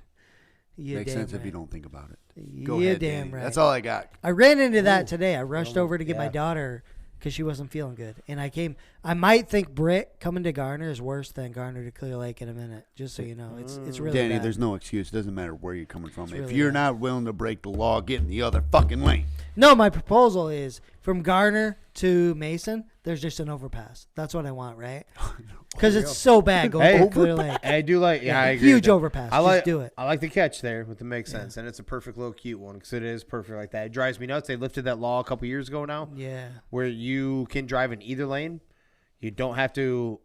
You're Makes damn sense if right. you don't think about it. Go You're ahead, damn Danny. right. That's all I got. I ran into that today. I rushed over to get my yeah. daughter because she wasn't feeling good. And I might think Britt coming to Garner is worse than Garner to Clear Lake in a minute. Just so you know. It's really Danny, bad. there's no excuse. It doesn't matter where you're coming from. It's If really you're bad. not willing to break the law, get in the other fucking lane. No, my proposal is from Garner to Mason, there's just an overpass. That's what I want, right? Because it's so bad going to Clear Lake. And I do like, I agree. Huge with that. overpass. I like, Just do it. I like the catch there with the make sense, and it's a perfect little cute one because it is perfect like that. It drives me nuts. They lifted that law a couple years ago now, Yeah. where you can drive in either lane. You don't have to,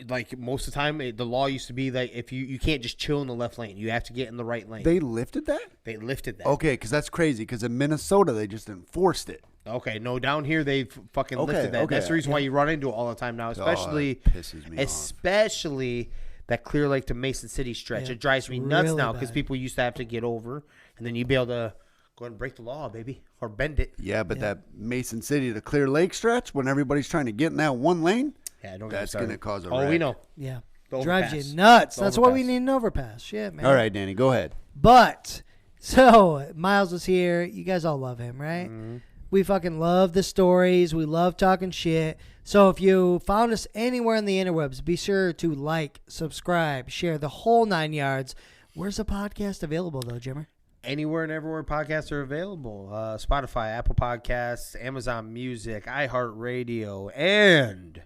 like most of the time, the law used to be like if you can't just chill in the left lane. You have to get in the right lane. They lifted that? They lifted that. Okay, because that's crazy. Because in Minnesota, they just enforced it. Okay, no, down here they fucking Okay, lifted that. okay. That's the reason why you run into it all the time now, especially it pisses me off. especially that Clear Lake to Mason City stretch. Yeah, it drives it's me nuts really now because bad. people used to have to get over, and then you'd be able to go ahead and break the law, baby, or bend it. Yeah, but that Mason City to Clear Lake stretch, when everybody's trying to get in that one lane, Yeah, don't that's going to cause a Oh, wreck. we know. Yeah. The Drives overpass. you nuts. The That's why we overpass. need an overpass. Shit, man. All right, Danny, go ahead. But, so, Miles was here. You guys all love him, right? Mm-hmm. We fucking love the stories. We love talking shit. So if you found us anywhere in the interwebs, be sure to like, subscribe, share the whole 9 yards. Where's the podcast available, though, Jimmer? Anywhere and everywhere podcasts are available. Spotify, Apple Podcasts, Amazon Music, iHeartRadio, and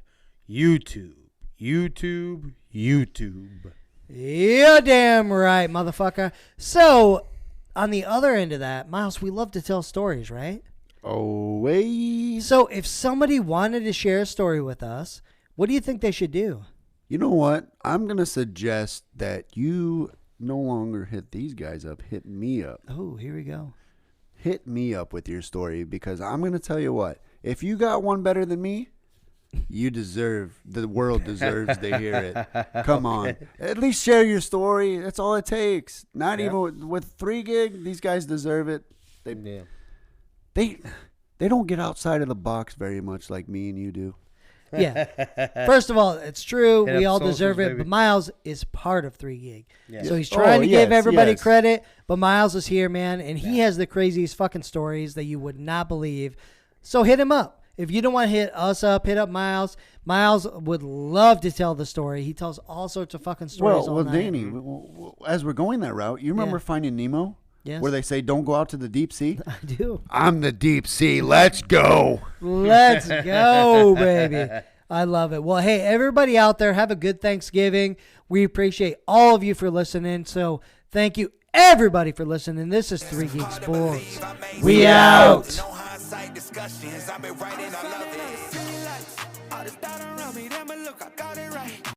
YouTube. YouTube. Yeah, damn right, motherfucker. So, on the other end of that, Miles, we love to tell stories, right? Always. So, if somebody wanted to share a story with us, what do you think they should do? You know what? I'm going to suggest that you no longer hit these guys up. Hit me up. Oh, here we go. Hit me up with your story, because I'm going to tell you what. If you got one better than me, the world deserves to hear it. Come on. At least share your story. That's all it takes. Not even with 3 gig, these guys deserve it. They don't get outside of the box very much like me and you do. Yeah. First of all, it's true. Hit We up all socials, deserve it. baby. But Miles is part of 3 gig. Yeah. So he's trying to give everybody yes. credit. But Miles is here, man. And he has the craziest fucking stories that you would not believe. So hit him up. If you don't want to hit us up, hit up Miles. Miles would love to tell the story. He tells all sorts of fucking stories all night. Danny, as we're going that route, you remember Finding Nemo? Yes. Where they say, don't go out to the deep sea? I do. I'm the deep sea. Let's go. Let's go, baby. I love it. Well, hey, everybody out there, have a good Thanksgiving. We appreciate all of you for listening. So thank you, everybody, for listening. This is 3 Geek Sports. We out. No hindsight discussions. I've been writing, I love it. All this doubt around me, then but look, I got it right.